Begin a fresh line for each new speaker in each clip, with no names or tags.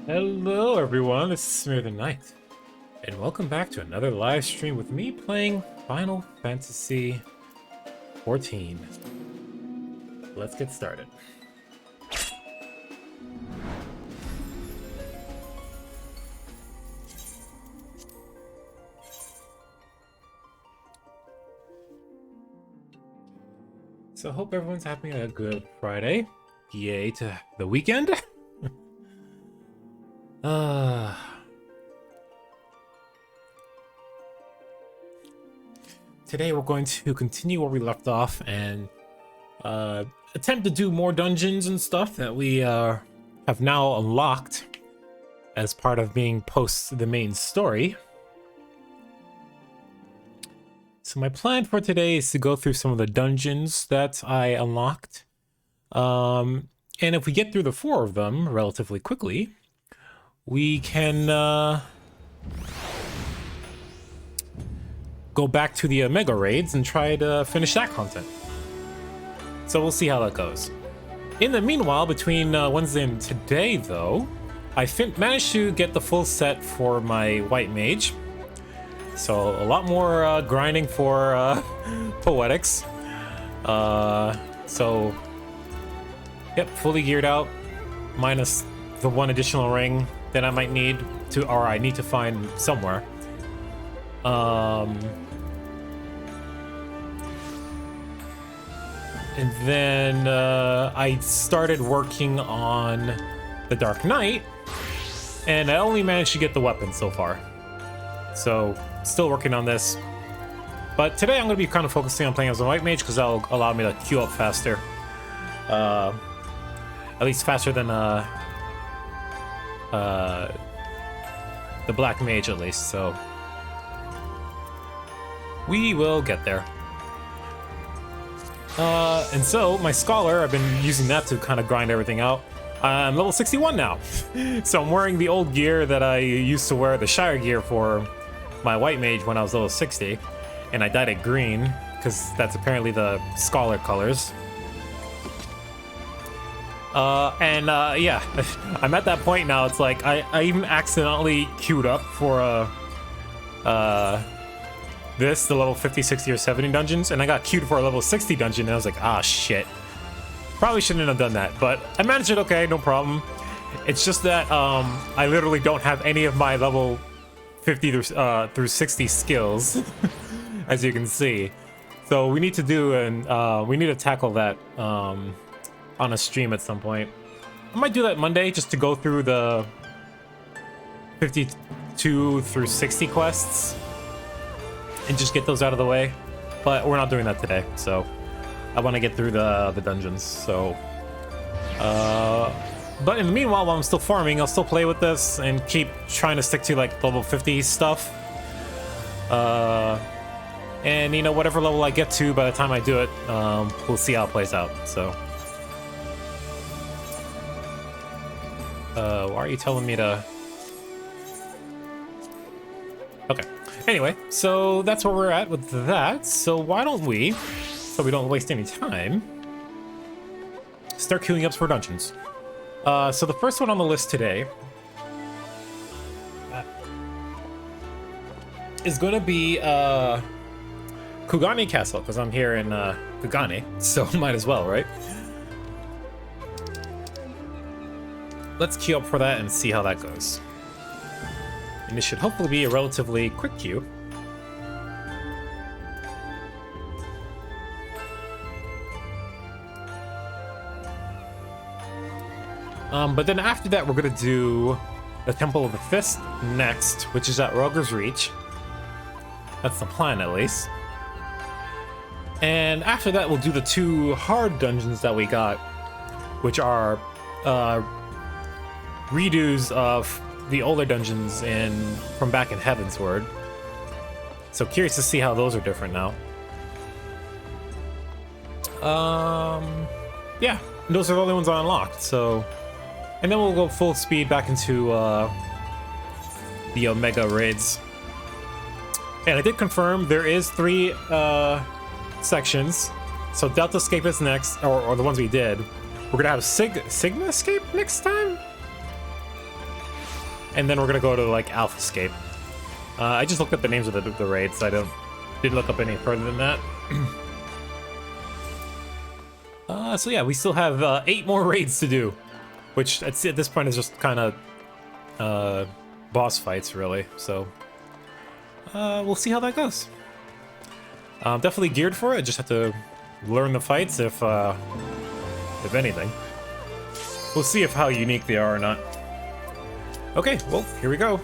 Hello everyone, this is Smear the Knight, and welcome back to another live stream with me playing Final Fantasy XIV. Let's get started. So I hope everyone's having a good Friday. Yay to the weekend. Today we're going to continue where we left off and attempt to do more dungeons and stuff that we have now unlocked as part of being post the main story. So my plan for today is to go through some of the dungeons that I unlocked. And if we get through the 4 of them relatively quickly, we can go back to the Mega Raids and try to finish that content. So we'll see how that goes. In the meanwhile, between Wednesday and today, though, I managed to get the full set for my White Mage. So a lot more grinding for Poetics. So, yep, fully geared out, minus the 1 additional ring that I might need to, or I need to find somewhere. And then I started working on the Dark Knight, and I only managed to get the weapon so far. So, still working on this. But today I'm going to be kind of focusing on playing as a White Mage because that'll allow me to queue up faster. At least faster than the Black Mage, at least. So we will get there. And so my Scholar, I've been using that to kind of grind everything out. I'm level 61 now. So I'm wearing the old gear that I used to wear, the Shire gear, for my White Mage when I was level 60. And I dyed it green, because that's apparently the Scholar colors. Yeah, I'm at that point now. It's like, I even accidentally queued up for the level 50, 60, or 70 dungeons, and I got queued for a level 60 dungeon, and I was like, ah, shit. Probably shouldn't have done that, but I managed it okay, no problem. It's just that I literally don't have any of my level 50 through 60 skills, as you can see. So we need to do, and we need to tackle that on a stream at some point. I might do that Monday, just to go through the 52 through 60 quests and just get those out of the way. But we're not doing that today, so I want to get through the dungeons. So, but in the meanwhile, while I'm still farming, I'll still play with this and keep trying to stick to like level 50 stuff. And you know, whatever level I get to by the time I do it, we'll see how it plays out. So. Why are you telling me to... Okay. Anyway, so that's where we're at with that. So why don't we, so we don't waste any time, start queuing up for dungeons. So the first one on the list today is going to be Kugane Castle, because I'm here in Kugane, so might as well, right? Let's queue up for that and see how that goes. And this should hopefully be a relatively quick queue. But then after that, we're gonna do the Temple of the Fist next, which is at Roger's Reach. That's the plan, at least. And after that, we'll do the 2 hard dungeons that we got, which are redos of the older dungeons from back in Heavensward. So curious to see how those are different now. Yeah, those are the only ones I unlocked. So, and then we'll go full speed back into the Omega Raids. And I did confirm there is 3 sections. So Deltascape is next, or the ones we did. We're gonna have Sigmascape next time. and then we're gonna go to like Alphascape. I just looked up the names of the raids. I didn't look up any further than that. So yeah, we still have 8 more raids to do, which at this point is just kind of boss fights, really. So we'll see how that goes. I'm definitely geared for it. I just have to learn the fights, if anything. We'll see how unique they are or not. Okay, well, here we go.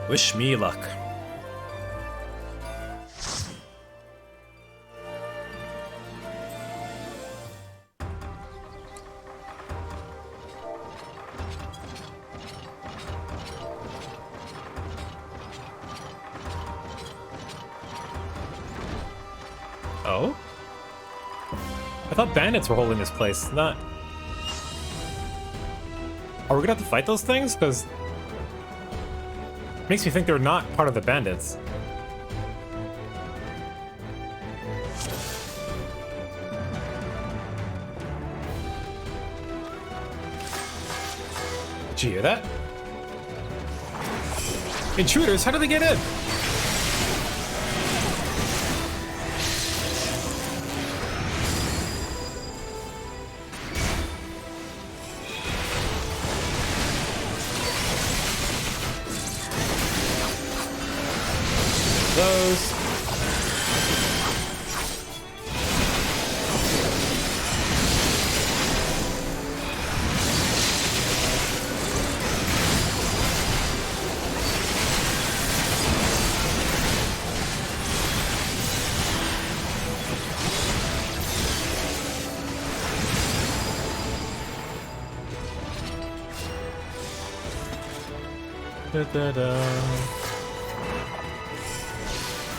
Wish me luck. Oh? I thought bandits were holding this place, not... Are we gonna have to fight those things? Because... Makes me think they're not part of the bandits. Did you hear that? Intruders, how did they get in? Those.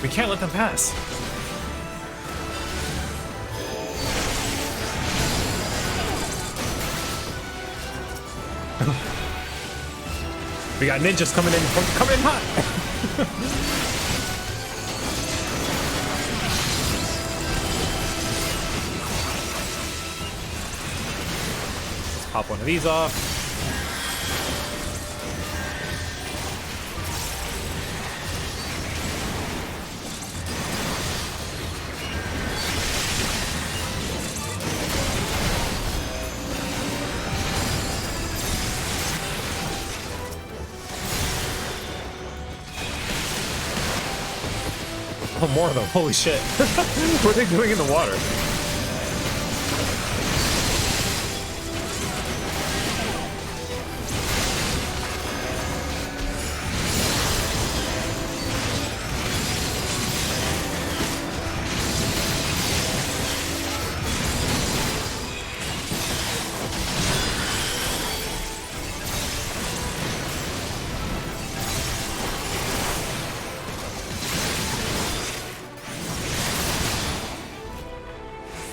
We can't let them pass. We got ninjas coming in hot. Let's pop one of these off. Oh, more of them. Holy shit. What are they doing in the water?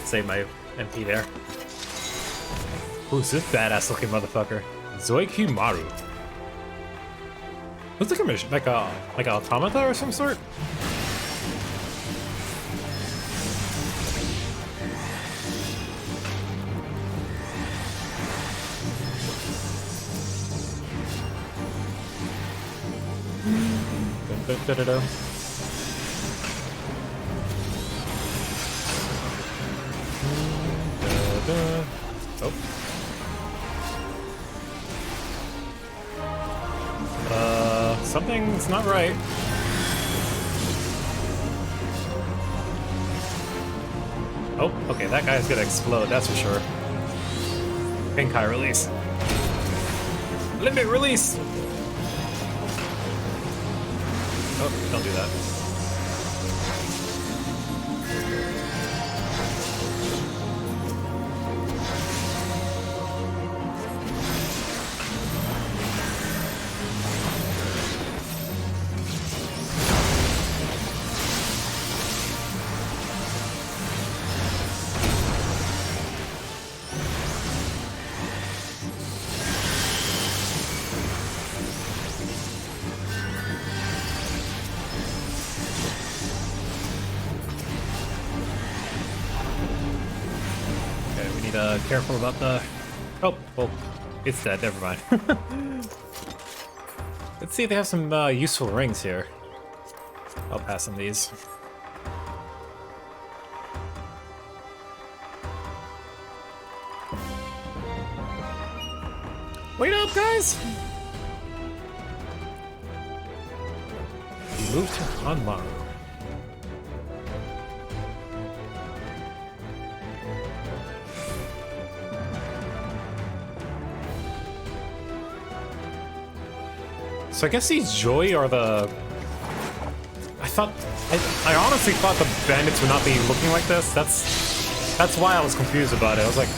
Save my MP there. Who's this badass looking motherfucker? Zoikimaru. What's the commission? Like a automata or some sort? Da-da-da-da. Oh. Something's not right. Oh, okay, that guy's gonna explode, that's for sure. Pink eye release. Limit release! Oh, don't do that. Careful about the... Oh, well, It's dead, never mind. Let's see if they have some useful rings here. I'll pass on these. Wait up, guys! We moved to Hanmaru. So I guess these Joy are the... I honestly thought the bandits would not be looking like this. That's why I was confused about it. I was like,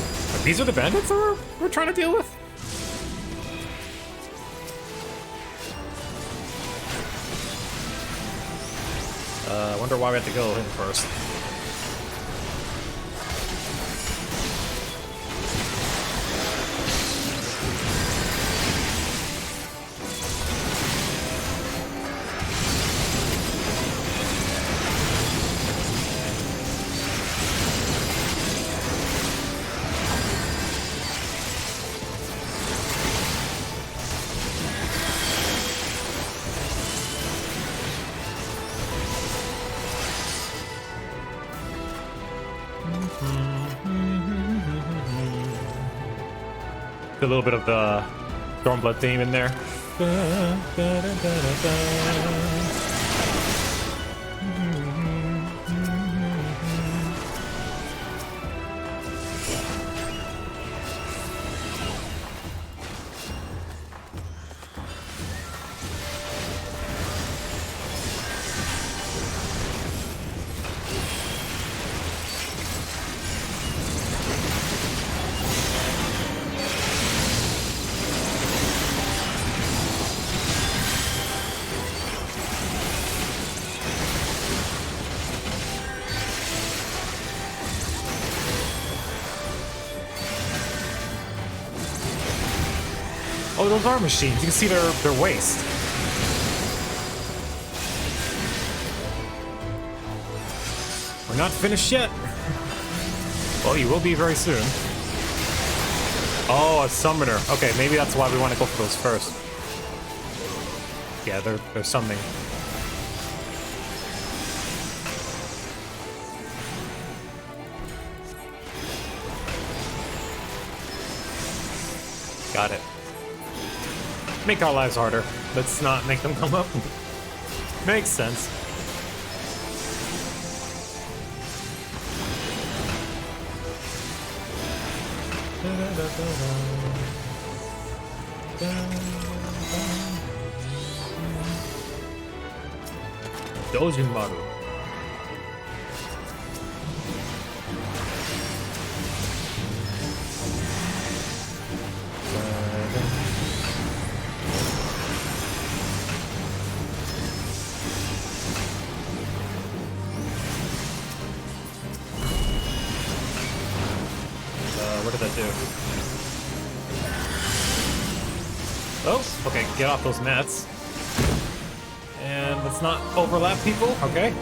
these are the bandits that we're trying to deal with? I wonder why we have to go in first. A little bit of the Stormblood theme in there. Oh, those are machines. You can see their waist. We're not finished yet. Well, you will be very soon. Oh, a summoner. Okay, maybe that's why we want to go for those first. Yeah, they're summoning. Got it. Make our lives harder. Let's not make them come up. Makes sense. Dojinmaru. What did that do? Oh, okay, get off those mats. And let's not overlap people, okay?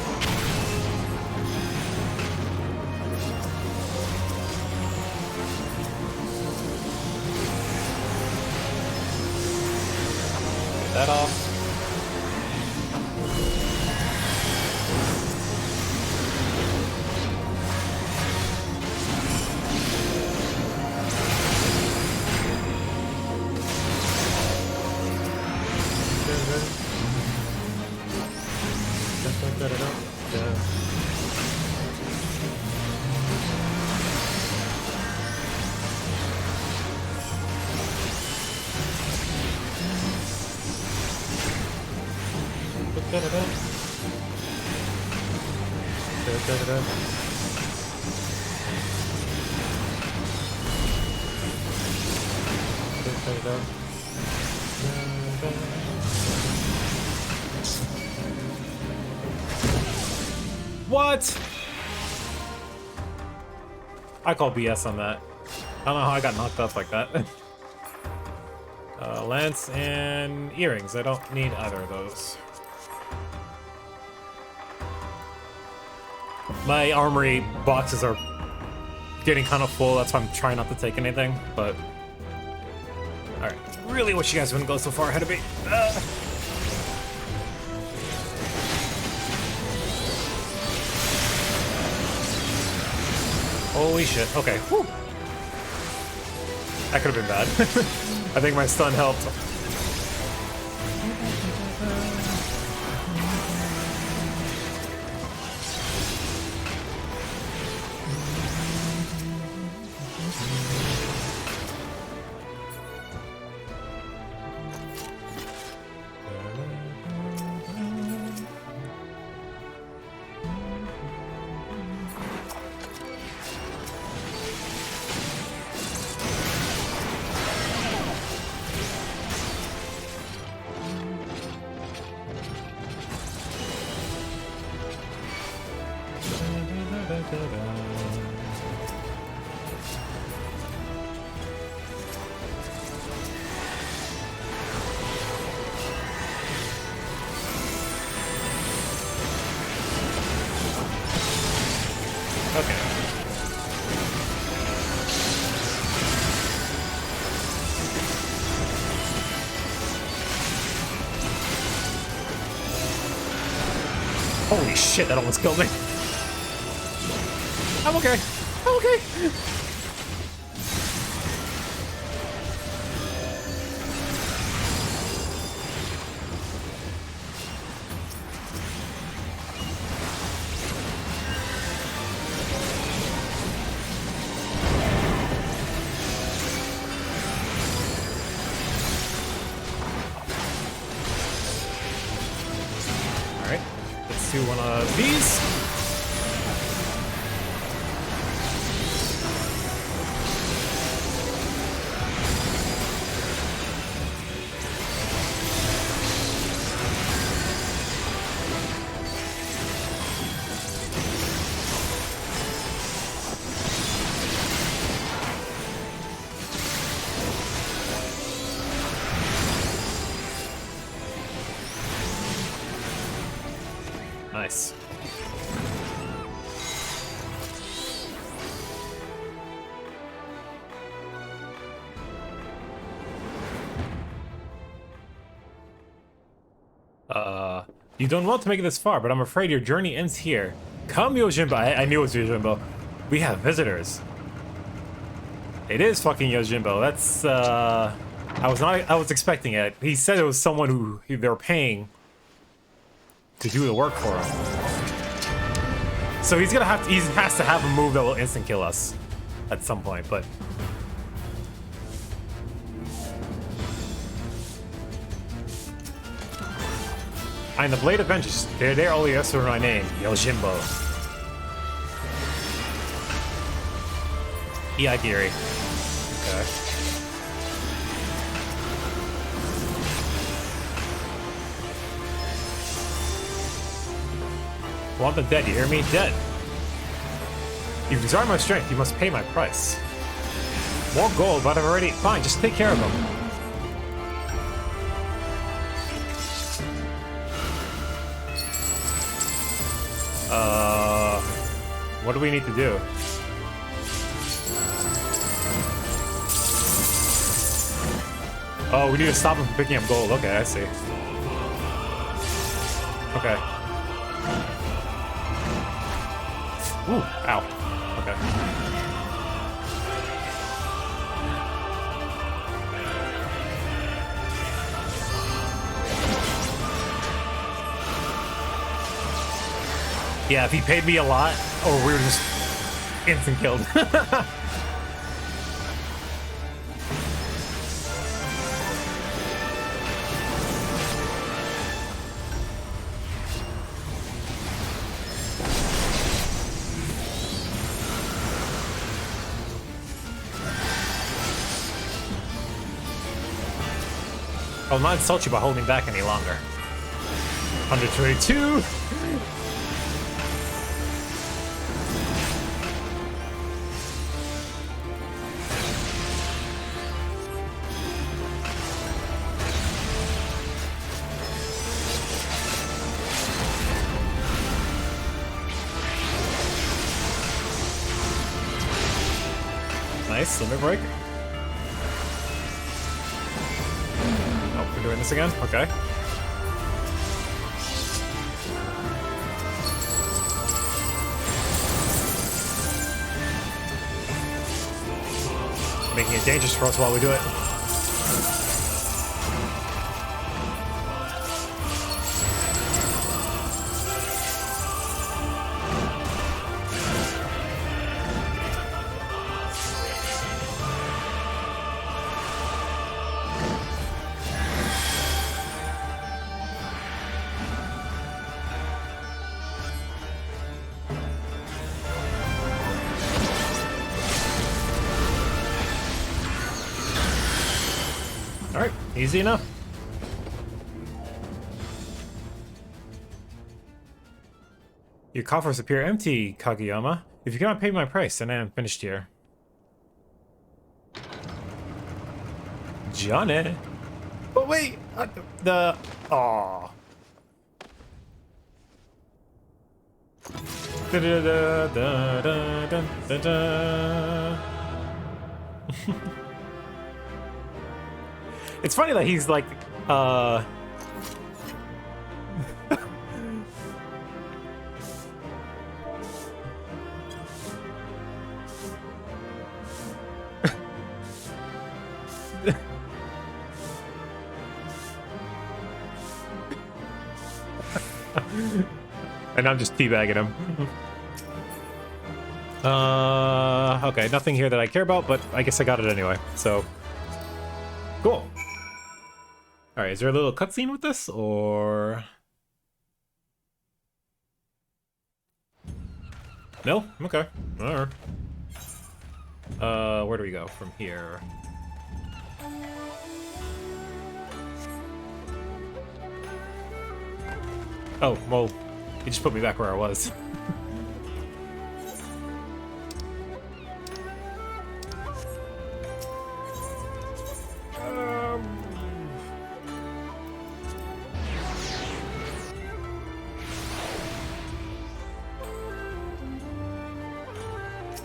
Get that off. What? I call BS on that. I don't know how I got knocked off like that. Lance and earrings. I don't need either of those. My armory boxes are getting kind of full. That's why I'm trying not to take anything, but Alright, really wish you guys wouldn't go so far ahead of me. Holy shit, okay. Whew. That could have been bad. I think my stun helped. Okay. Holy shit, that almost killed me. I'm okay. I'm okay. Do one of these. Nice. You've done well to make it this far, but I'm afraid your journey ends here. Come, Yojimbo. I knew it was Yojimbo. We have visitors. It is fucking Yojimbo. That's, I was expecting it. He said it was someone who they were paying to do the work for him. So he has to have a move that will instant kill us at some point, but I'm the Blade of Vengeance. They're there only as for my name, Yojimbo. Iagiri. Okay. Want the dead, you hear me? Dead. You've desired my strength, you must pay my price. More gold, but I've already... Fine, just take care of them. What do we need to do? Oh, we need to stop him from picking up gold. Okay, I see. Okay. Ooh, ow. Okay. Yeah, if he paid me a lot, or we were just instant killed. I'll not insult you by holding back any longer. 122. Nice, limit break. We're doing this again? Okay. Making it dangerous for us while we do it. Alright, easy enough. Your coffers appear empty, Kageyama. If you cannot pay my price, then I am finished here. Johnny! But wait! The... Aww. Da da da da da da da. It's funny that he's like, and I'm just teabagging him. Okay, nothing here that I care about, but I guess I got it anyway, so... Cool. Alright, is there a little cutscene with this, or... No? Okay. Alright. Where do we go from here? Oh, well, you just put me back where I was.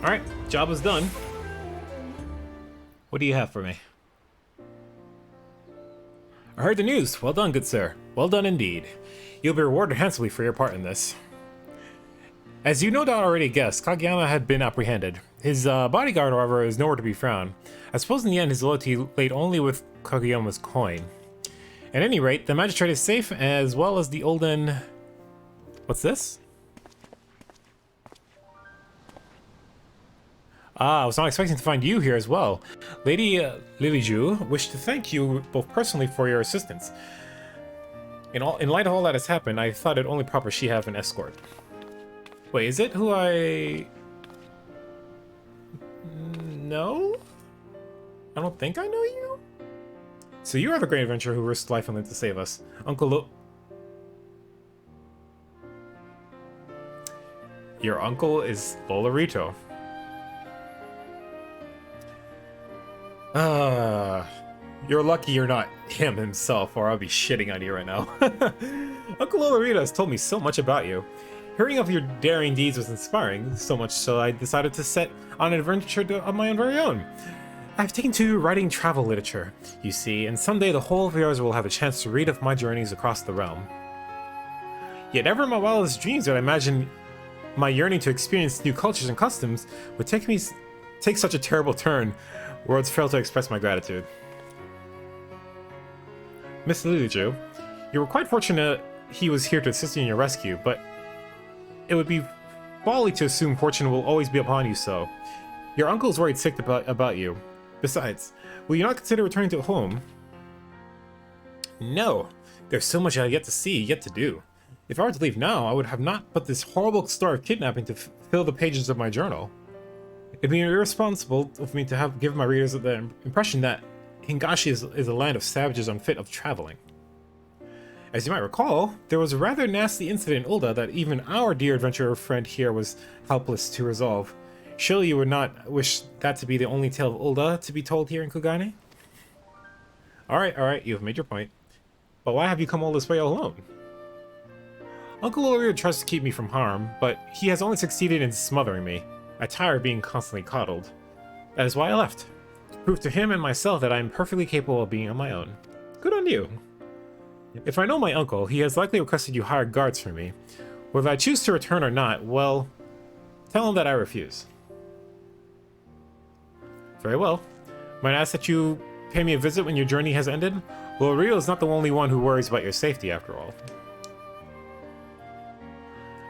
Alright, job is done. What do you have for me? I heard the news. Well done, good sir. Well done indeed. You'll be rewarded handsomely for your part in this. As you no doubt already guessed, Kageyama had been apprehended. His bodyguard, however, is nowhere to be found. I suppose in the end his loyalty laid only with Kageyama's coin. At any rate, the magistrate is safe, as well as the olden... What's this? Ah, I was not expecting to find you here as well. Lady Lilyju wished to thank you both personally for your assistance. In light of all that has happened, I thought it only proper she have an escort. Wait, is it who I... No? I don't think I know you? So you are the great adventurer who risked life and limb to save us. Your uncle is Lolarito. You're lucky you're not him himself, or I'll be shitting on you right now. Uncle Lolarito has told me so much about you. Hearing of your daring deeds was inspiring, so much so I decided to set on an adventure of my own very own. I've taken to writing travel literature, you see, and someday the whole of yours will have a chance to read of my journeys across the realm. Yet never in my wildest dreams did I imagine my yearning to experience new cultures and customs would take such a terrible turn. Words fail to express my gratitude. Miss Lilyju, you were quite fortunate he was here to assist you in your rescue, but it would be folly to assume fortune will always be upon you so. Your uncle is worried sick about you. Besides, will you not consider returning to home? No, there's so much I have yet to see, yet to do. If I were to leave now, I would have not but this horrible story of kidnapping to fill the pages of my journal. It'd be irresponsible of me to give my readers the impression that Hingashi is a land of savages unfit of traveling. As you might recall, there was a rather nasty incident in Ulda that even our dear adventurer friend here was helpless to resolve. Surely you would not wish that to be the only tale of Ulda to be told here in Kugane? Alright, you have made your point. But why have you come all this way alone? Uncle Loria tries to keep me from harm, but he has only succeeded in smothering me. I tire of being constantly coddled. That is why I left. To prove to him and myself that I am perfectly capable of being on my own. Good on you. If I know my uncle, he has likely requested you hire guards for me. Whether I choose to return or not, well, tell him that I refuse. Very well. Might I ask that you pay me a visit when your journey has ended? Well, Rio is not the only one who worries about your safety, after all.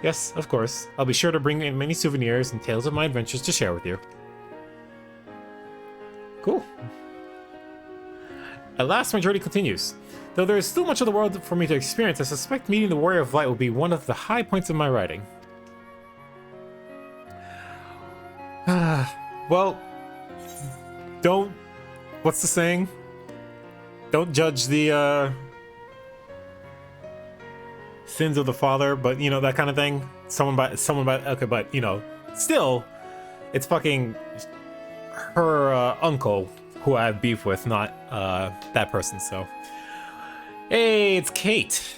Yes, of course. I'll be sure to bring in many souvenirs and tales of my adventures to share with you. Cool. At last, my journey continues. Though there is still much of the world for me to experience, I suspect meeting the Warrior of Light will be one of the high points of my writing. Well, don't... What's the saying? Don't judge the, sins of the father, but, you know, that kind of thing. Okay, but, you know, still, it's fucking her, uncle who I have beef with, not, that person, so. Hey, it's Kate.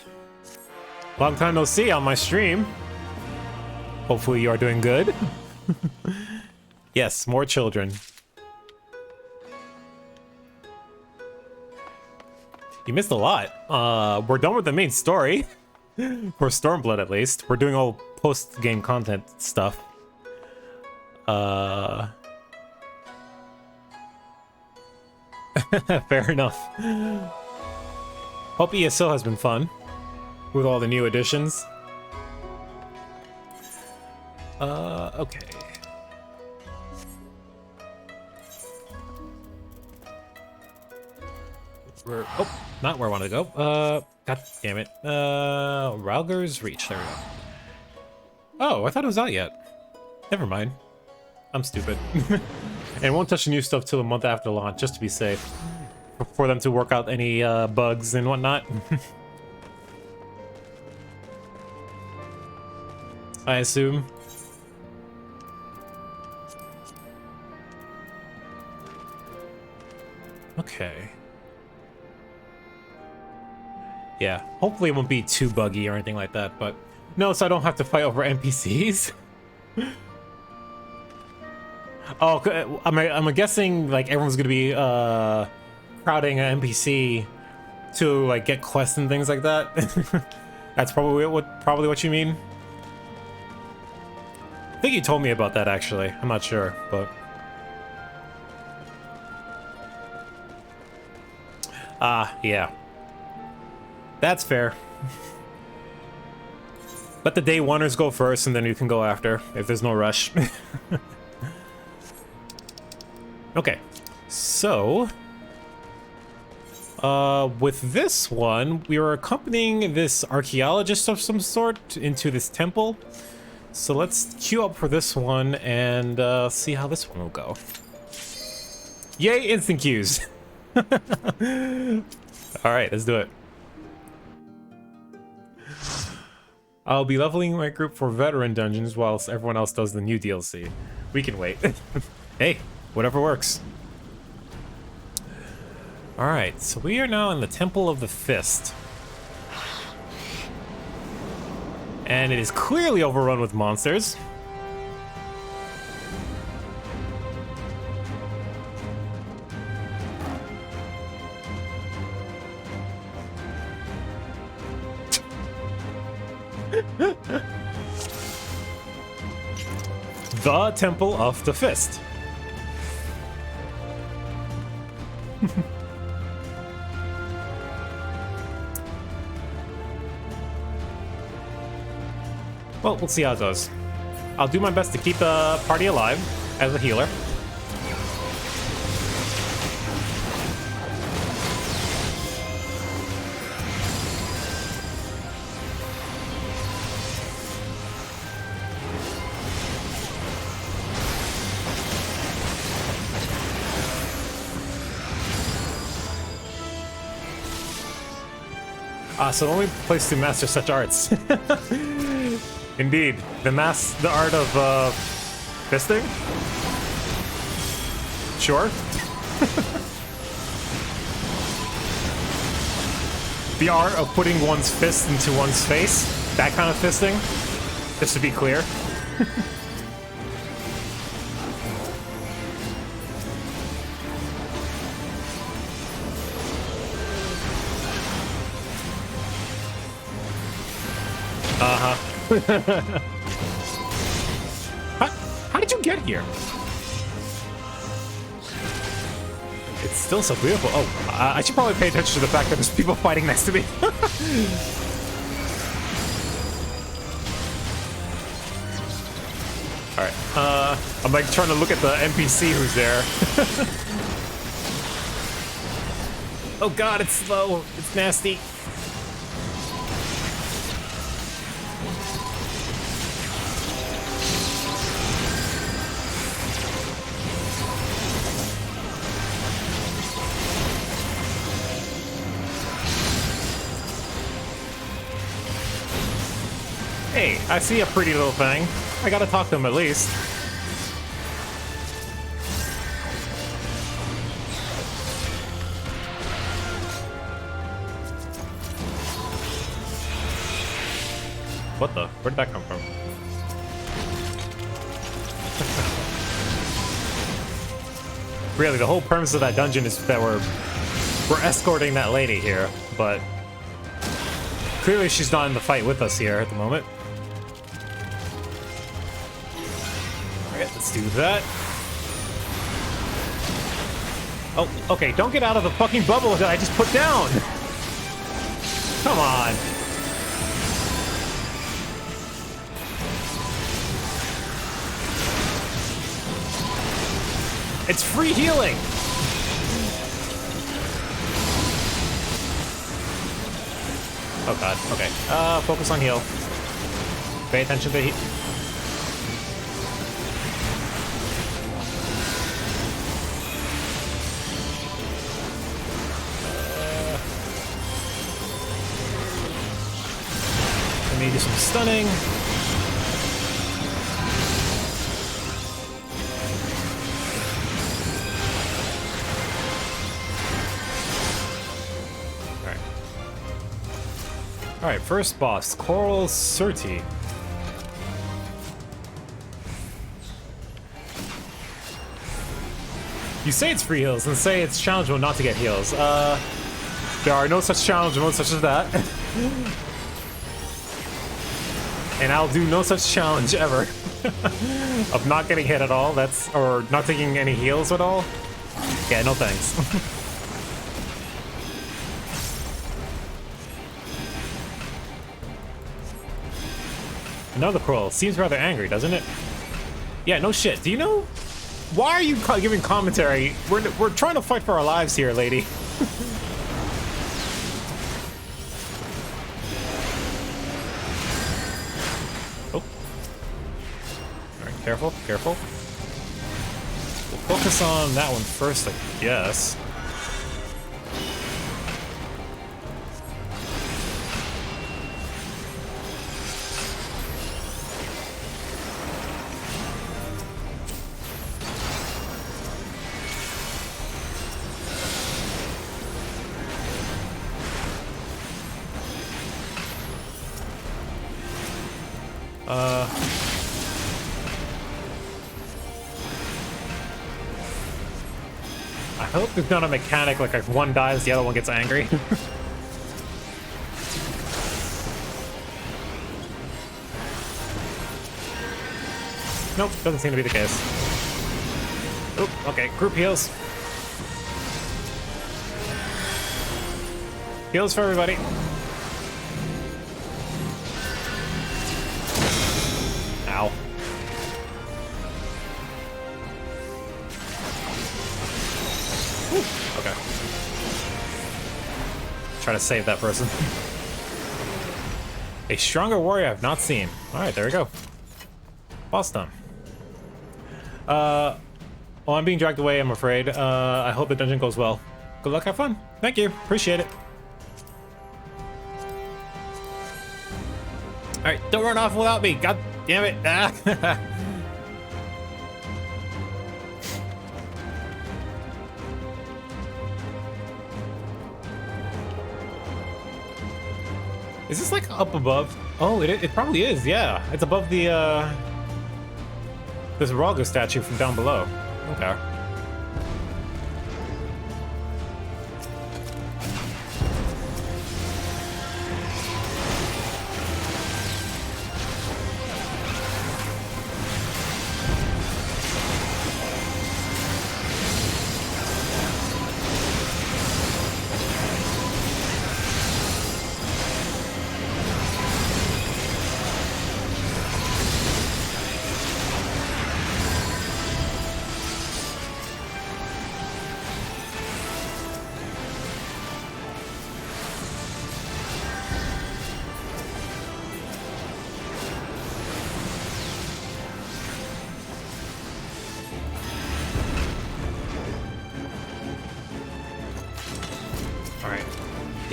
Long time no see on my stream. Hopefully you are doing good. Yes, more children. You missed a lot. We're done with the main story. For Stormblood, at least. We're doing all post-game content stuff. Fair enough. Hope ESO has been fun. With all the new additions. Okay. Oh, not where I want to go. God damn it. Ralger's Reach. There we go. Oh, I thought it was out yet. Never mind. I'm stupid. And won't touch the new stuff till a month after launch, just to be safe. For them to work out any bugs and whatnot. I assume. Okay. Yeah, hopefully it won't be too buggy or anything like that, but no, so I don't have to fight over NPCs. Oh, I'm guessing like everyone's gonna be crowding an NPC to like get quests and things like that. That's probably what you mean. I think you told me about that actually. I'm not sure, but yeah. That's fair. Let the day oneers go first and then you can go after, if there's no rush. Okay, so with this one, we are accompanying this archaeologist of some sort into this temple. So let's queue up for this one and see how this one will go. Yay, instant queues. Alright, let's do it. I'll be leveling my group for veteran dungeons whilst everyone else does the new DLC. We can wait. Hey, whatever works. Alright, so we are now in the Temple of the Fist. And it is clearly overrun with monsters. The Temple of the Fist. Well, we'll see how it goes. I'll do my best to keep the party alive as a healer. So the only place to master such arts. Indeed, the art of fisting? Sure. The art of putting one's fist into one's face? That kind of fisting? Just to be clear. How did you get here? It's still so beautiful. Oh, I should probably pay attention to the fact that there's people fighting next to me. Alright, I'm like trying to look at the NPC who's there. Oh god, it's slow. It's nasty. Hey, I see a pretty little thing. I gotta talk to him at least. What the? Where did that come from? Really, the whole premise of that dungeon is that we're escorting that lady here, but clearly she's not in the fight with us here at the moment. Alright, let's do that. Oh, okay, don't get out of the fucking bubble that I just put down! Come on. It's free healing! Oh god, okay. Focus on heal. Pay attention to heal. Let me do some stunning. Alright, first boss, Coral Surti. You say it's free heals and say it's challenge mode not to get heals. There are no such challenge modes such as that. And I'll do no such challenge ever. Of not getting hit at all, or not taking any heals at all. Yeah, no thanks. Another Coral. Seems rather angry, doesn't it? Yeah, no shit. Do you know? Why are you giving commentary? We're trying to fight for our lives here, lady. Oh. Alright, careful, careful. We'll focus on that one first, I guess. I hope there's not a mechanic like if one dies, the other one gets angry. Nope, doesn't seem to be the case. Oop, okay, group heals. Heals for everybody. Ow. Whew. Okay. Try to save that person. A stronger warrior I've not seen. Alright, there we go. Boss done. Well, I'm being dragged away, I'm afraid. I hope the dungeon goes well. Good luck, have fun. Thank you, appreciate it. Alright, don't run off without me. God damn it. Ah. Is this like up above? Oh, it probably is, yeah. It's above the this Raga statue from down below. Okay.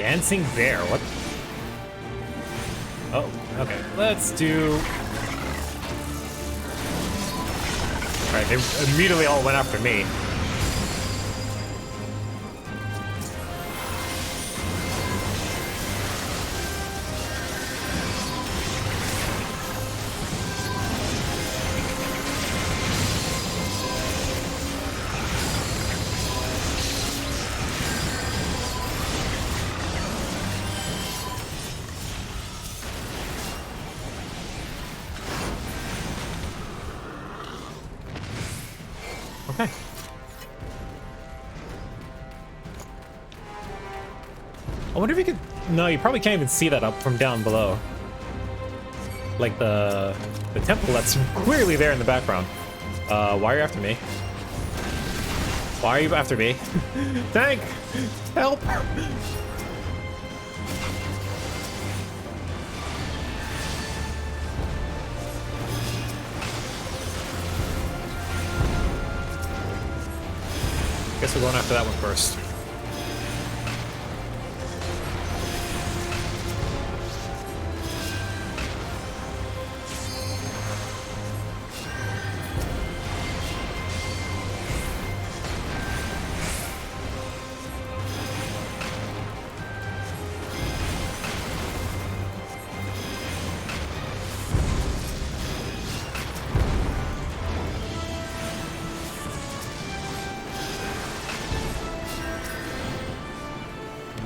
Dancing bear, what? Oh, okay. Let's do... Alright, they immediately all went after me. Okay. I wonder if you could... No, you probably can't even see that up from down below. Like the temple that's clearly there in the background. Why are you after me? Why are you after me? Tank! Help! Guess we're going after that one first.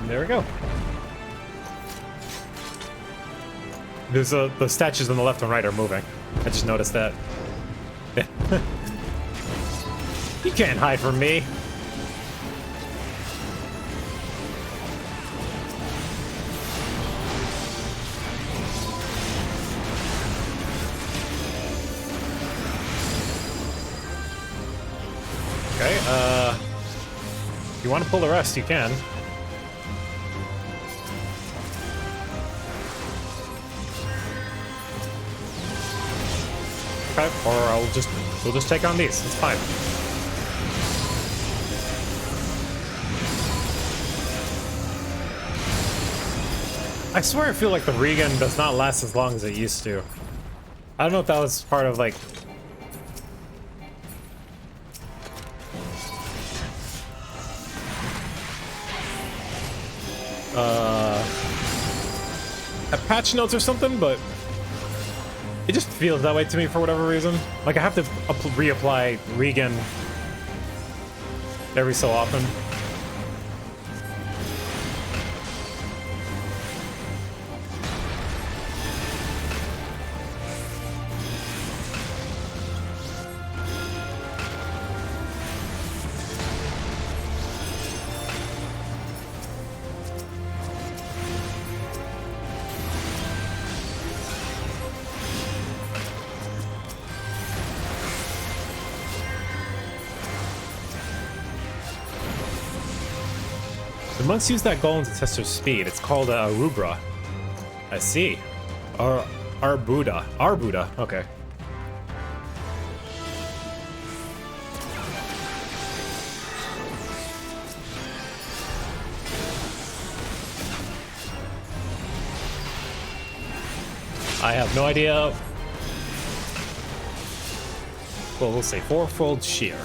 There we go. There's the statues on the left and right are moving. I just noticed that. You can't hide from me. Okay, if you want to pull the rest, you can. Or we'll just take on these. It's fine. I swear I feel like the Regan does not last as long as it used to. I don't know if that was part of like... a patch notes or something, but it just feels that way to me for whatever reason. Like I have to reapply Regan every so often. The monks use that golem to test their speed. It's called a rubra. I see. Arbuda. Okay. I have no idea. Well, we'll say fourfold shear.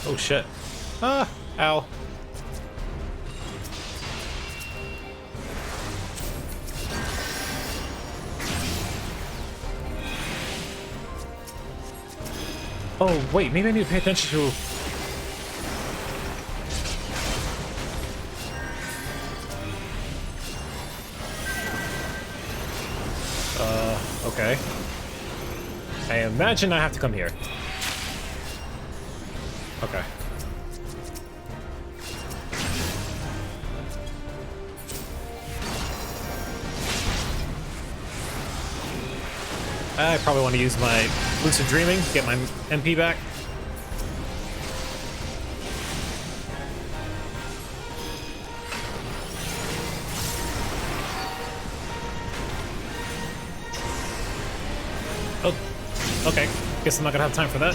Oh shit. Ah, ow. Oh, wait, maybe I need to pay attention to... Okay. I imagine I have to come here. Okay. I probably want to use my Lucid Dreaming, get my MP back. Oh, okay. Guess I'm not gonna have time for that.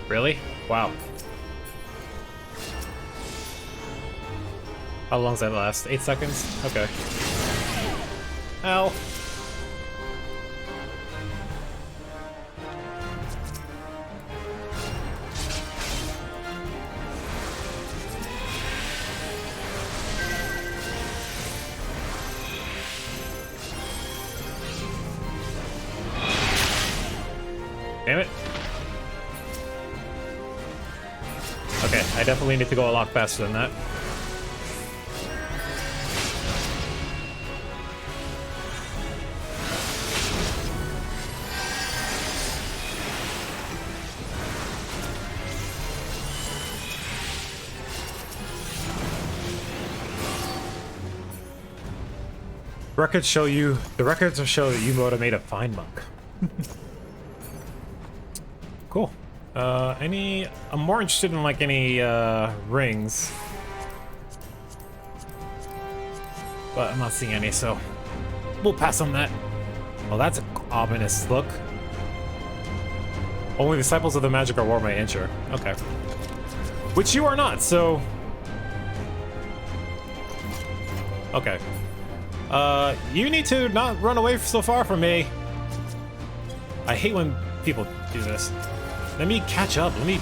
Really? Wow. How long does that last? 8 seconds? Okay. Ow. Damn it. Okay, I definitely need to go a lot faster than that. Records show you, the records show that you made a fine monk. Cool. I'm more interested in like any rings, but I'm not seeing any, so we'll pass on that. Well, that's an ominous look. Only disciples of the magic are war may enter. Okay. Which you are not, so... Okay. You need to not run away so far from me. I hate when people do this. Let me catch up. Let me...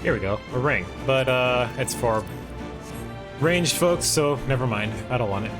Here we go, a ring. But, it's for ranged folks, so never mind. I don't want it.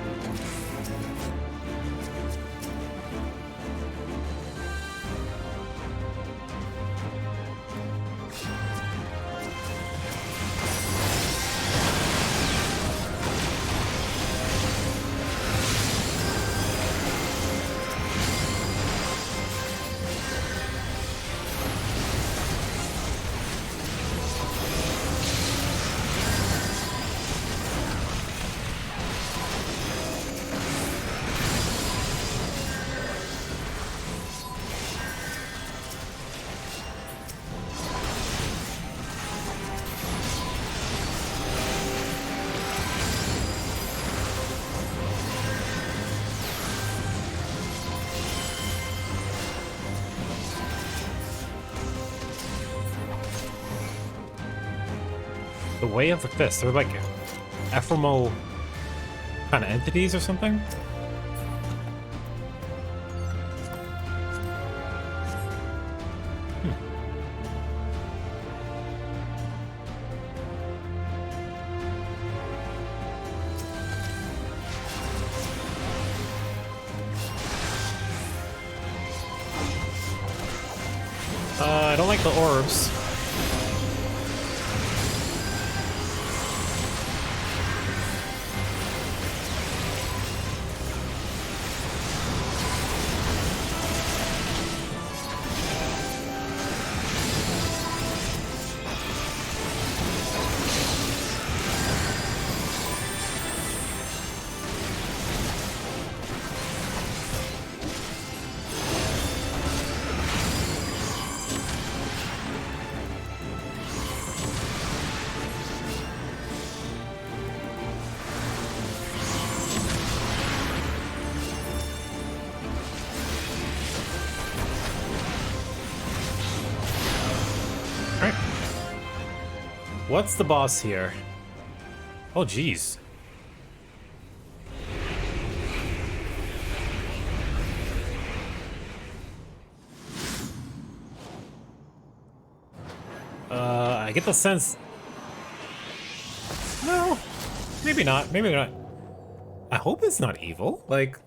The Way of the Fist. They're like ephemeral kind of entities or something? I don't like the orbs. What's the boss here? Oh, jeez. I get the sense... No, maybe not. Maybe not. I hope it's not evil. Like...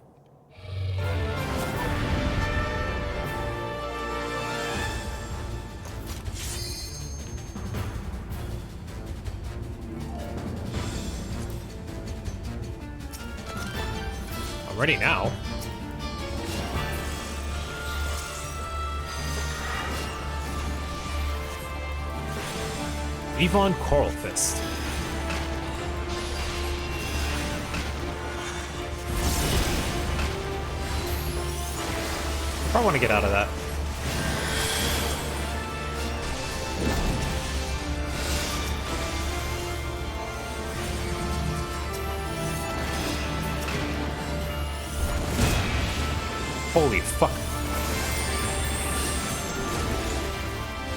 I'm ready now. Yvonne Coral Fist. I probably want to get out of that. Holy fuck.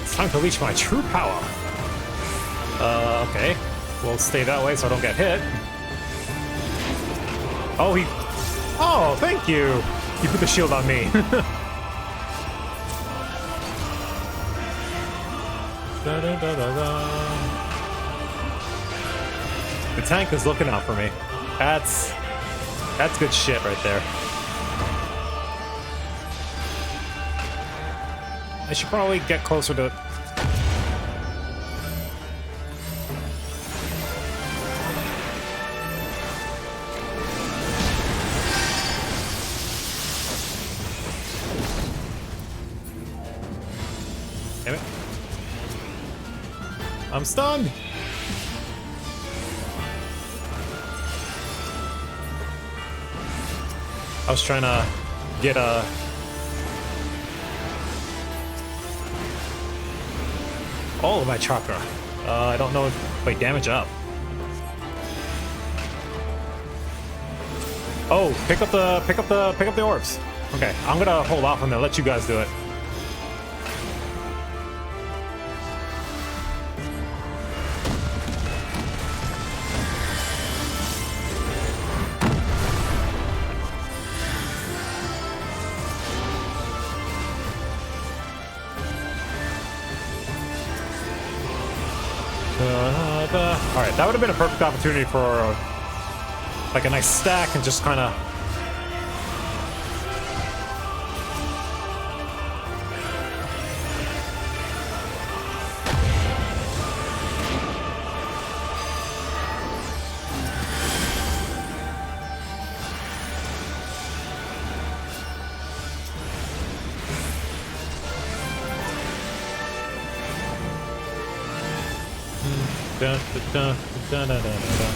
It's time to reach my true power. Okay. We'll stay that way so I don't get hit. Oh, he... Oh, thank you! You put the shield on me. Da, da, da, da, da. The tank is looking out for me. That's good shit right there. I should probably get closer to... Damn it. I'm stunned! I was trying to get a... all of my chakra. I don't know if I damage up. Oh, pick up the orbs. Okay, I'm gonna hold off on that. Let you guys do it. Alright, that would have been a perfect opportunity for like a nice stack and just kind of... Dun, dun, dun, dun, dun, dun, dun.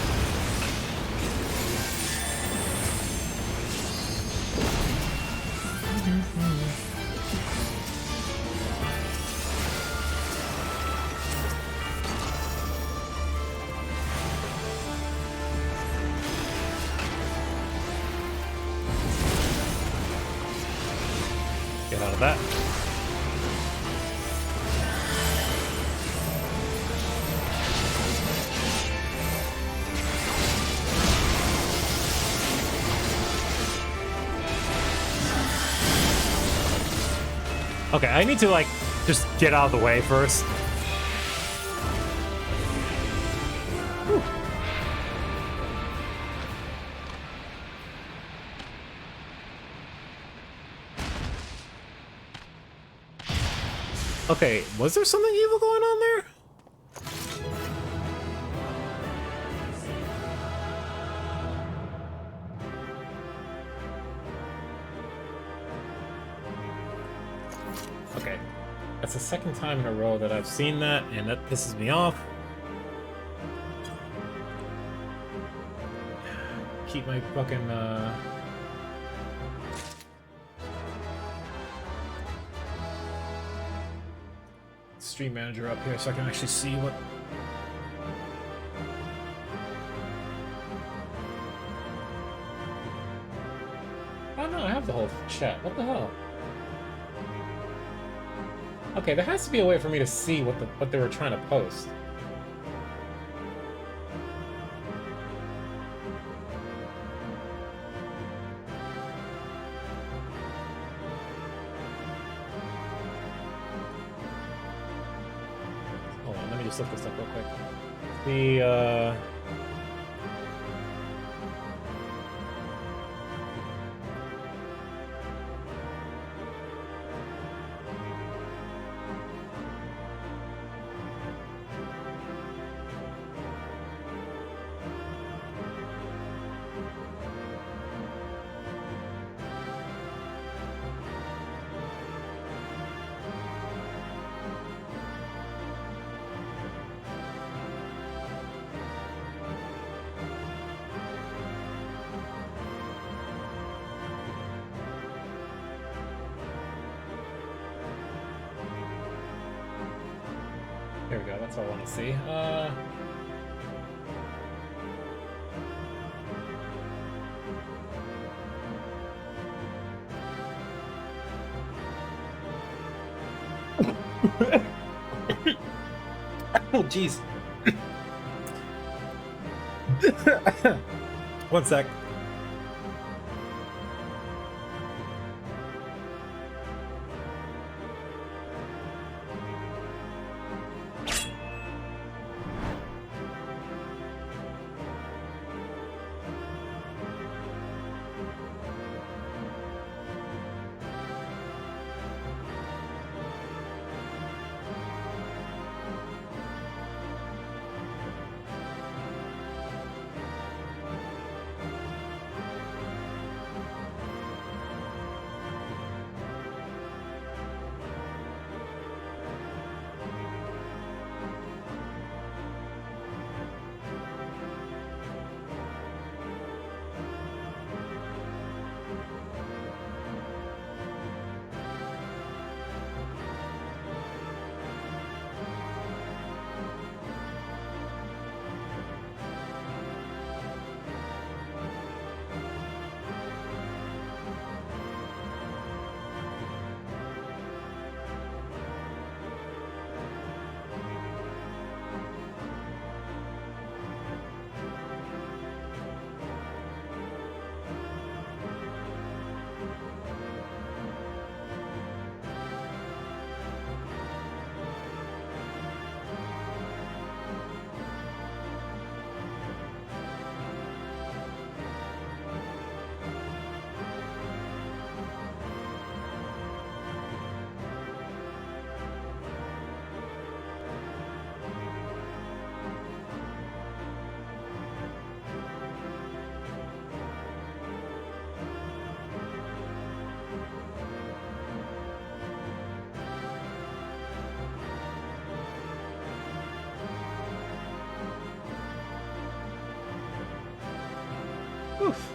Get out of that. Okay, I need to, like, just get out of the way first. Whew. Okay, was there something evil going on there? Okay, that's the second time in a row that I've seen that, and that pisses me off. Keep my fucking, stream manager up here so I can actually see what... Oh no, I have the whole chat. What the hell? Okay, there has to be a way for me to see what they were trying to post. just look this up real quick. The there we go, that's all I want to see. Oh, jeez. One sec.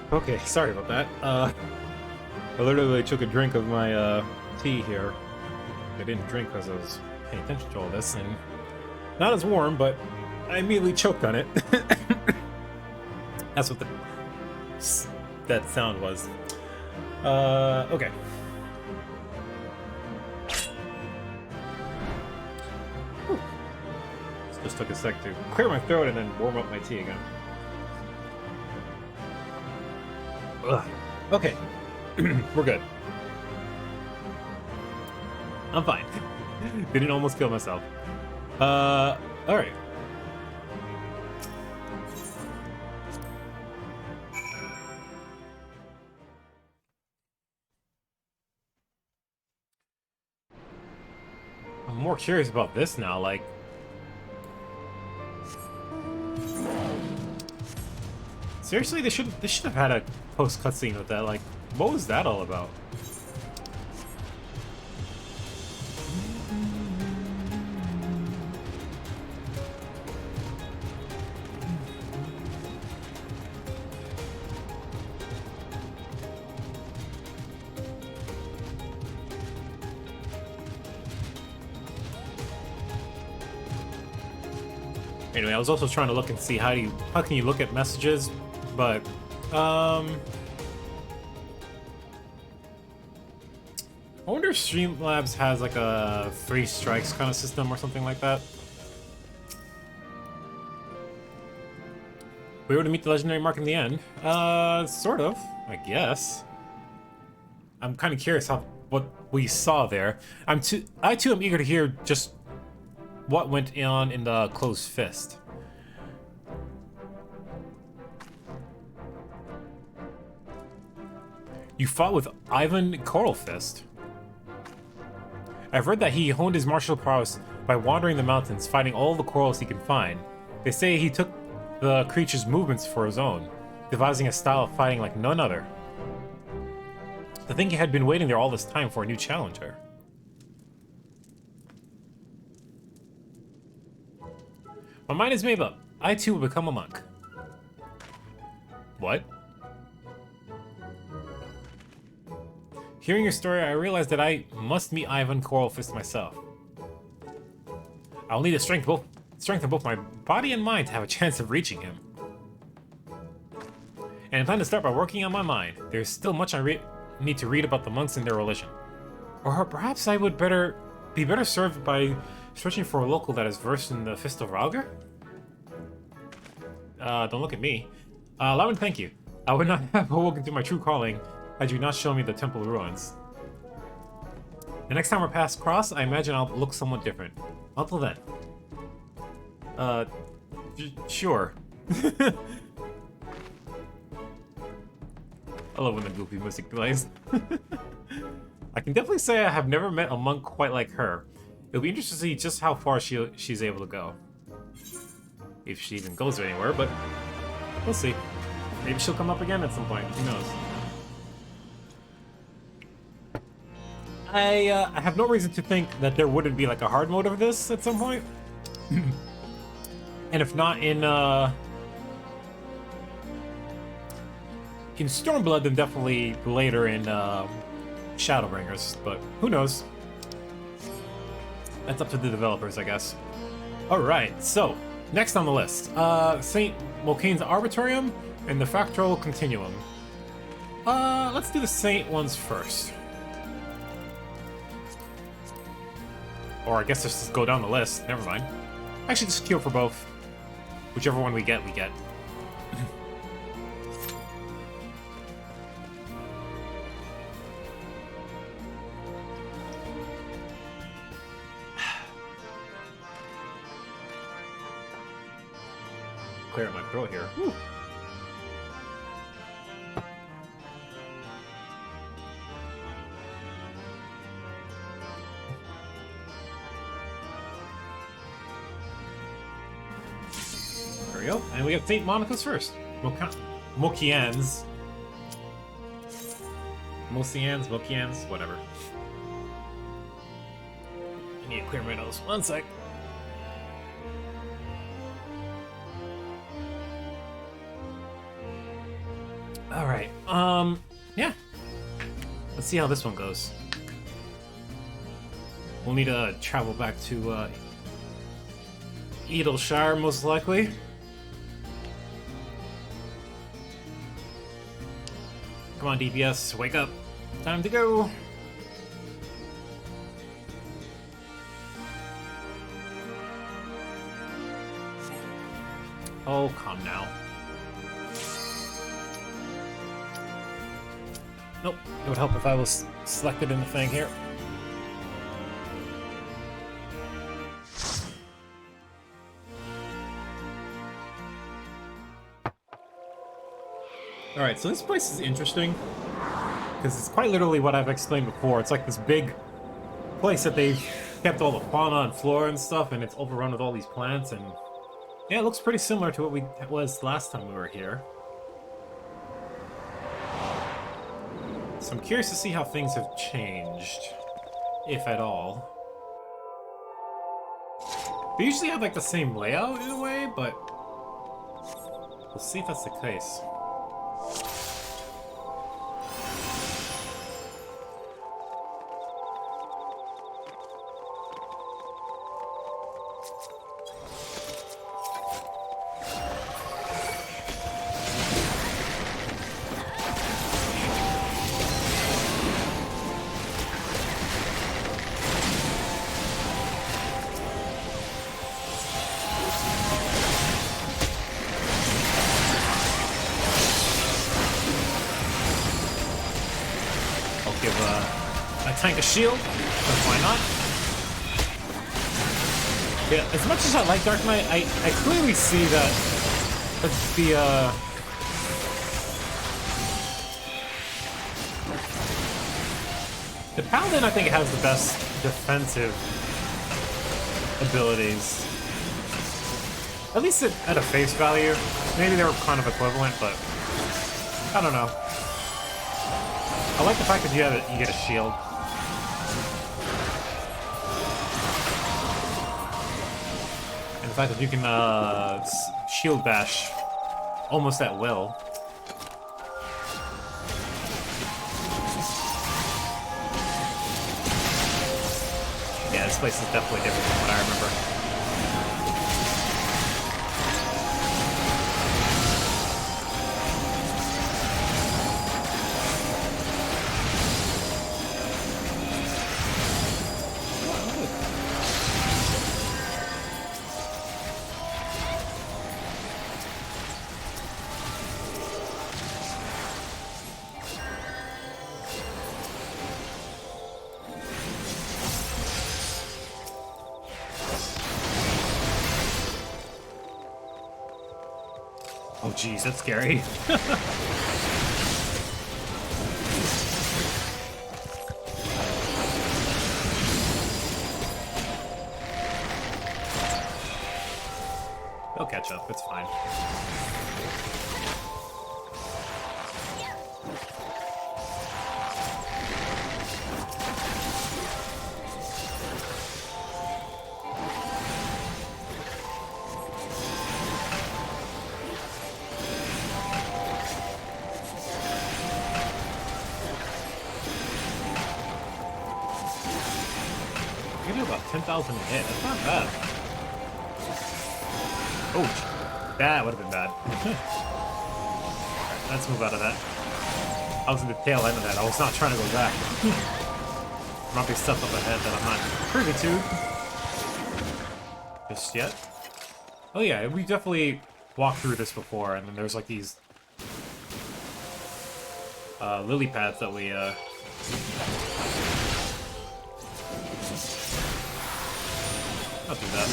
Okay, sorry about that. I literally took a drink of my tea here. I didn't drink because I was paying attention to all this, and not as warm, but I immediately choked on it. That's what that sound was. Okay. Whew. Just took a sec to clear my throat and then warm up my tea again. Ugh. Okay, we're good. I'm fine. Didn't almost kill myself. Alright. I'm more curious about this now, like... Seriously, they should have had a post cutscene with that. Like, what was that all about? Anyway, I was also trying to look and see how can you look at messages, but I wonder if Streamlabs has like a 3 strikes kind of system or something like that. We were to meet the legendary mark in the end. Sort of, I guess. I'm kind of curious what we saw there. I too am eager to hear just what went on in the closed fist. You fought with Ivan Coralfist. I've read that he honed his martial prowess by wandering the mountains, fighting all the corals he can find. They say he took the creature's movements for his own, devising a style of fighting like none other. To think he had been waiting there all this time for a new challenger. My mind is made up. I too will become a monk. What? Hearing your story, I realized that I must meet Ivan Coralfist myself. I'll need to strengthen both my body and mind to have a chance of reaching him. And I plan to start by working on my mind. There's still much I need to read about the monks and their religion. Or perhaps I would be better served by searching for a local that is versed in the Fist of Ralgar? Don't look at me. Allow me to thank you. I would not have awoken to my true calling had you not shown me the temple ruins. The next time our paths cross, I imagine I'll look somewhat different. Until then. Sure. I love when the goofy music plays. I can definitely say I have never met a monk quite like her. It'll be interesting to see just how far she's able to go. If she even goes anywhere, but we'll see. Maybe she'll come up again at some point. Who knows? I have no reason to think that there wouldn't be like a hard mode of this at some point. And if not in Stormblood, then definitely later in Shadowbringers, but who knows? That's up to the developers, I guess. Alright, so, next on the list, St. Mocianne's Arboretum and the Fractal Continuum. Let's do the Saint ones first. Or I guess let's just go down the list, never mind. Actually, just queue for both. Whichever one we get, we get. Clear my throat here. Whew. There we go. And we got St. Monica's first. Mocianne's. Mocianne's, whatever. I need to clear my nose. One sec. Alright, yeah. Let's see how this one goes. We'll need to travel back to, Edelshire, most likely. Come on, DPS, wake up. Time to go. Oh, come now. Nope, it would help if I was selected in the thing here. Alright, so this place is interesting, because it's quite literally what I've explained before. It's like this big place that they've kept all the fauna and flora and stuff, and it's overrun with all these plants, and yeah, it looks pretty similar to what it was last time we were here. So I'm curious to see how things have changed, if at all. They usually have like the same layout in a way, but we'll see if that's the case. Tank a shield, because why not? Yeah, as much as I like Dark Knight, I clearly see that the Paladin, I think, has the best defensive abilities. At least at a face value. Maybe they were kind of equivalent, but I don't know. I like the fact that you get a shield. And the fact that you can shield bash almost at will. Yeah, this place is definitely different from what I remember. Oh, geez, that's scary. They'll catch up, it's fine. I can do about 10,000 a hit. That's not bad. Oh, that would have been bad. Alright, let's move out of that. I was in the tail end of that. I was not trying to go back. There might be stuff up ahead that I'm not privy to just yet. Oh yeah, we definitely walked through this before, and then there's like these lily pads that we not too bad.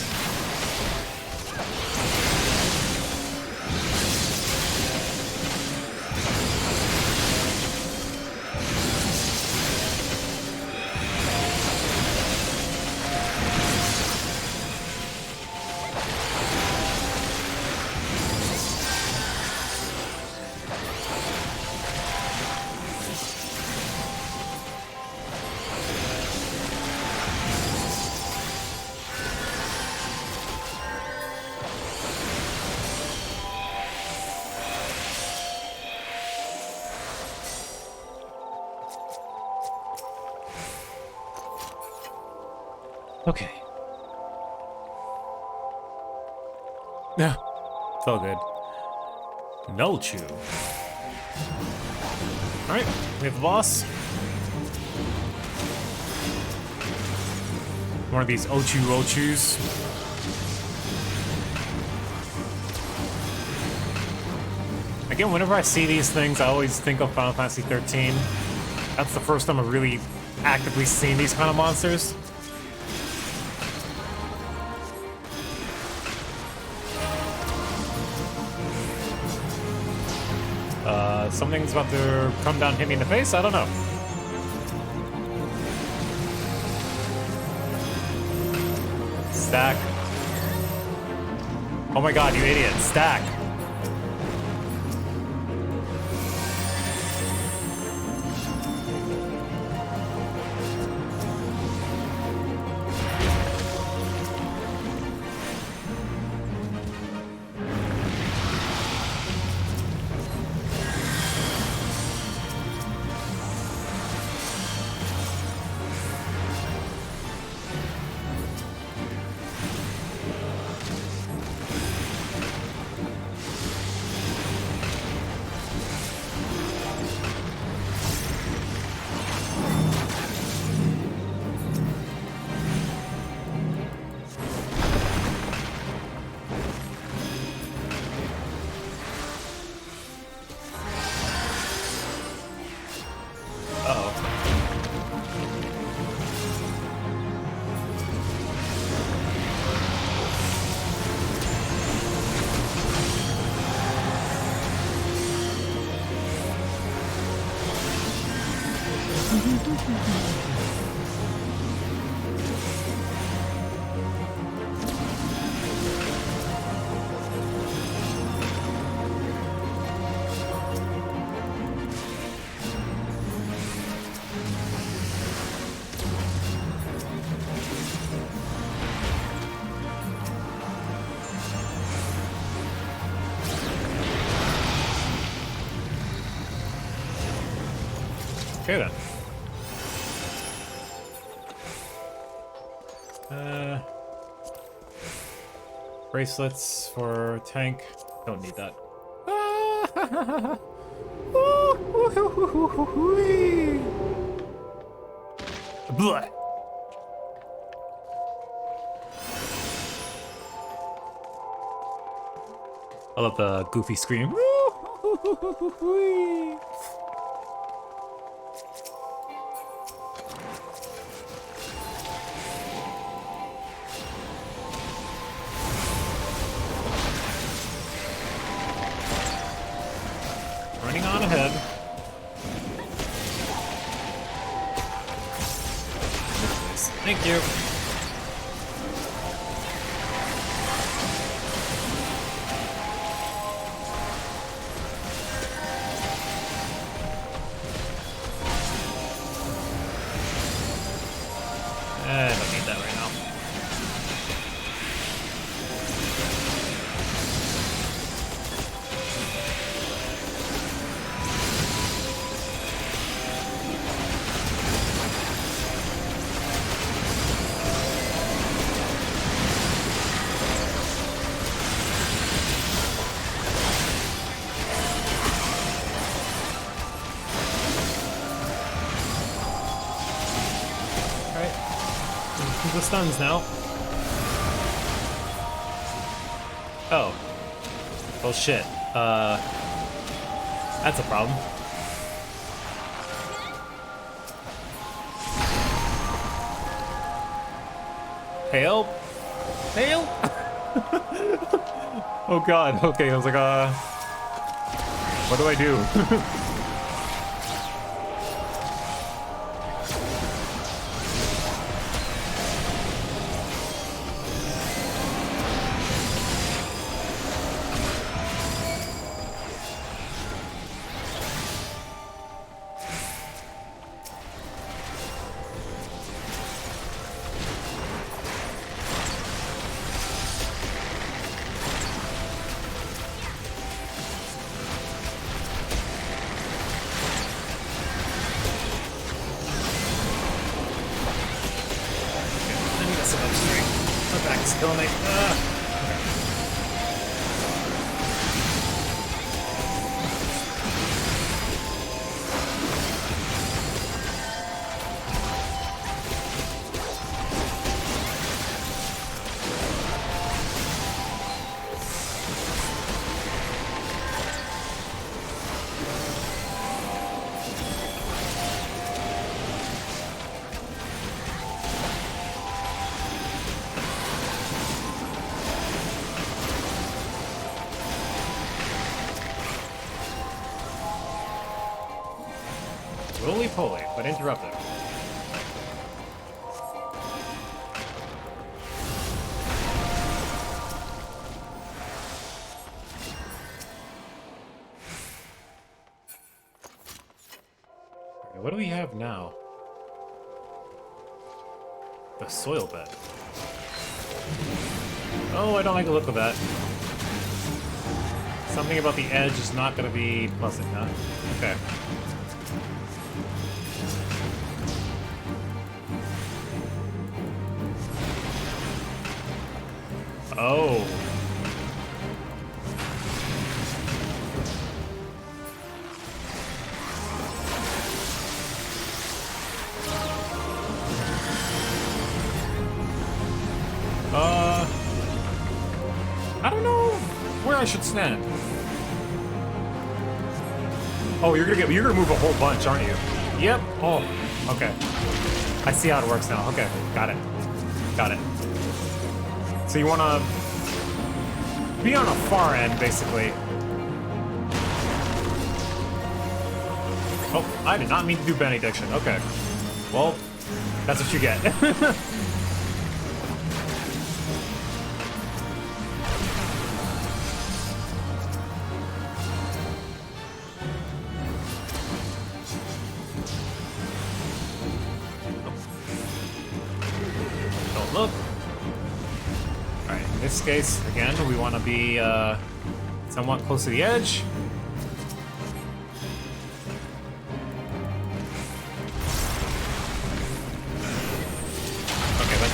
Okay. Yeah, it's all good. No chew. Alright, we have the boss. One of these Ochus. Again, whenever I see these things, I always think of Final Fantasy 13. That's the first time I've really actively seen these kind of monsters. Something's about to come down and hit me in the face? I don't know. Stack. Oh my god, you idiot. Stack. Okay then. Bracelets for tank. Don't need that. Blah. I love the goofy scream. Running on ahead. Thank you. I don't need that right now. The stuns now. Oh. Well, shit. That's a problem. Help! Help! Oh god, okay, I was like, what do I do? Killing me. Roly-poly, but interrupted. Okay, what do we have now? The soil bed. Oh, I don't like the look of that. Something about the edge is not going to be pleasant, huh? Okay. Oh. I don't know where I should stand. Oh, you're gonna move a whole bunch, aren't you? Yep. Oh, okay. I see how it works now. Okay, got it. Got it. So you wanna be on a far end, basically. Oh, I did not mean to do benediction. Okay. Well, that's what you get. Don't look. Alright, in this case, again, we want to be somewhat close to the edge.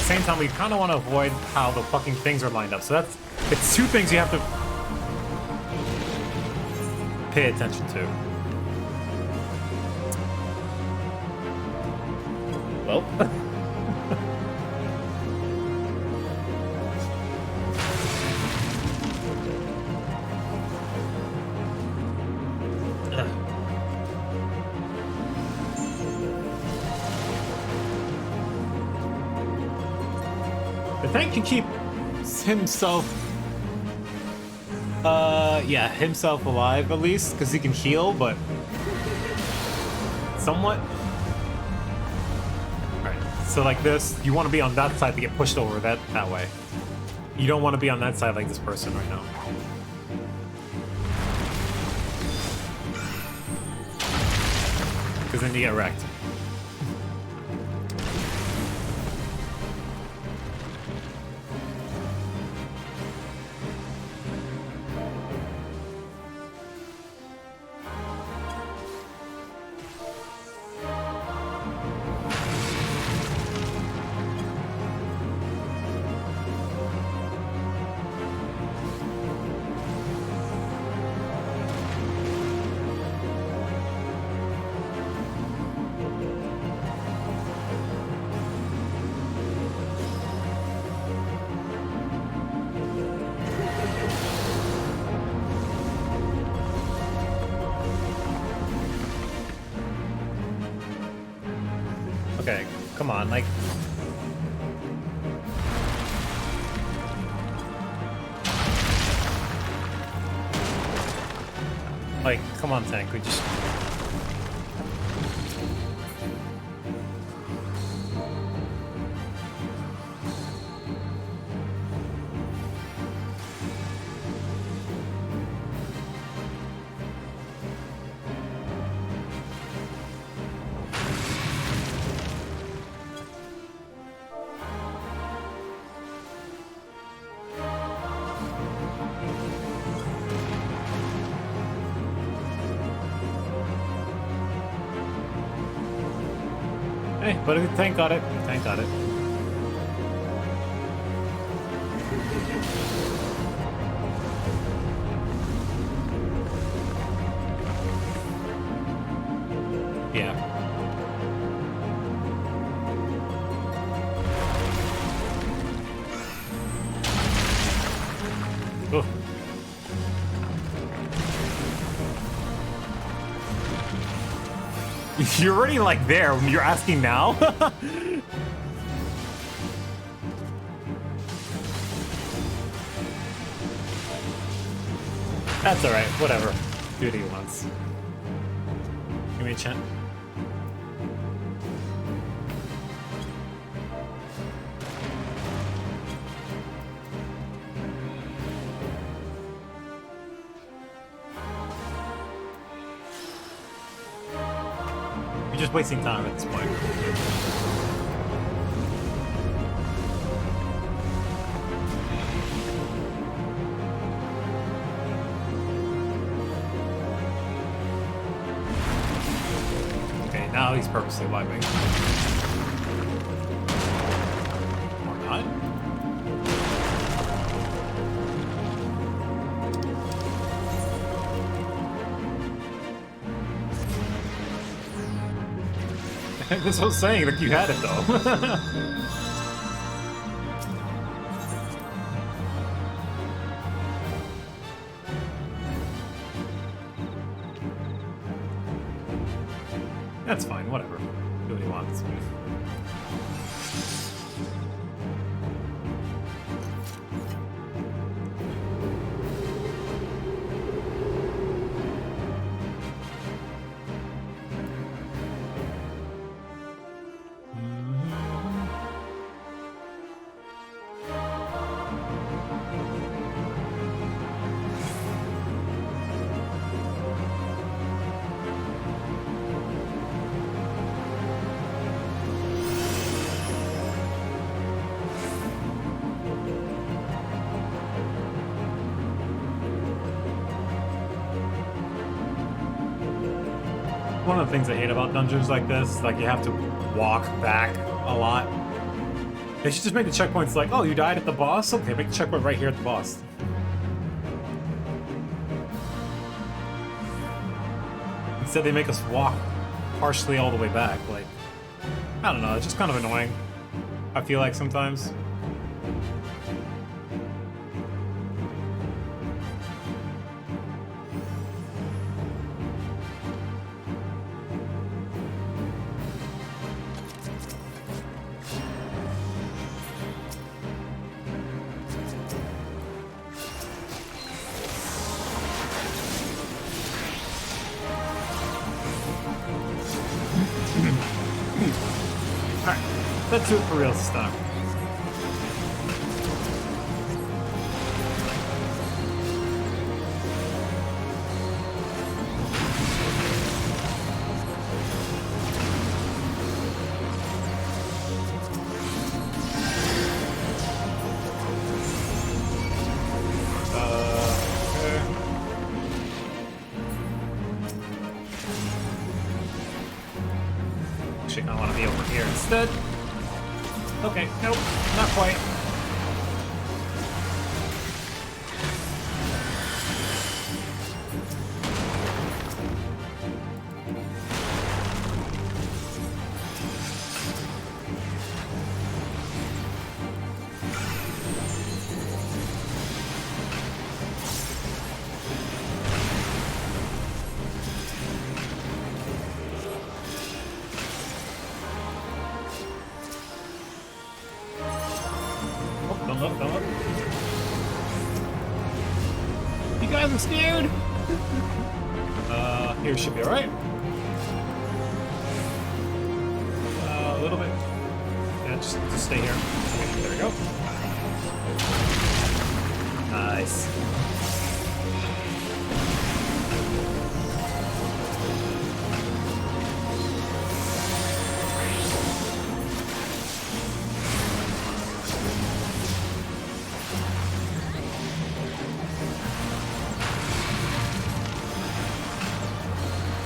Same time, we kind of want to avoid how the fucking things are lined up. So it's two things you have to pay attention to. Well. The tank can keep himself, himself alive at least, because he can heal, but somewhat. Alright, so like this, you want to be on that side to get pushed over that way. You don't want to be on that side like this person right now. Because then you get wrecked. Okay, come on, like... Like, come on, tank, we just... Hey, but the tank got it. The tank got it. Yeah. Oh. You're already like there when you're asking now. That's alright, whatever. Do what he wants. Give me a chance. You're just wasting time at this point. Now he's purposely wiping. Or not. This was I was saying, like you had it though. That's fine, whatever. Do what he wants. One of the things I hate about dungeons like this, like you have to walk back a lot. They should just make the checkpoints like, oh, you died at the boss? Okay, make the checkpoint right here at the boss. Instead they make us walk partially all the way back. Like, I don't know, it's just kind of annoying. I feel like sometimes. Let's do it for real stuff. Okay. Actually, I want to be over here instead. Okay, nope, not quite. Don't look. You guys are scared? Here should be alright. A little bit. Yeah, just stay here. Okay, there we go. Nice.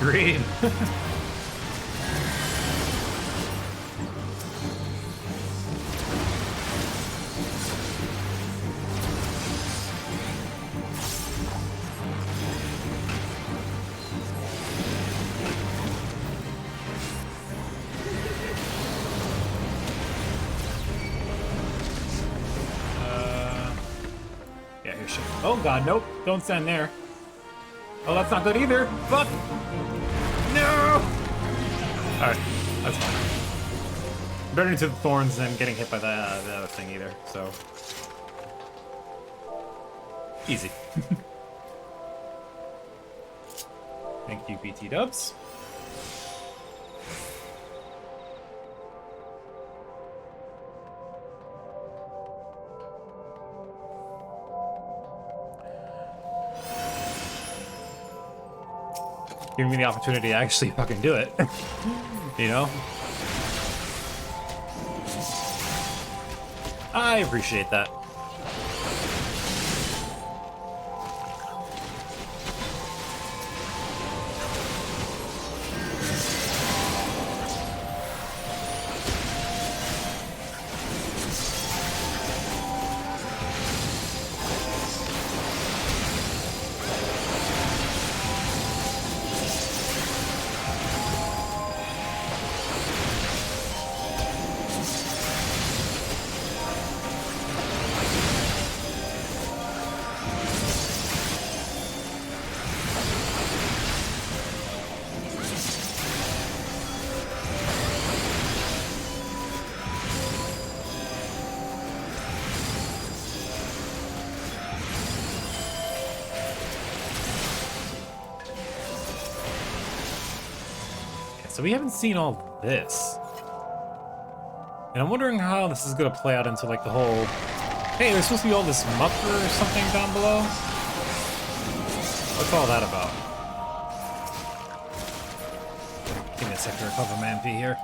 Green. Yeah, here she. Oh God, nope! Don't stand there. Oh, that's not good either. Fuck. No! Alright, that's fine. Better into the thorns than getting hit by the other thing either, so. Easy. Thank you, BT Dubs. Giving me the opportunity to actually fucking do it. You know? I appreciate that. So we haven't seen all this. And I'm wondering how this is gonna play out into like the whole, hey, there's supposed to be all this mucker or something down below. What's all that about? Give me a sec to recover my MP here.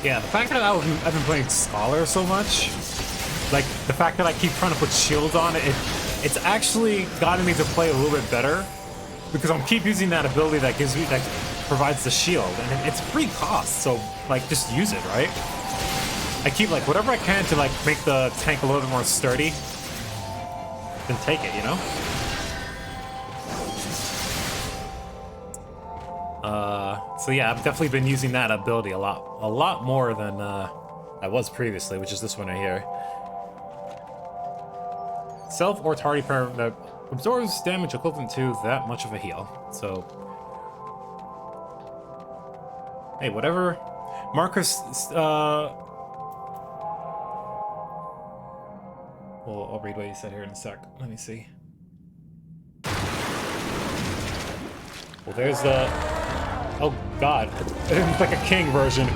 Yeah, the fact that I've been playing Scholar so much, like the fact that I keep trying to put shields on it, it's actually gotten me to play a little bit better because I'm keep using that ability that gives me that provides the shield, and it's free cost, so like just use it, right? I keep like whatever I can to like make the tank a little bit more sturdy, then take it, you know? So yeah, I've definitely been using that ability a lot more than I was previously, which is this one right here. Self or tardy parent that absorbs damage equivalent to that much of a heal. So, hey, whatever. Marcus, well, I'll read what you said here in a sec. Let me see. Well, there's the... Oh, God. It's like a king version.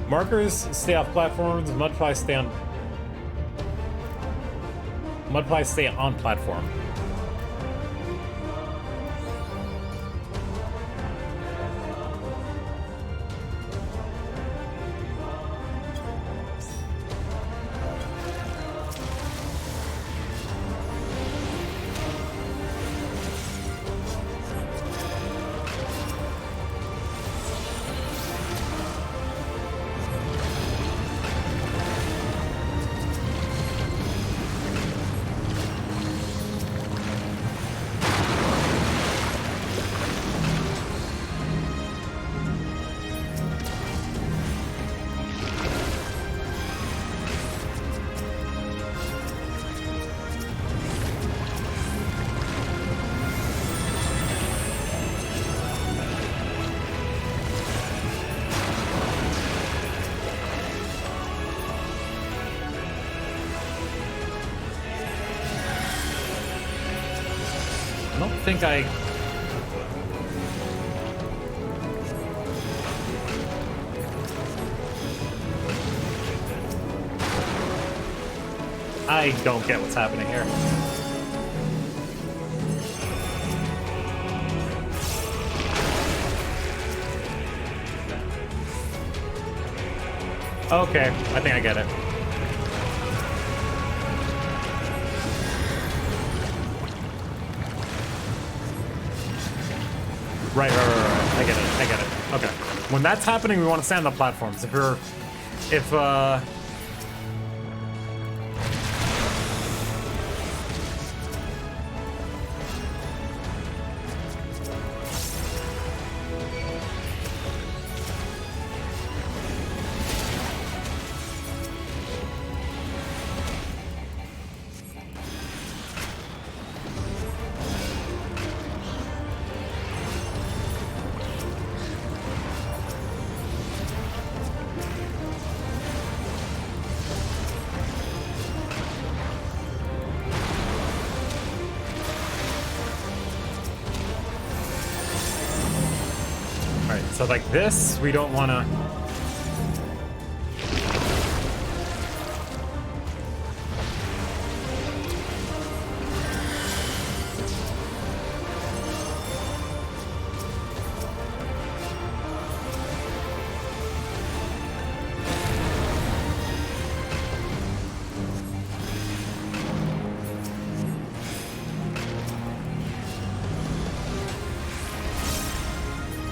Markers stay off platforms. Mudflies stay on... Mudflies stay on platform. I think I don't get what's happening here. Okay, I think I get it. Right. I get it. Okay. When that's happening, we want to stand on the platforms. So like this, we don't want to...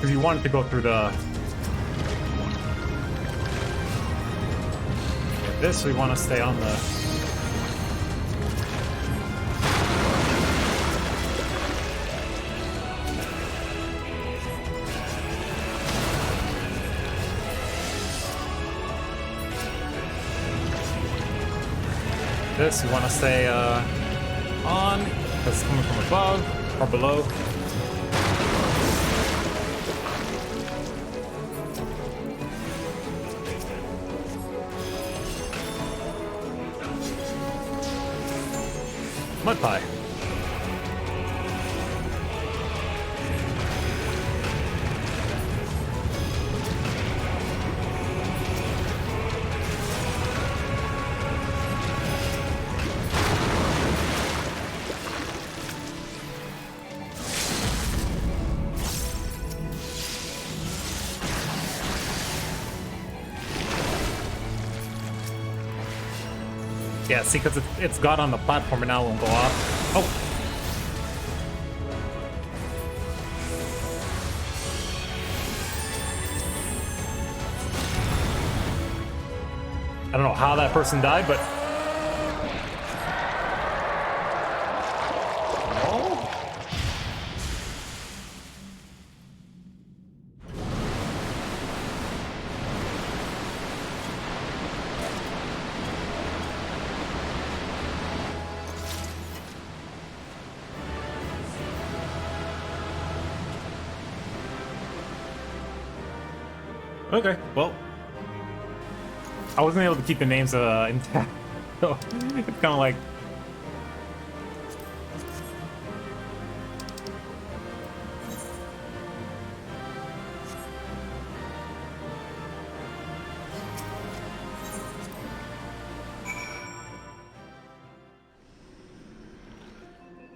Because you want it to go through the... This, we want to stay on the... This, we want to stay on, because it's coming from above or below. Mud pie. Yeah, see, because it's got on the platform and now it won't go off. Oh! I don't know how that person died, but... Oh. Okay, well... I wasn't able to keep the names intact, so it's kind of like...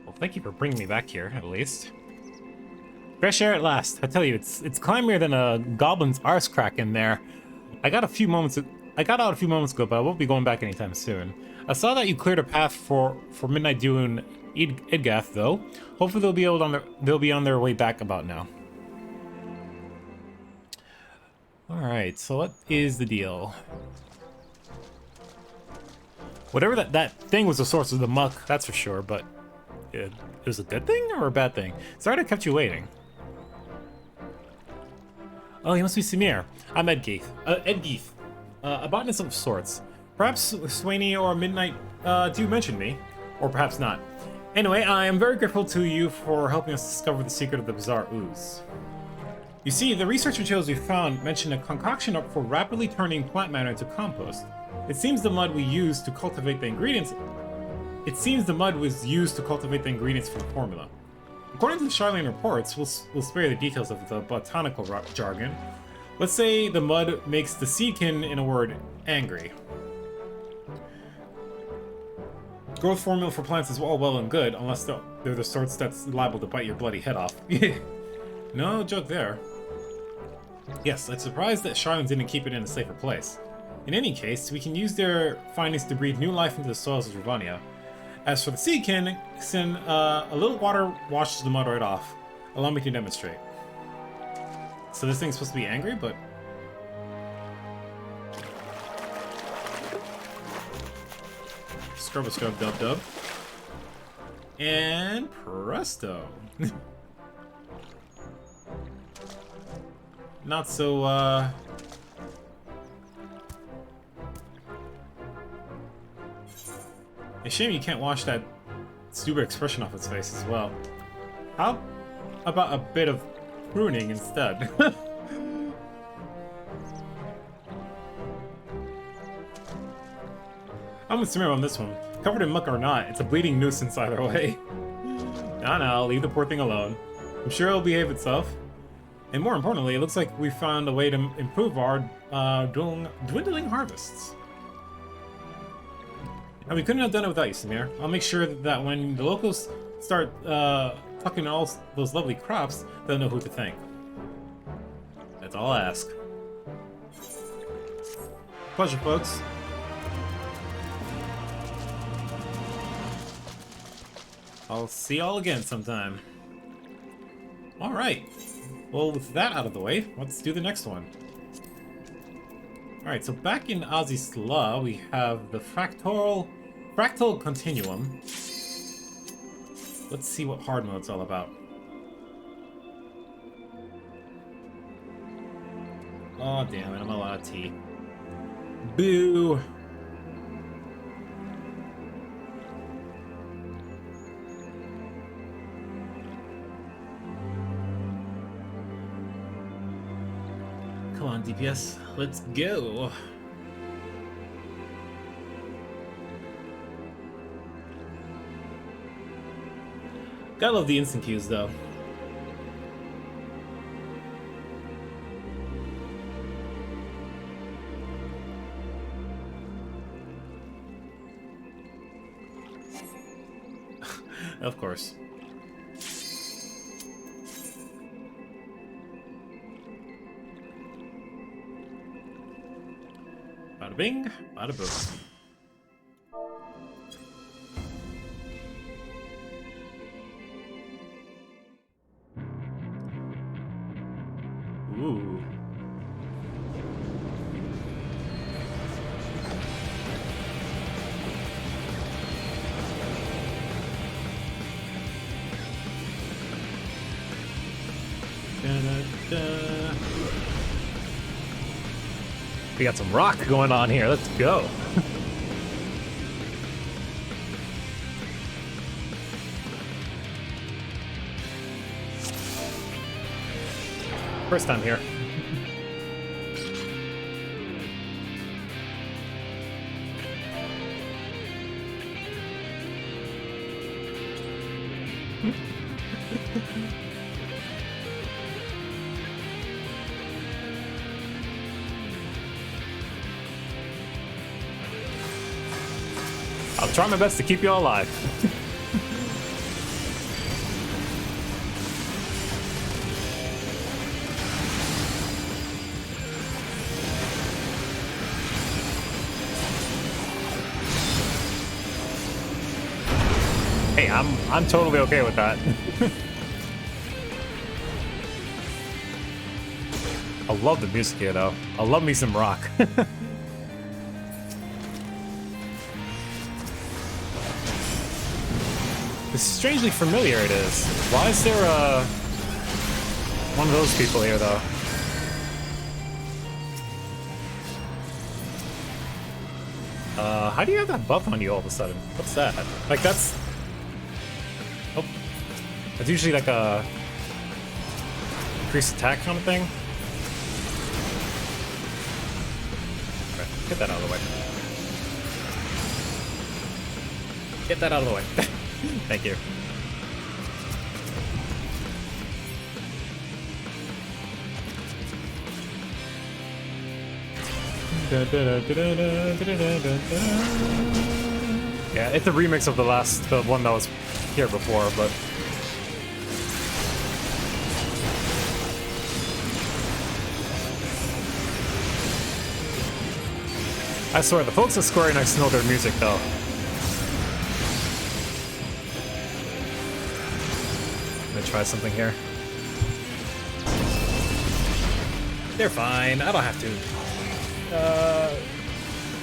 Well, thank you for bringing me back here, at least. Fresh air at last. I tell you, it's climbier than a goblin's arse crack in there. I got out a few moments ago, but I won't be going back anytime soon. I saw that you cleared a path for Midnight Dew and Idgath, though. Hopefully they'll be on their way back about now. Alright, so what is the deal? Whatever that thing was the source of the muck, that's for sure, but it was a good thing or a bad thing? Sorry I kept you waiting. Oh, he must be Samir. I'm Edgeith. A botanist of sorts. Perhaps Swaney or Midnight do mention me, or perhaps not. Anyway, I am very grateful to you for helping us discover the secret of the bizarre ooze. You see, the research materials we found mention a concoction for rapidly turning plant matter into compost. It seems the mud was used to cultivate the ingredients for the formula. According to the Charlene reports, we'll spare the details of the botanical jargon. Let's say the mud makes the seedkin, in a word, angry. Growth formula for plants is all well and good, unless they're the sorts that's liable to bite your bloody head off. No joke there. Yes, I'm surprised that Charlene didn't keep it in a safer place. In any case, we can use their findings to breathe new life into the soils of Ravania. As for the seedkin, a little water washes the mud right off. Allow me to demonstrate. So this thing's supposed to be angry, but... Scrub a scrub dub dub. And presto. Not so, A shame you can't wash that stupid expression off its face as well. How about a bit of pruning instead? I'm with Samir on this one. Covered in muck or not, it's a bleeding nuisance either way. No, leave the poor thing alone. I'm sure it'll behave itself. And more importantly, it looks like we found a way to improve our dwindling harvests. And we couldn't have done it without you, Samir. I'll make sure that when the locals start plucking all those lovely crops, they'll know who to thank. That's all I ask. Pleasure, folks. I'll see y'all again sometime. Alright. Well, with that out of the way, let's do the next one. Alright, so back in Azisla, we have the Fractal Continuum. Let's see what hard mode's all about. Oh, damn it, I'm a lot of tea. Boo! Come on, DPS, let's go! Gotta love the instant queues, though. Of course. Bada bing, bada boom. Ooh. We got some rock going on here. Let's go. First time here. I'll try my best to keep you all alive. Hey, I'm totally okay with that. I love the music here, though. I love me some rock. Strangely familiar it is. Why is there one of those people here though? How do you have that buff on you all of a sudden? What's that? Like that's usually like a increased attack kind of thing. Okay, get that out of the way. Get that out of the way. Thank you. Yeah, it's a remix of the one that was here before, but I swear the folks at Square Enix know their music though. Try something here. They're fine. I don't have to.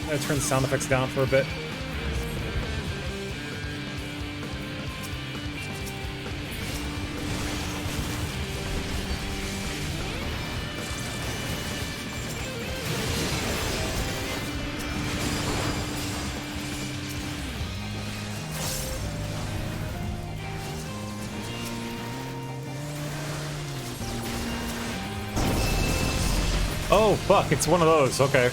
I'm gonna turn the sound effects down for a bit. Oh, fuck, it's one of those, okay.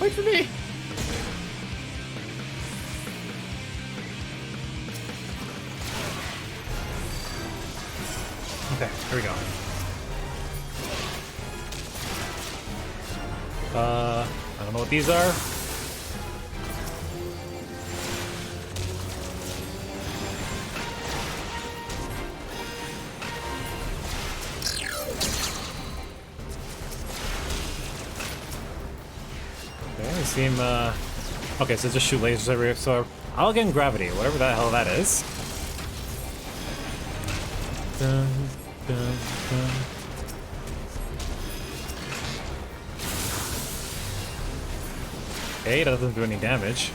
Wait for me! Okay, here we go. I don't know what these are. Okay, they seem, okay, so just shoot lasers everywhere, so I'll get in gravity, whatever the hell that is. Dun, dun, dun. Okay, that doesn't do any damage.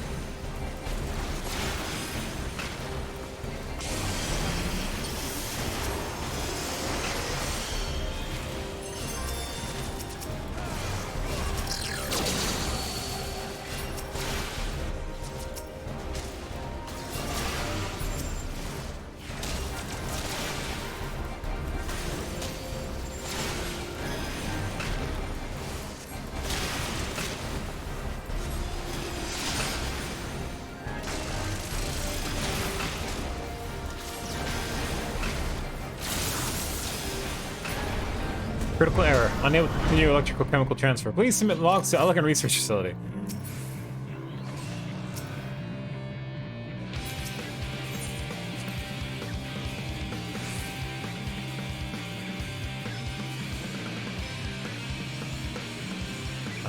Critical error. Unable to continue electrical chemical transfer. Please submit logs to Elegant Research Facility.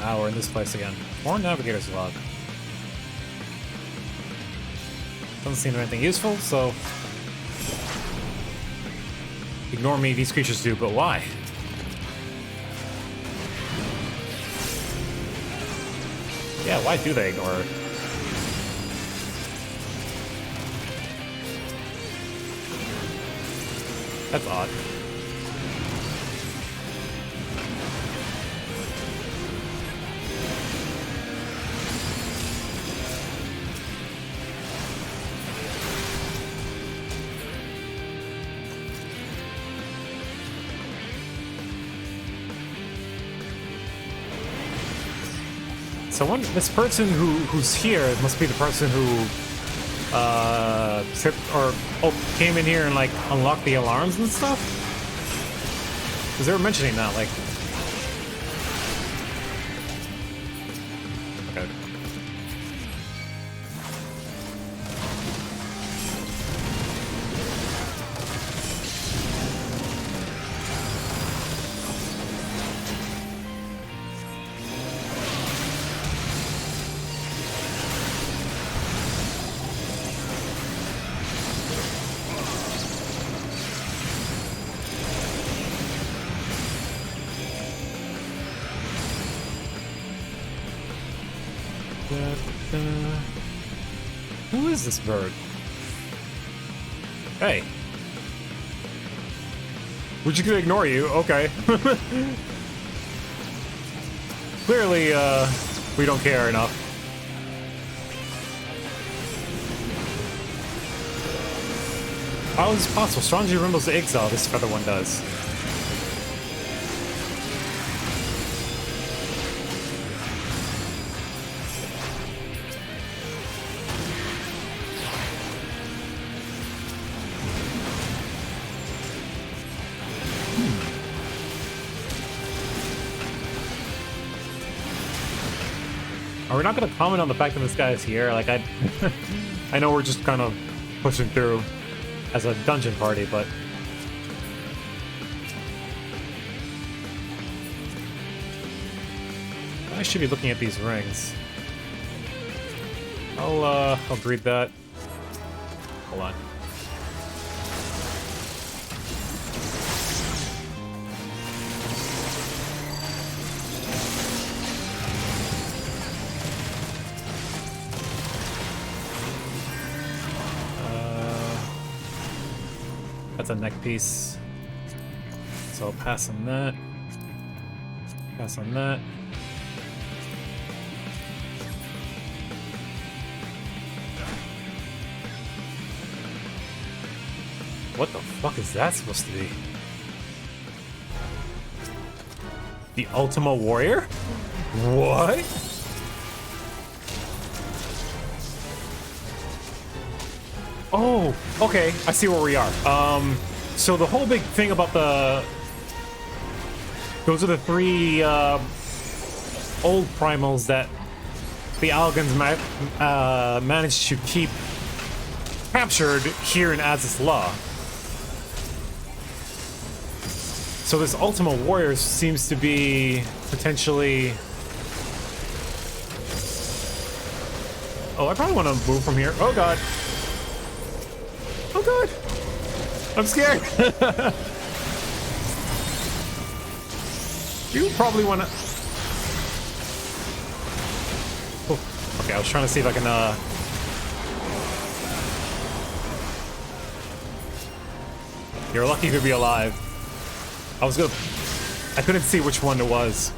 Ah, we're in this place again. More Navigator's Log. Doesn't seem to be anything useful, so... Ignore me, these creatures do, but why? Yeah, why do they ignore her? That's odd. So this person who's here must be the person who came in here and like unlocked the alarms and stuff. Because they were mentioning that, like. Okay. Who is this bird? Hey. We're just gonna ignore you, okay. Clearly, we don't care enough. How is this possible? Strongly resembles the XIV, this feather one does. Are we not going to comment on the fact that this guy is here? Like, I know we're just kind of pushing through as a dungeon party, but... I should be looking at these rings. I'll read that. Hold on. That's a neck piece. So I'll pass on that. Pass on that. What the fuck is that supposed to be? The Ultima Warrior? What? Oh, okay. I see where we are. So the whole big thing about those are the three old primals that the Allagans managed to keep captured here in Az's Law. So this Ultima Warrior seems to be potentially... Oh, I probably want to move from here. Oh god. Oh god! I'm scared! You probably wanna... Oh, okay, I was trying to see if I can, You're lucky to be alive. I couldn't see which one it was.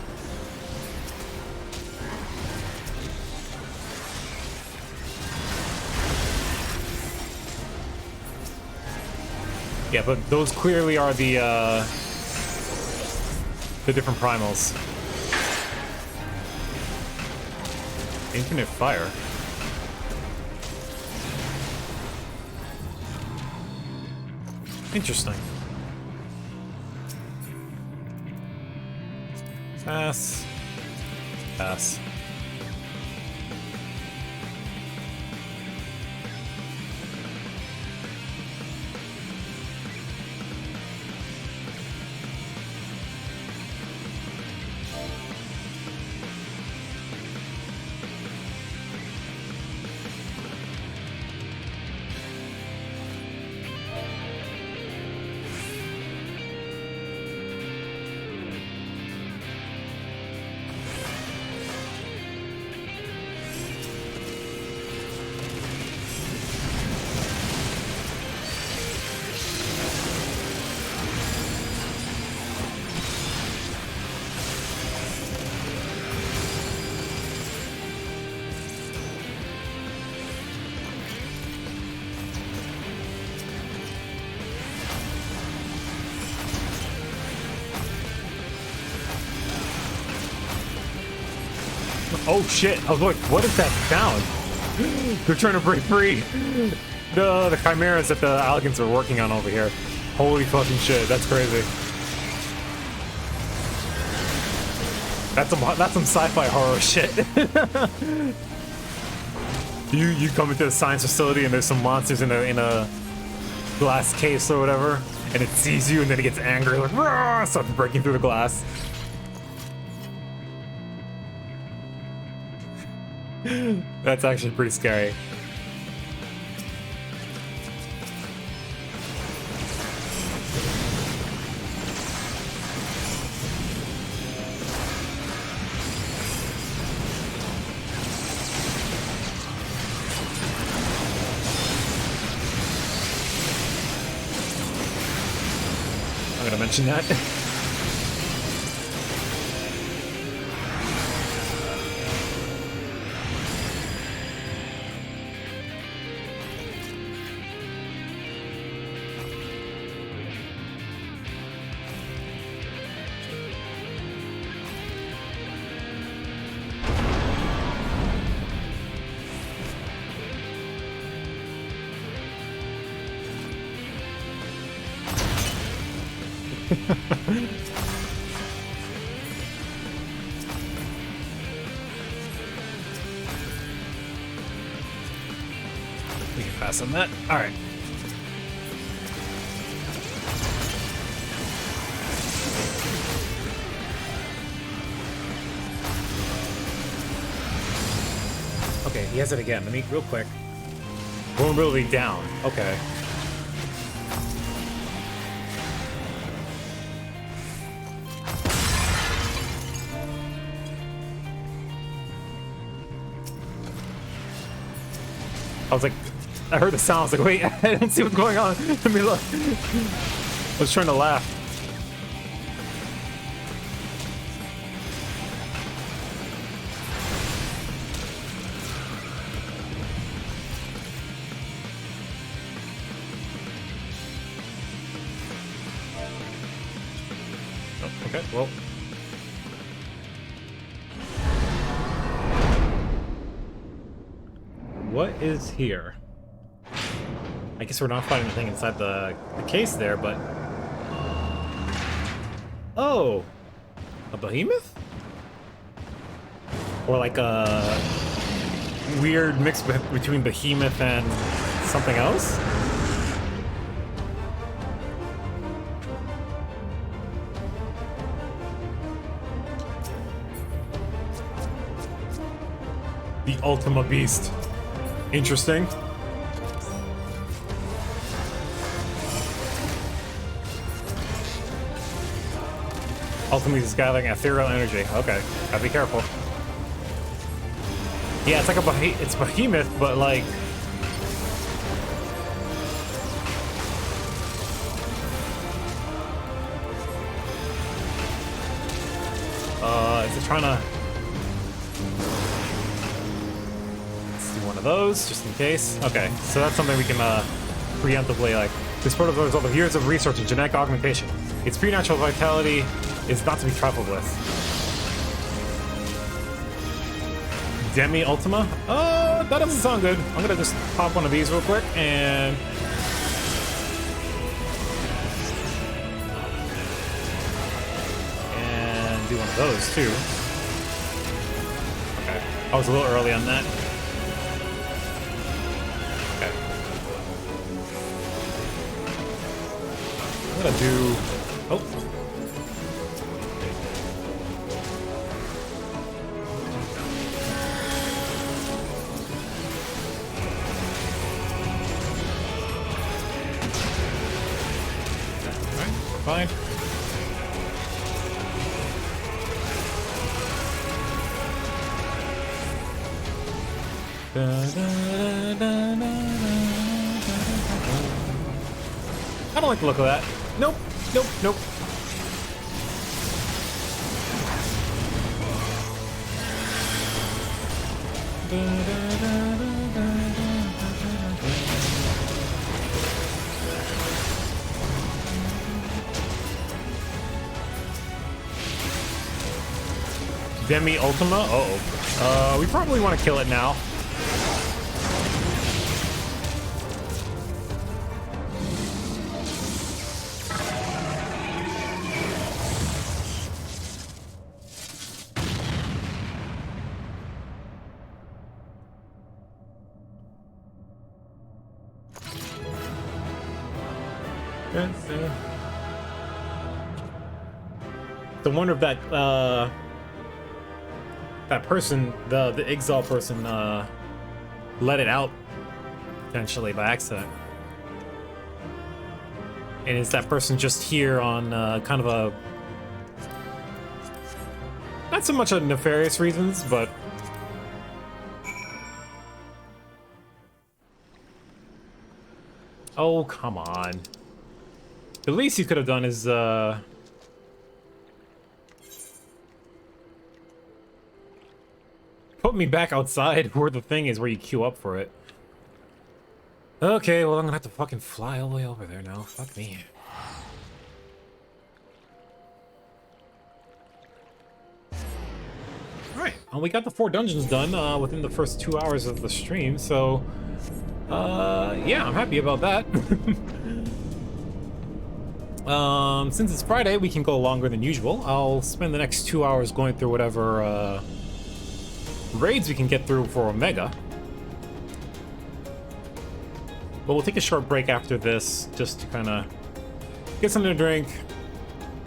Yeah, but those clearly are the different primals. Infinite fire. Interesting. Pass. Pass. Oh shit! I was like, what is that sound? They're trying to break free. The chimeras that the Alligans are working on over here. Holy fucking shit! That's crazy. That's some sci-fi horror shit. you come into the science facility and there's some monsters in a glass case or whatever, and it sees you and then it gets angry, like "Rah!" Starts breaking through the glass. That's actually pretty scary. I'm gonna mention that. We can pass on that. All right. Okay, he has it again. Let me real quick. Vulnerability down. Okay. I was like, I heard the sound. I was like, wait, I don't see what's going on. Let me look. I was trying to laugh. Oh, okay, well. What is here? I guess we're not finding anything inside the case there, but... Oh! A behemoth? Or like a weird mix between behemoth and something else? The Ultima Beast. Interesting. Ultimately, is gathering ethereal energy. Okay, gotta be careful. Yeah, it's like it's behemoth, but like is it trying to? One of those, just in case. Okay, so that's something we can preemptively, like, this protocol is a result of years of research in genetic augmentation. Its preternatural vitality is not to be trifled with. Demi Ultima? That doesn't sound good. I'm gonna just pop one of these real quick and... and do one of those, too. Okay, I was a little early on that. I'm gonna do... Oh. Alright, fine. I don't like the look of that. Nope, nope, nope. Demi Ultima? Uh-oh. We probably want to kill it now. I wonder if that that person, the Exile person, let it out potentially by accident. And is that person just here on kind of a not so much on nefarious reasons, but oh come on. The least you could have done is put me back outside where the thing is, where you queue up for it. Okay, well, I'm gonna have to fucking fly all the way over there now. Fuck me. Alright, well, we got the 4 dungeons done within the first 2 hours of the stream, so yeah, I'm happy about that. Since it's Friday, we can go longer than usual. I'll spend the next 2 hours going through whatever raids we can get through for Omega. But we'll take a short break after this, just to kind of get something to drink,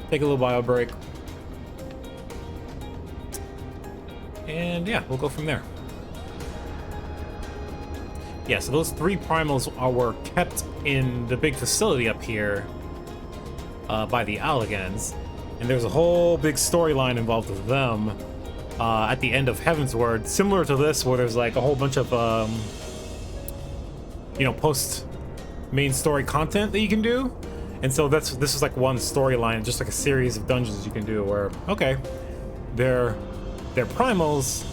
take a little bio break, and yeah, we'll go from there. Yeah, so those 3 primals were kept in the big facility up here by the Alligans, and there's a whole big storyline involved with them at the end of Heaven's Word, similar to this, where there's like a whole bunch of you know, post main story content that you can do. And so this is like one storyline, just like a series of dungeons you can do where, okay, they're primals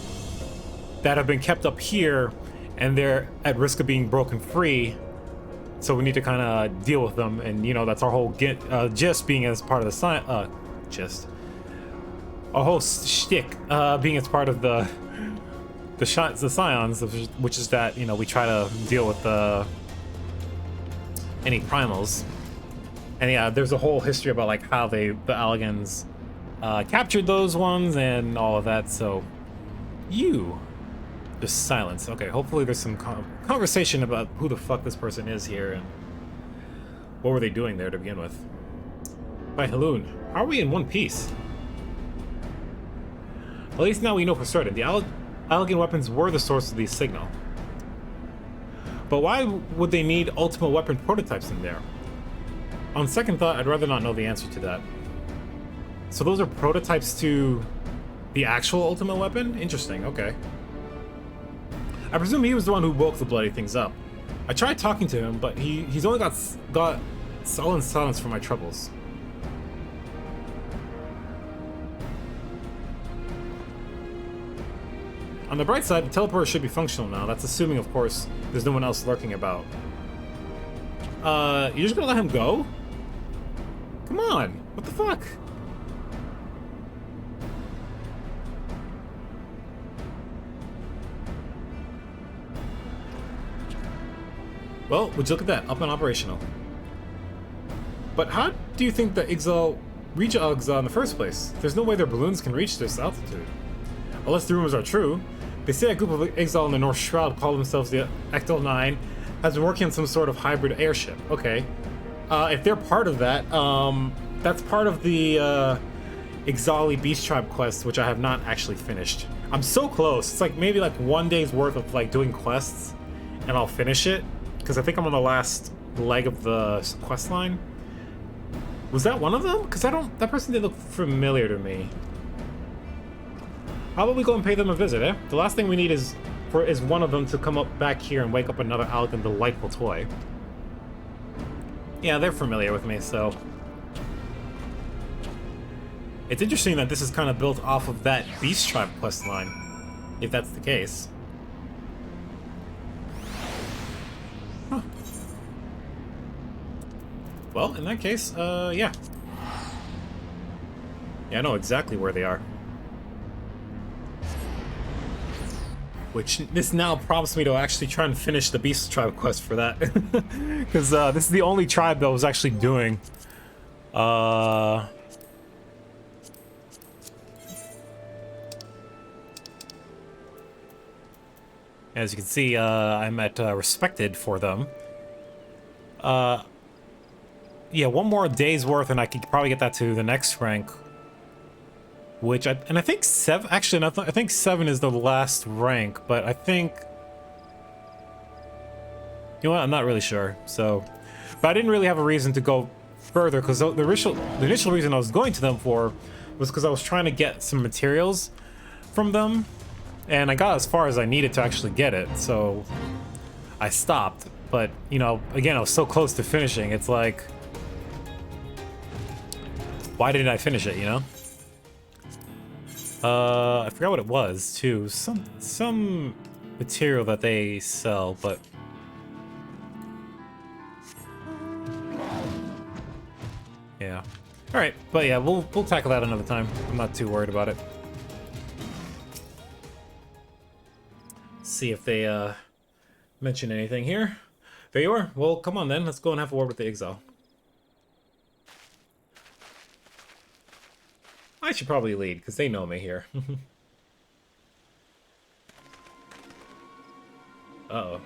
that have been kept up here and they're at risk of being broken free, so we need to kind of deal with them. And you know, that's our whole gist, being as part of the our whole shtick being as part of the Scions, which is that, you know, we try to deal with any primals. And yeah, there's a whole history about like how the Alligans captured those ones and all of that. So just silence. Okay, hopefully there's some conversation about who the fuck this person is here and what were they doing there to begin with. By Haloon, how are we in one piece? At least now we know for certain. The Allagan weapons were the source of the signal. But why would they need ultimate weapon prototypes in there? On second thought, I'd rather not know the answer to that. So those are prototypes to the actual ultimate weapon? Interesting, okay. I presume he was the one who woke the bloody things up. I tried talking to him, but he's only got sullen silence for my troubles. On the bright side, the teleporter should be functional now. That's assuming, of course, there's no one else lurking about. You're just gonna let him go? Come on, what the fuck? Well, would you look at that, up and operational. But how do you think the Exile reach Exile in the first place? There's no way their balloons can reach this altitude. Unless the rumors are true. They say a group of Exile in the North Shroud call themselves the XIV has been working on some sort of hybrid airship. Okay. If they're part of that, that's part of the Exali Beast Tribe quest, which I have not actually finished. I'm so close. It's like maybe like 1 day's worth of like doing quests and I'll finish it. Because I think I'm on the last leg of the quest line. Was that one of them? Because that person didn't look familiar to me. How about we go and pay them a visit, eh? The last thing we need is one of them to come up back here and wake up another Allagan delightful toy. Yeah, they're familiar with me, so... It's interesting that this is kind of built off of that Beast Tribe quest line, if that's the case. Huh. Well, in that case, yeah. Yeah, I know exactly where they are. Which this now prompts me to actually try and finish the Beast Tribe quest for that. Because this is the only tribe that was actually doing. As you can see, I'm at respected for them. Yeah, one more day's worth and I could probably get that to the next rank. Which I think 7, actually, I think 7 is the last rank, but I think, you know what, I'm not really sure, so, but I didn't really have a reason to go further, because the initial reason I was going to them for was because I was trying to get some materials from them, and I got as far as I needed to actually get it, so I stopped, but, you know, again, I was so close to finishing, it's like, why didn't I finish it, you know? I forgot what it was, too. Some material that they sell, but... yeah. Alright, but yeah, we'll tackle that another time. I'm not too worried about it. See if they, mention anything here. There you are. Well, come on then. Let's go and have a word with the exile. I should probably lead, because they know me here. Uh-oh.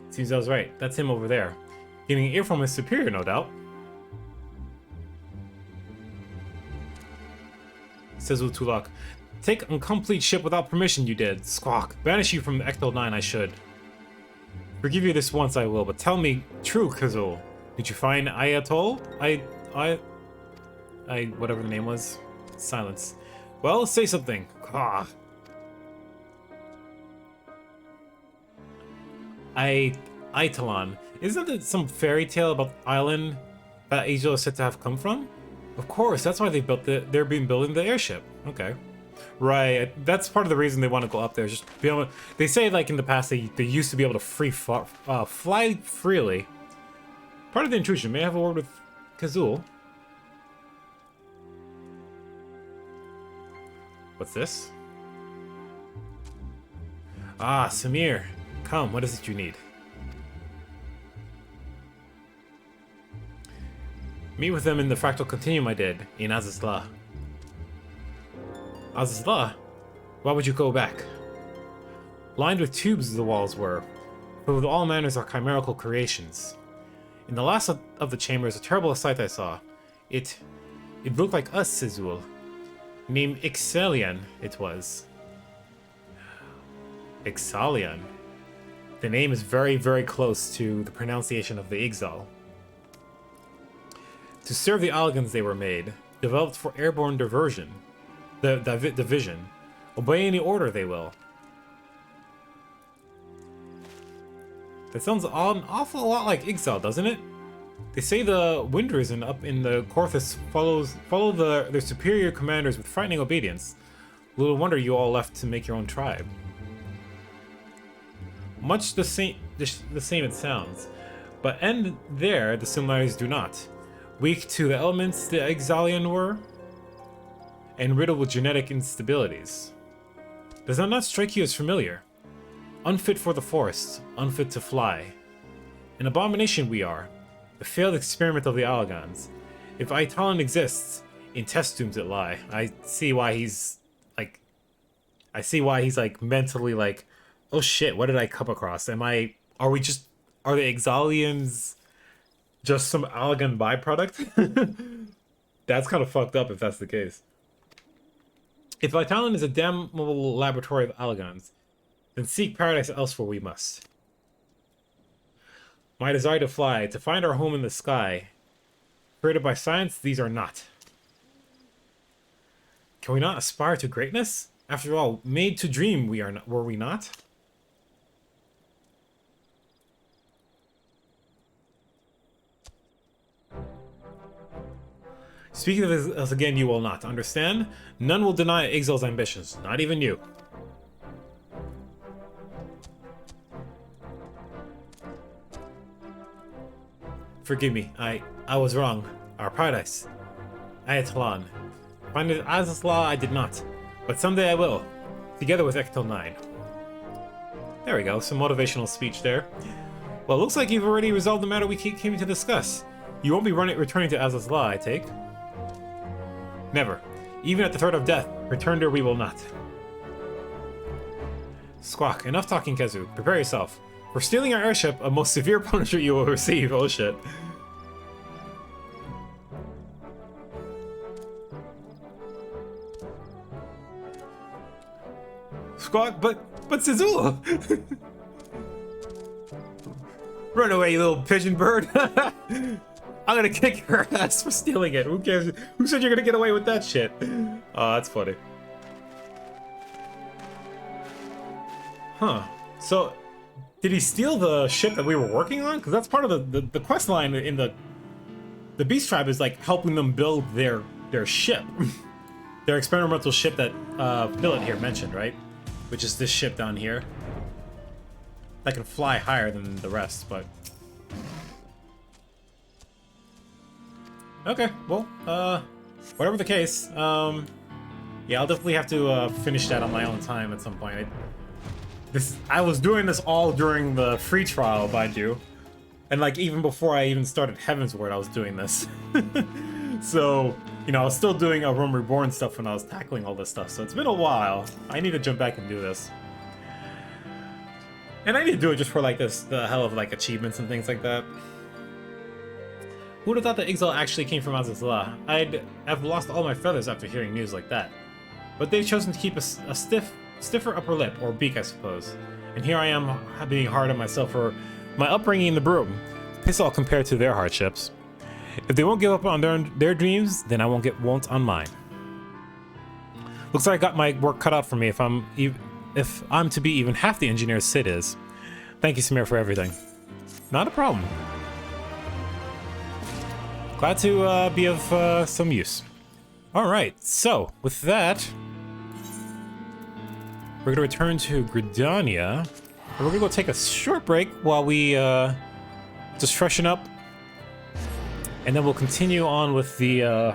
Seems I was right. That's him over there. Getting an ear from his superior, no doubt. Says Tulak. Take incomplete ship without permission, you did. Squawk. Banish you from the Ecto 9, I should. Forgive you this once, I will, but tell me, true, Kazul. Did you find Ayatol? Whatever the name was. Silence. Well, say something. Ah. Aitalon. Isn't that some fairy tale about the island that Angel is said to have come from? Of course, that's why they built they're building the airship. Okay. Right, that's part of the reason they want to go up there. Just be able to, they say, like, in the past, they used to be able to fly freely. Part of the intrusion. May I have a word with Kazul? What's this? Ah, Samir. Come, what is it you need? Meet with them in the Fractal Continuum I did, in Azizla. Azizla? Why would you go back? Lined with tubes the walls were, but with all manners of chimerical creations. In the last of the chambers, a terrible sight I saw. It looked like us, Sizul. Named Ixalian, it was. Ixalian. The name is very, very close to the pronunciation of the Ixal. To serve the Algans they were made, developed for airborne diversion. The division. Obey any order they will. That sounds an awful lot like Ixal, doesn't it? They say the Wind Risen up in the Corthus follow their superior commanders with frightening obedience. Little wonder you all left to make your own tribe. Much the same it sounds, but and there the similarities do not. Weak to the elements the Ixalian were, and riddled with genetic instabilities. Does that not strike you as familiar? Unfit for the forest, unfit to fly. An abomination we are, the failed experiment of the Algans. If Aitalon exists, in test tubes it lie. I see why he's like mentally like, oh shit, what did I come across? Are the Ixalians just some Algan byproduct? That's kind of fucked up if that's the case. If Aitalon is a damnable laboratory of Algans, then seek paradise elsewhere we must. My desire to fly, to find our home in the sky, created by science, these are not. Can we not aspire to greatness? After all, made to dream were we not? Speaking of this again, you will not. Understand? None will deny Ixal's ambitions, not even you. Forgive me, I was wrong. our paradise. Ayatollah. Find it as law I did not, but someday I will, together with Ectel 9. There we go, some motivational speech there. Well, looks like you've already resolved the matter we came to discuss. You won't be returning to Azaz's Law, I take? Never. Even at the threat of death, return there we will not. Squawk, enough talking, Kezu. Prepare yourself. For stealing our airship, a most severe punishment you will receive. Oh shit. Squawk, but Sizula! Run away, you little pigeon bird! I'm gonna kick your ass for stealing it. Who cares? Who said you're gonna get away with that shit? Oh, that's funny. Huh. So, did he steal the ship that we were working on? Because that's part of the quest line in the Beast Tribe is like helping them build their ship. Their experimental ship that Billet here mentioned, right? Which is this ship down here. That can fly higher than the rest, but... Okay, well, whatever the case, yeah, I'll definitely have to finish that on my own time at some point. I was doing this all during the free trial, mind you. And like, even before I even started Heaven's Word, I was doing this. So, you know, I was still doing a Rome Reborn stuff when I was tackling all this stuff, so it's been a while. I need to jump back and do this. And I need to do it just for like the hell of like achievements and things like that. Who would have thought that Exile actually came from Azazla? I'd have lost all my feathers after hearing news like that. But they've chosen to keep a stiffer upper lip, or beak I suppose. And here I am being hard on myself for my upbringing in the broom. Piss all compared to their hardships. If they won't give up on their dreams, then I won't on mine. Looks like I got my work cut out for me if I'm to be even half the engineer Sid is. Thank you, Samir, for everything. Not a problem. Glad to be of some use. Alright, so with that, we're gonna return to Gridania. And we're gonna go take a short break while we just freshen up. And then we'll continue on with the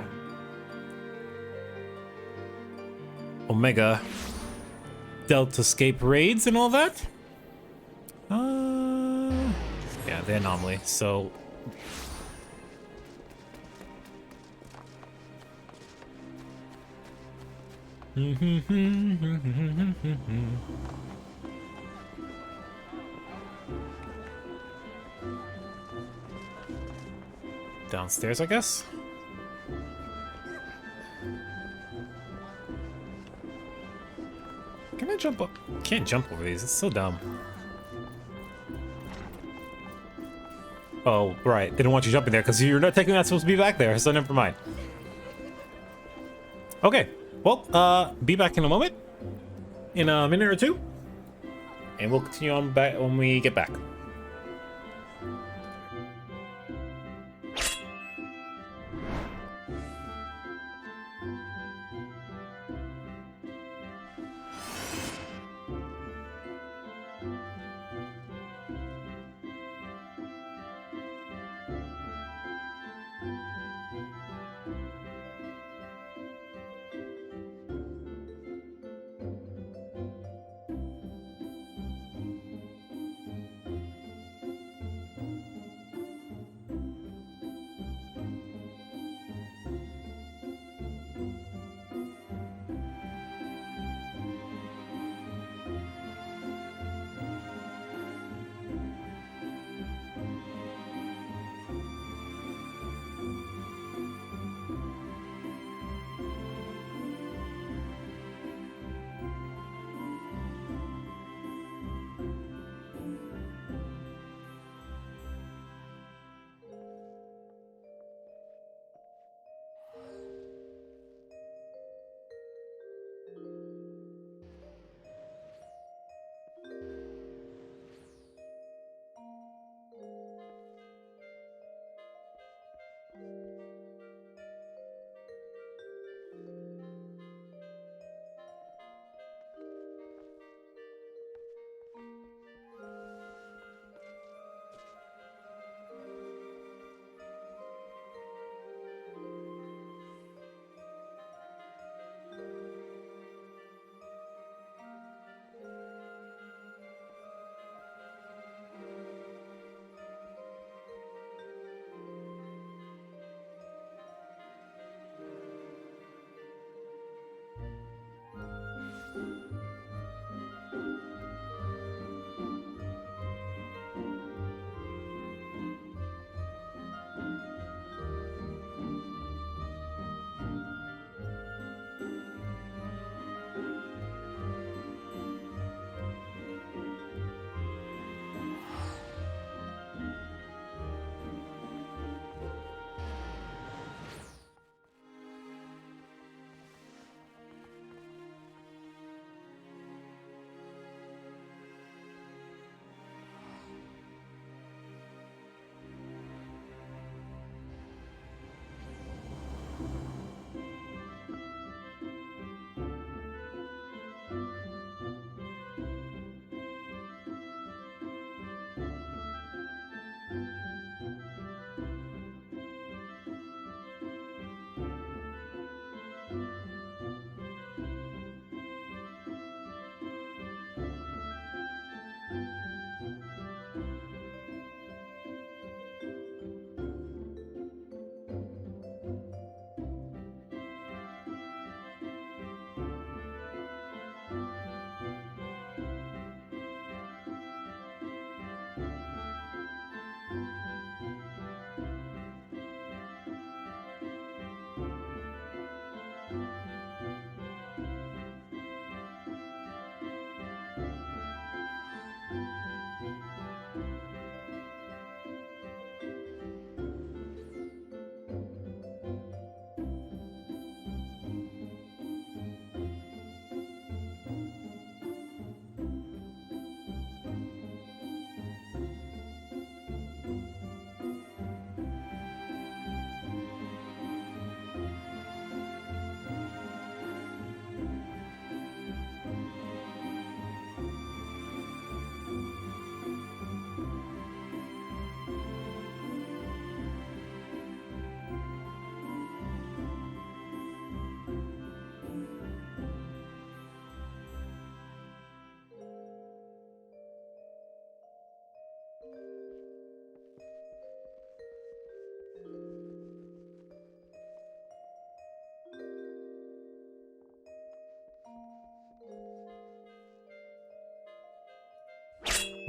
Omega Deltascape raids and all that. Yeah, the anomaly. So downstairs, I guess. Can I jump up? Can't jump over these. It's so dumb. Oh, right. They don't want you jumping there because you're not technically not supposed to be back there, so never mind. Okay. Well, be back in a moment. In a minute or two. And we'll continue on back when we get back.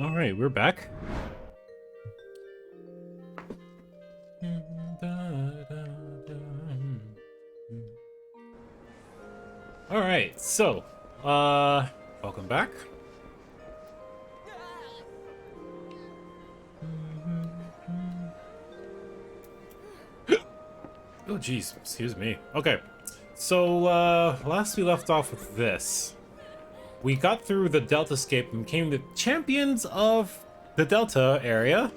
All right, we're back. All right, so, welcome back. Oh, geez, excuse me. Okay, so, last we left off with this. We got through the Deltascape and became the champions of the Delta area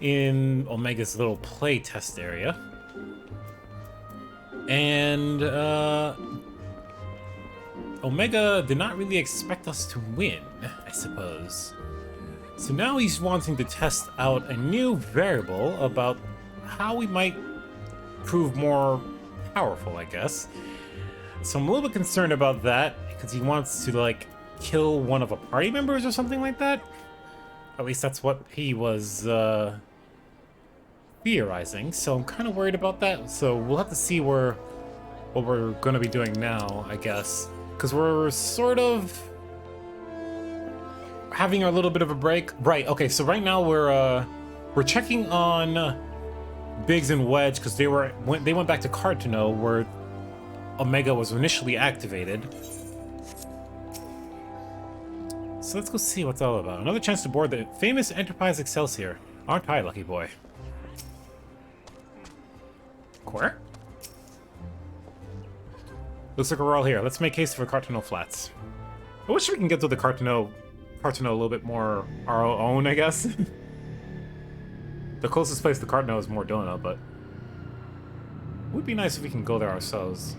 in Omega's little play test area. And, Omega did not really expect us to win, I suppose. So now he's wanting to test out a new variable about how we might prove more powerful, I guess. So I'm a little bit concerned about that, because he wants to, like, kill one of our party members or something like that. At least that's what he was, theorizing, so I'm kind of worried about that. So we'll have to see what we're going to be doing now, I guess. Because we're sort of having a little bit of a break. Right, okay, so right now we're checking on Biggs and Wedge, because they went back to Cartano, where Omega was initially activated. So let's go see what's all about. Another chance to board the famous Enterprise Excelsior. Aren't I, lucky boy? Where? Looks like we're all here. Let's make haste for Cartano Flats. I wish we can get to the Cartano a little bit more our own, I guess. The closest place to Cartano is Mordona, but it would be nice if we can go there ourselves.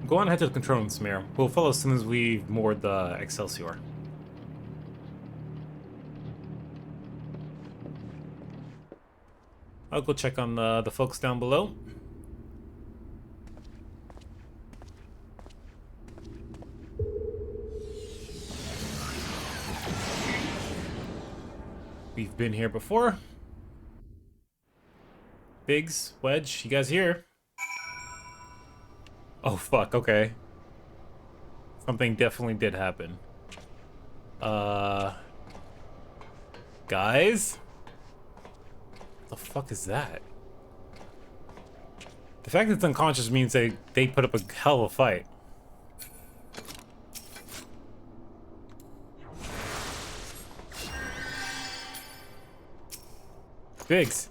Go on ahead to the control room, Samir. We'll follow as soon as we've moored the Excelsior. I'll go check on the folks down below. We've been here before. Biggs, Wedge, you guys here? Oh fuck, okay. Something definitely did happen. Guys? What the fuck is that? The fact that it's unconscious means they put up a hell of a fight. Biggs.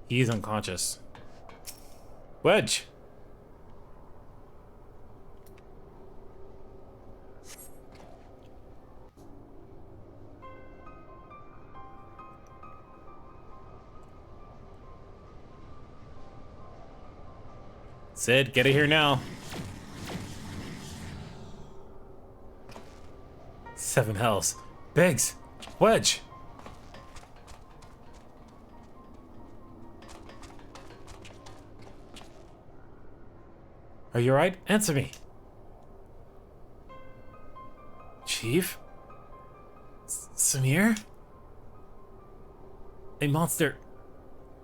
He's unconscious. Wedge. Sid, get it here now. 7 hells. Biggs. Wedge. Are you alright? Answer me. Chief? Samir? A monster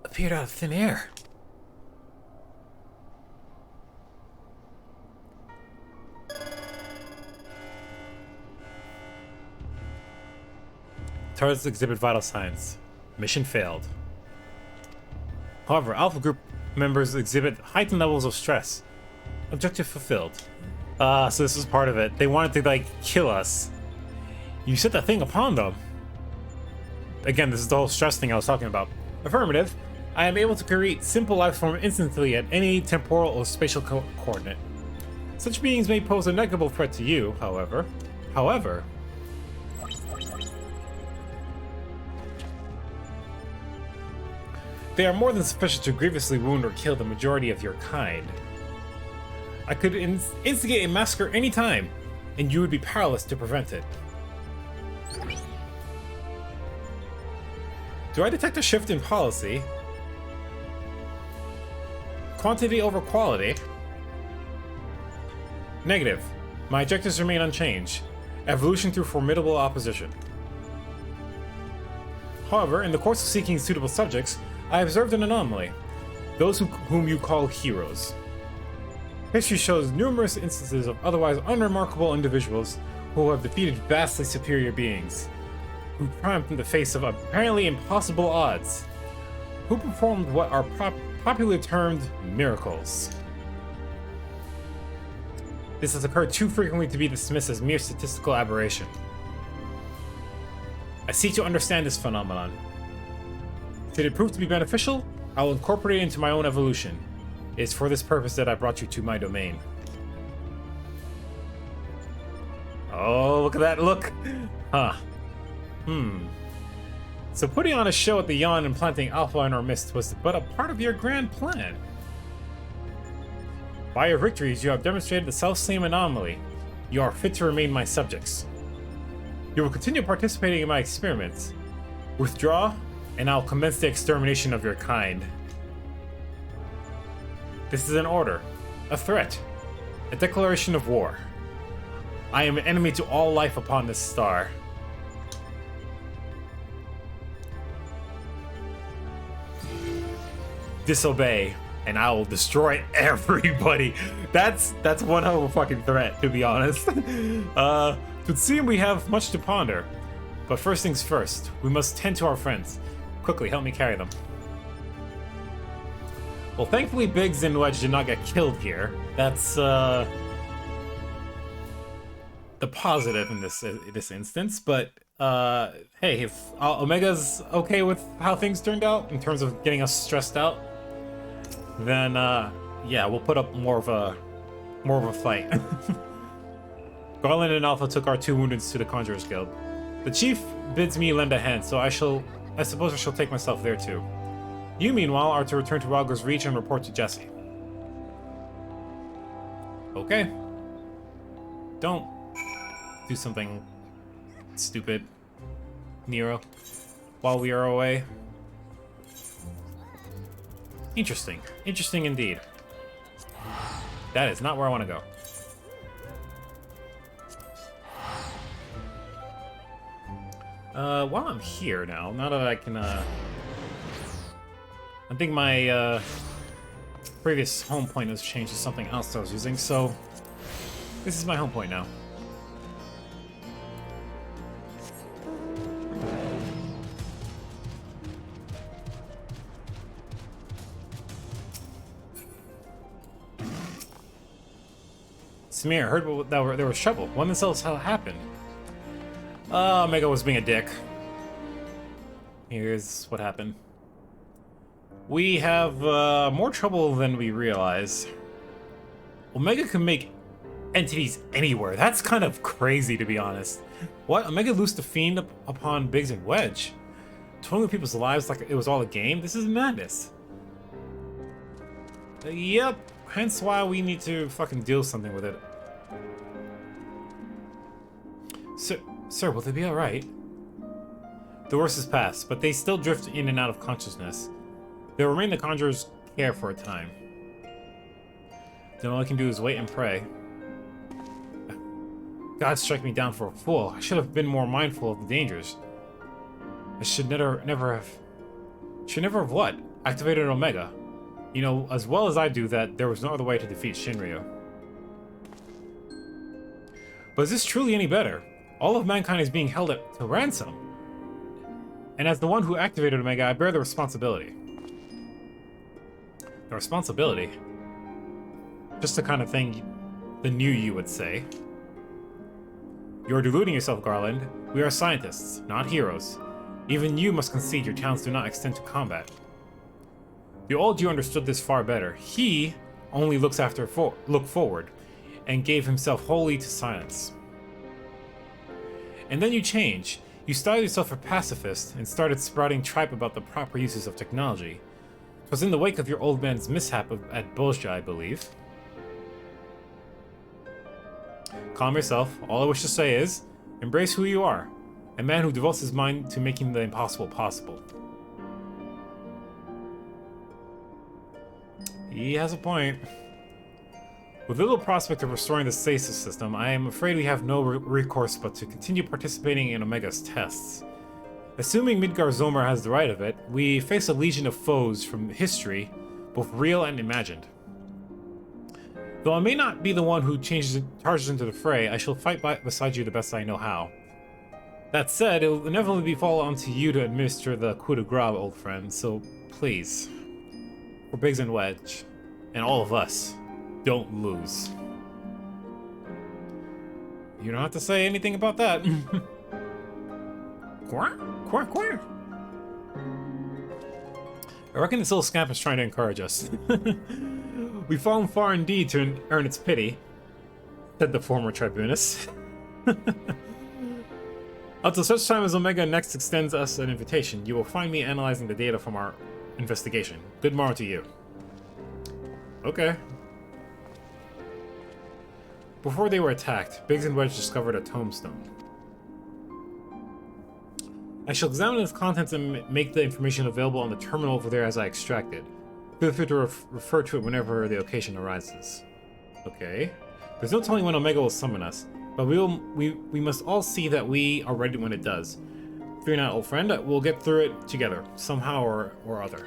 appeared out of thin air. Turrets exhibit vital signs. Mission failed. However, Alpha Group members exhibit heightened levels of stress. Objective fulfilled. So this is part of it. They wanted to, like, kill us. You set that thing upon them. Again, this is the whole stress thing I was talking about. Affirmative. I am able to create simple life form instantly at any temporal or spatial coordinate. Such beings may pose a negligible threat to you, however. They are more than sufficient to grievously wound or kill the majority of your kind. I could instigate a massacre any time, and you would be powerless to prevent it. Do I detect a shift in policy? Quantity over quality? Negative. My objectives remain unchanged. Evolution through formidable opposition. However, in the course of seeking suitable subjects, I observed an anomaly. Those whom you call heroes. History shows numerous instances of otherwise unremarkable individuals who have defeated vastly superior beings, who triumphed in the face of apparently impossible odds, who performed what are popularly termed miracles. This has occurred too frequently to be dismissed as mere statistical aberration. I seek to understand this phenomenon. Should it prove to be beneficial, I will incorporate it into my own evolution. It is for this purpose that I brought you to my domain. Oh, look at that look! Huh. So putting on a show at the Yawn and planting Alpha in our midst was but a part of your grand plan. By your victories, you have demonstrated the self-same anomaly. You are fit to remain my subjects. You will continue participating in my experiments. Withdraw, and I'll commence the extermination of your kind. This is an order, a threat, a declaration of war. I am an enemy to all life upon this star. Disobey, and I will destroy everybody. That's one hell of a fucking threat, to be honest. It would seem we have much to ponder. But first things first, we must tend to our friends. Quickly, help me carry them. Well, thankfully Biggs and Wedge did not get killed here. That's the positive in this instance. But hey, if Omega's okay with how things turned out in terms of getting us stressed out, then yeah, we'll put up more of a fight. Garland and Alpha took our 2 woundeds to the Conjurers Guild. The chief bids me lend a hand, so I suppose I shall take myself there too. You, meanwhile, are to return to Wildger's Reach and report to Jesse. Okay. Don't do something stupid, Nero, while we are away. Interesting. Interesting indeed. That is not where I want to go. While I'm here now that I can, I think my, previous home point was changed to something else I was using, so this is my home point now. Smear, heard that there was trouble. When this else happened? Omega was being a dick. Here's what happened. We have more trouble than we realize. Omega can make entities anywhere. That's kind of crazy, to be honest. What? Omega loosed a fiend upon Biggs and Wedge, totaling people's lives like it was all a game? This is madness. Yep. Hence why we need to fucking deal something with it. Sir, will they be alright? The worst is past, but they still drift in and out of consciousness. They'll remain the Conjurer's care for a time. Then all I can do is wait and pray. God strike me down for a fool. I should have been more mindful of the dangers. I should never have... Should never have what? Activated Omega. You know, as well as I do that, there was no other way to defeat Shinryu. But is this truly any better? All of mankind is being held to ransom. And as the one who activated Omega, I bear the responsibility. The responsibility? Just the kind of thing the new you would say. You're deluding yourself, Garland. We are scientists, not heroes. Even you must concede your talents do not extend to combat. The old you understood this far better. He only look forward, and gave himself wholly to science. And then you change. You styled yourself a pacifist and started sprouting tripe about the proper uses of technology. It was in the wake of your old man's mishap at Bolshoi, I believe. Calm yourself. All I wish to say is, embrace who you are. A man who devotes his mind to making the impossible possible. He has a point. With little prospect of restoring the stasis system, I am afraid we have no recourse but to continue participating in Omega's tests. Assuming Midgar Zomer has the right of it, we face a legion of foes from history, both real and imagined. Though I may not be the one who charges into the fray, I shall fight beside you the best I know how. That said, it will inevitably fall onto you to administer the coup de grace, old friend, so please, for Biggs and Wedge, and all of us, don't lose. You don't have to say anything about that. Quack, quack, quack. I reckon this little scamp is trying to encourage us. We've fallen far indeed to earn its pity, said the former tribunus. Until such time as Omega next extends us an invitation, you will find me analyzing the data from our investigation. Good morrow to you. Okay. Before they were attacked, Biggs and Wedge discovered a tombstone. I shall examine its contents and make the information available on the terminal over there as I extract it. Feel free to refer to it whenever the occasion arises. Okay. There's no telling when Omega will summon us, but we must all see that we are ready when it does. Fear not, old friend. We'll get through it together, somehow or other.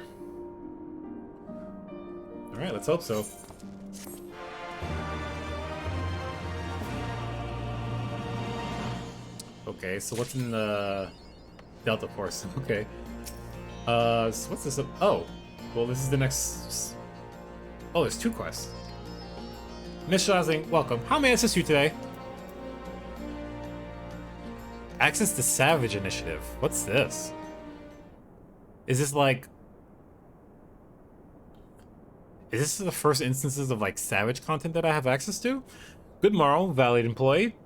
Alright, let's hope so. Okay, so what's in the Delta Force? Okay. So what's this? Oh, well, this is the next. Oh, there's 2 quests. Initializing. Welcome. How may I assist you today? Access to Savage Initiative. What's this? Is this like? Is this the first instances of like Savage content that I have access to? Good morrow, valued employee.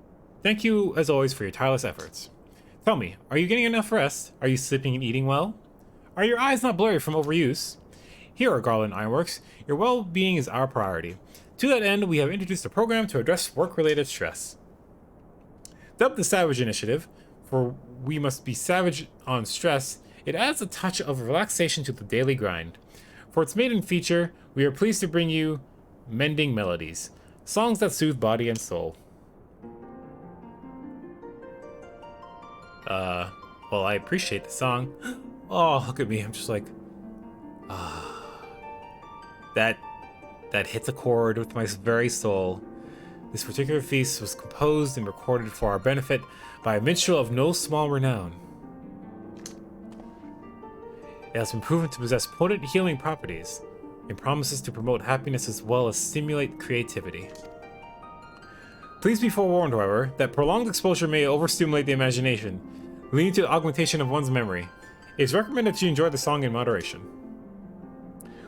Thank you, as always, for your tireless efforts. Tell me, are you getting enough rest? Are you sleeping and eating well? Are your eyes not blurry from overuse? Here at Garland Ironworks, your well-being is our priority. To that end, we have introduced a program to address work-related stress. Dubbed the Savage Initiative, for we must be savage on stress, it adds a touch of relaxation to the daily grind. For its maiden feature, we are pleased to bring you Mending Melodies, songs that soothe body and soul. Well, I appreciate the song. Oh, look at me. I'm just like, that hits a chord with my very soul. This particular piece was composed and recorded for our benefit by a minstrel of no small renown. It has been proven to possess potent healing properties and promises to promote happiness as well as stimulate creativity. Please be forewarned, however, that prolonged exposure may overstimulate the imagination, leading to augmentation of one's memory. It is recommended that you enjoy the song in moderation.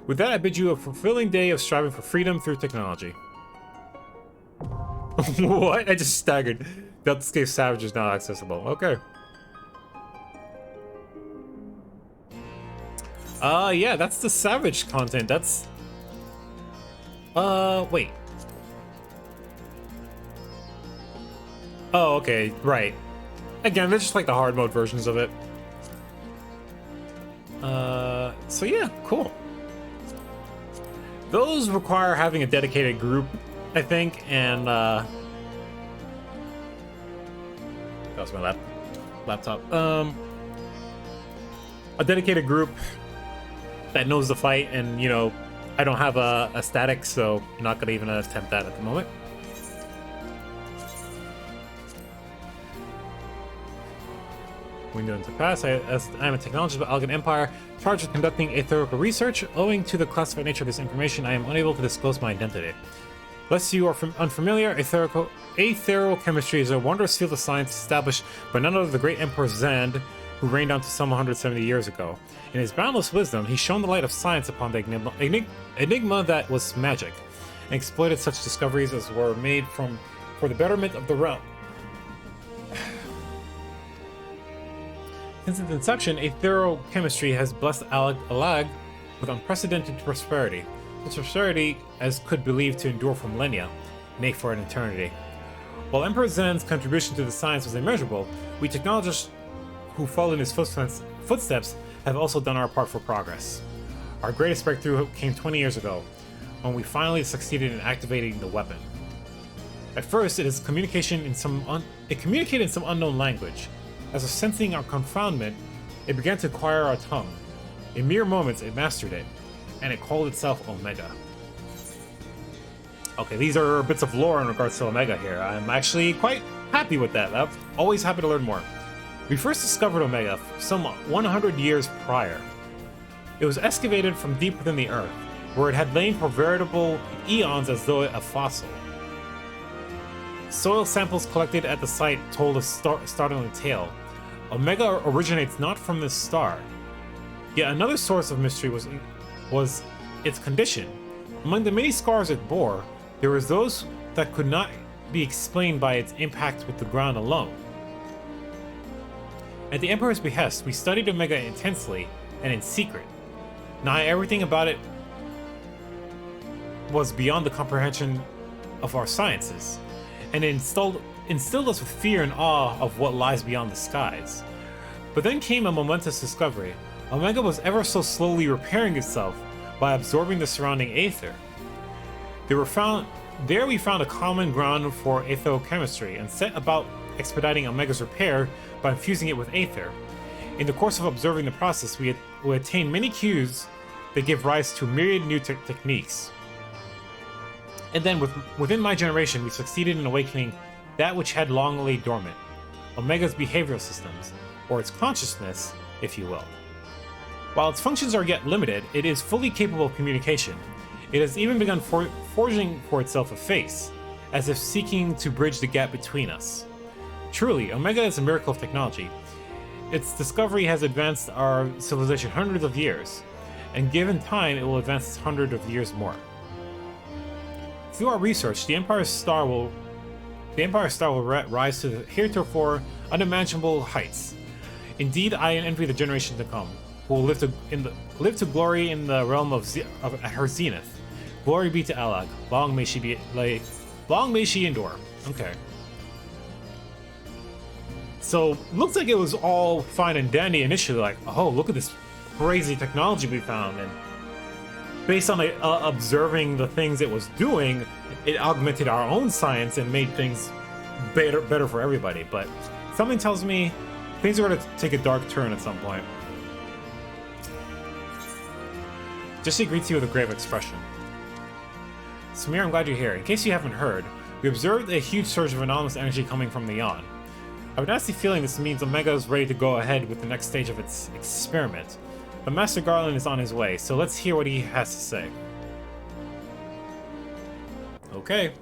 With that, I bid you a fulfilling day of striving for freedom through technology. What? I just staggered. Deltascape Savage is now accessible. Okay. Yeah, that's the Savage content. That's... wait. Oh, okay, right. Again, they're just like the hard mode versions of it. So yeah, cool. Those require having a dedicated group, I think, and that was my laptop. A dedicated group that knows the fight, and you know, I don't have a static, so I'm not gonna even attempt that at the moment. Window into past. I am a technologist of Algan Empire, charged with conducting aetherical research. Owing to the classified nature of this information, I am unable to disclose my identity. Lest you are unfamiliar, aetherochemistry is a wondrous field of science established by none other than the great Emperor Zand, who reigned on to some 170 years ago. In his boundless wisdom, he shone the light of science upon the enigma that was magic, and exploited such discoveries as were made for the betterment of the realm. Since its inception, aetherochemistry has blessed Alag with unprecedented prosperity, such prosperity as could be believed to endure for millennia, nay, for an eternity. While Emperor Zen's contribution to the science was immeasurable, we technologists who followed in his footsteps have also done our part for progress. Our greatest breakthrough came 20 years ago, when we finally succeeded in activating the weapon. At first, it communicated in some unknown language. As if sensing our confoundment, it began to acquire our tongue. In mere moments, it mastered it, and it called itself Omega. Okay, these are bits of lore in regards to Omega here. I'm actually quite happy with that. I'm always happy to learn more. We first discovered Omega some 100 years prior. It was excavated from deep within the Earth, where it had lain for veritable eons as though a fossil. Soil samples collected at the site told a startling tale. Omega originates not from this star. Yet another source of mystery was its condition. Among the many scars it bore, there were those that could not be explained by its impact with the ground alone. At the Emperor's behest, we studied Omega intensely and in secret. Now everything about it was beyond the comprehension of our sciences, and it instilled us with fear and awe of what lies beyond the skies. But then came a momentous discovery. Omega was ever so slowly repairing itself by absorbing the surrounding aether. There we found a common ground for aetherochemistry and set about expediting Omega's repair by infusing it with aether. In the course of observing the process, we attained many cues that give rise to myriad new techniques. And then within my generation, we succeeded in awakening that which had long lain dormant, Omega's behavioral systems, or its consciousness, if you will. While its functions are yet limited, it is fully capable of communication. It has even begun forging for itself a face, as if seeking to bridge the gap between us. Truly, Omega is a miracle of technology. Its discovery has advanced our civilization hundreds of years, and given time, it will advance hundreds of years more. Through our research, the Empire's star will rise to the heretofore unimaginable heights. Indeed, I envy the generation to come, who will live to glory in the realm of her zenith. Glory be to Alag. Long may she endure. Okay. So looks like it was all fine and dandy initially. Like, oh, look at this crazy technology we found, and based on observing the things it was doing, it augmented our own science and made things better for everybody. But something tells me things are going to take a dark turn at some point. Jesse greets you with a grave expression. Samir, I'm glad you're here. In case you haven't heard, we observed a huge surge of anomalous energy coming from the yawn. I have a nasty feeling this means Omega is ready to go ahead with the next stage of its experiment. But Master Garland is on his way, so let's hear what he has to say. Okay.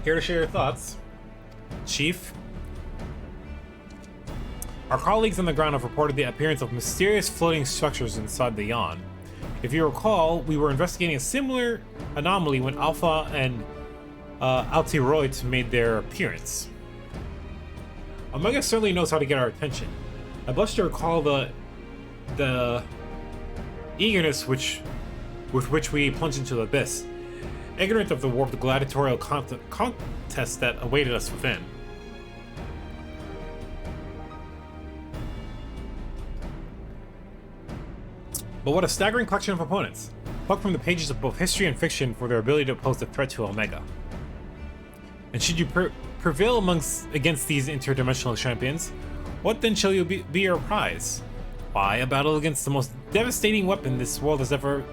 Here to share your thoughts, Chief. Our colleagues on the ground have reported the appearance of mysterious floating structures inside the yawn. If you recall, we were investigating a similar anomaly when Alpha and Altiroid made their appearance. Omega certainly knows how to get our attention. I blush to recall the eagerness with which we plunged into the abyss, ignorant of the warped gladiatorial contest that awaited us within. But what a staggering collection of opponents, plucked from the pages of both history and fiction for their ability to pose a threat to Omega. And should you prevail against these interdimensional champions, what then shall you be your prize? Why, a battle against the most devastating weapon this world has ever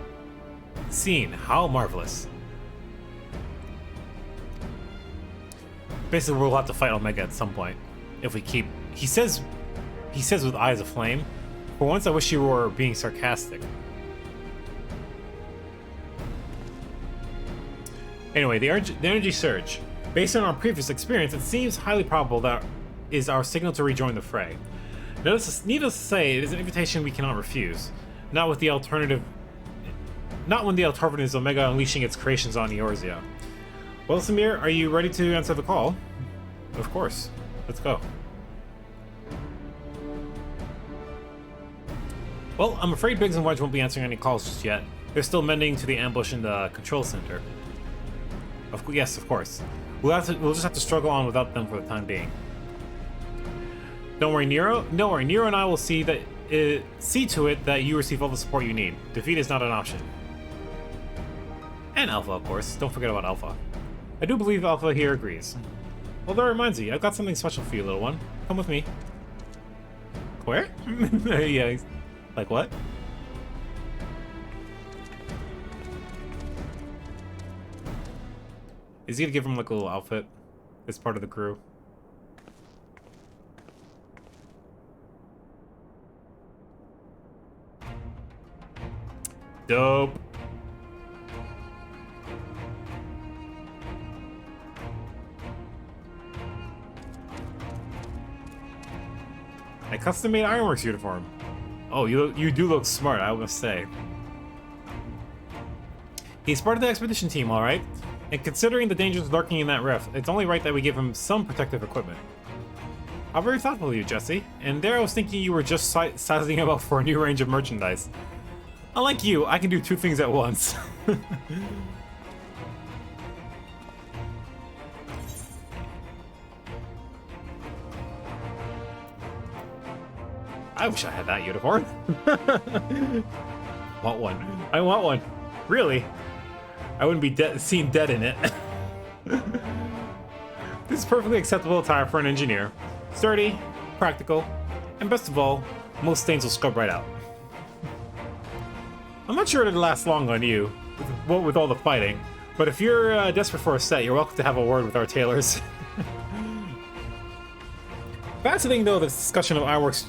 seen. How marvelous. Basically, we'll have to fight Omega at some point. If we keep... He says with eyes aflame. For once, I wish you were being sarcastic. Anyway, the energy surge. Based on our previous experience, it seems highly probable that is our signal to rejoin the fray. Needless to say, it is an invitation we cannot refuse. Not when the alternative is Omega unleashing its creations on Eorzea. Well, Samir, are you ready to answer the call? Of course. Let's go. Well, I'm afraid Biggs and Wedge won't be answering any calls just yet. They're still mending to the ambush in the control center. Yes, of course. We'll just have to struggle on without them for the time being. Don't worry, Nero. Don't worry, Nero and I will see to it that you receive all the support you need. Defeat is not an option. And Alpha, of course. Don't forget about Alpha. I do believe Alpha here agrees. Well, that reminds me, I've got something special for you, little one. Come with me. Where? Yeah, like what? Is he gonna give him like a little outfit as part of the crew? Dope. A custom-made Ironworks uniform. Oh, you do look smart, I must say. He's part of the expedition team, all right. And considering the dangers lurking in that rift, it's only right that we give him some protective equipment. How very thoughtful of you, Jesse. And there I was thinking you were just sizing him up for a new range of merchandise. Unlike you, I can do two things at once. I wish I had that uniform. Want one. I want one. Really? I wouldn't be seen dead in it. This is perfectly acceptable attire for an engineer. Sturdy, practical, and best of all, most stains will scrub right out. I'm not sure it'll last long on you, with all the fighting, but if you're desperate for a set, you're welcome to have a word with our tailors. Fascinating though this discussion of Ironworks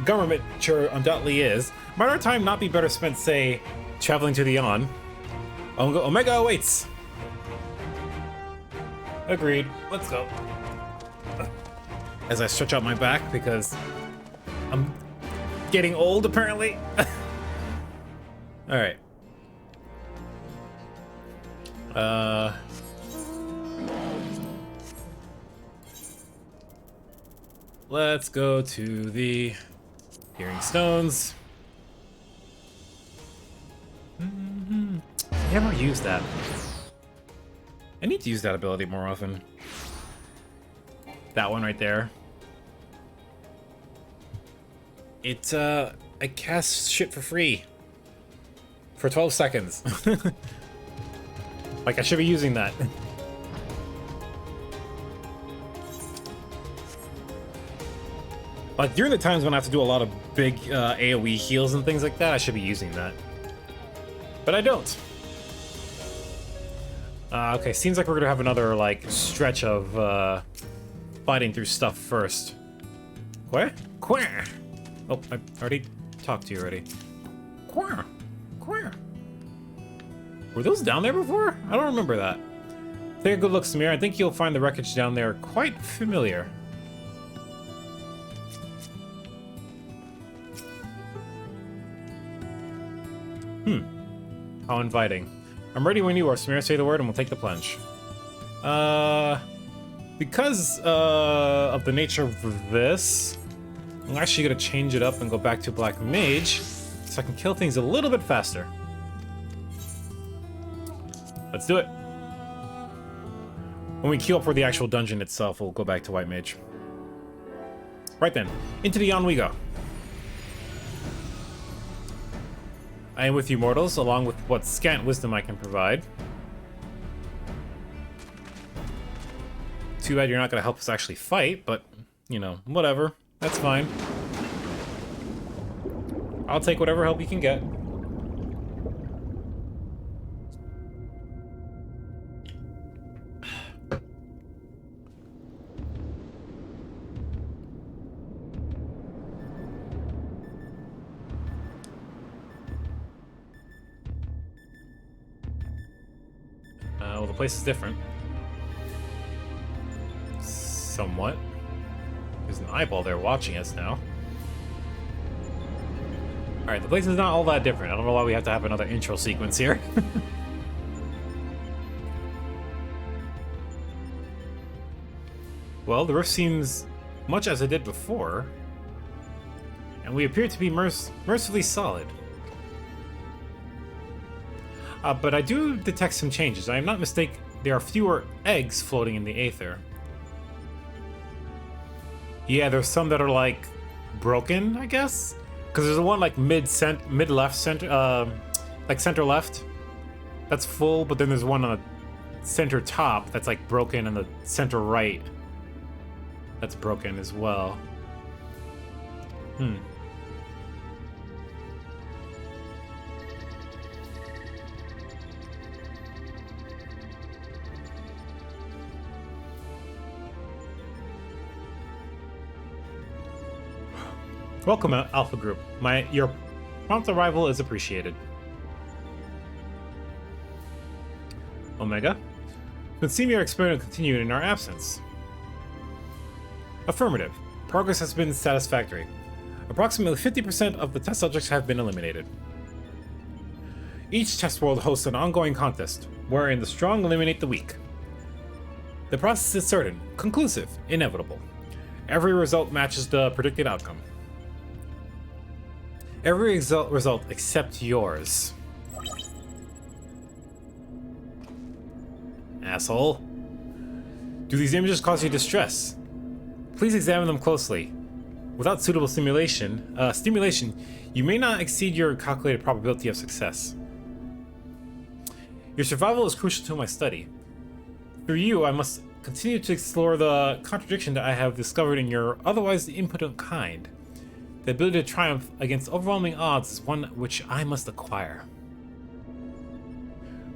government sure undoubtedly is, might our time not be better spent, say, traveling to the Yon? Omega awaits! Agreed. Let's go. As I stretch out my back because I'm getting old, apparently. Alright. Let's go to the Hearing Stones. Never used that. I need to use that ability more often. That one right there. It, I cast shit for free. For 12 seconds. Like, I should be using that. Like, during the times when I have to do a lot of big AoE heals and things like that, I should be using that. But I don't. Okay, seems like we're gonna have another, like, stretch of fighting through stuff first. Where? Queer! Oh, I already talked to you already. Queer! Queer! Were those down there before? I don't remember that. Take a good look, Samir. I think you'll find the wreckage down there quite familiar. How inviting. I'm ready when you are, Samir. Say the word and we'll take the plunge. Because of the nature of this, I'm actually gonna change it up and go back to Black Mage so I can kill things a little bit faster. Let's do it. When we queue up for the actual dungeon itself, we'll go back to White Mage. Right then, into the Yon we go. I am with you, mortals, along with what scant wisdom I can provide. Too bad you're not going to help us actually fight, but, you know, whatever. That's fine. I'll take whatever help you can get. Well, the place is different. Somewhat. There's an eyeball there watching us now. Alright, the place is not all that different. I don't know why we have to have another intro sequence here. Well, the rift seems much as it did before. And we appear to be mercifully solid. But I do detect some changes. I am not mistaken, there are fewer eggs floating in the aether. Yeah, there's some that are, like, broken, I guess? Because there's one, like, mid-left, center, like, center-left. That's full, but then there's one on the center top that's, like, broken, and the center-right that's broken as well. Hmm. Welcome, Alpha Group. Your prompt arrival is appreciated. Omega? It would seem your experiment continued in our absence. Affirmative. Progress has been satisfactory. Approximately 50% of the test subjects have been eliminated. Each test world hosts an ongoing contest, wherein the strong eliminate the weak. The process is certain, conclusive, inevitable. Every result matches the predicted outcome. Every result except yours. Asshole. Do these images cause you distress? Please examine them closely. Without suitable stimulation, you may not exceed your calculated probability of success. Your survival is crucial to my study. Through you, I must continue to explore the contradiction that I have discovered in your otherwise impotent kind. The ability to triumph against overwhelming odds is one which I must acquire.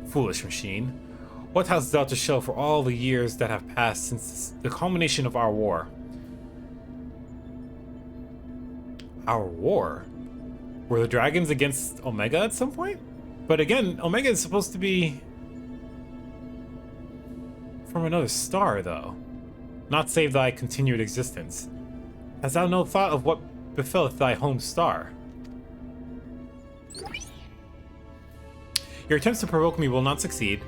Foolish machine. What hast thou to show for all the years that have passed since the culmination of our war? Our war? Were the dragons against Omega at some point? But again, Omega is supposed to be from another star, though. Not save thy continued existence. Hast thou no thought of what befelleth thy home star? Your attempts to provoke me will not succeed.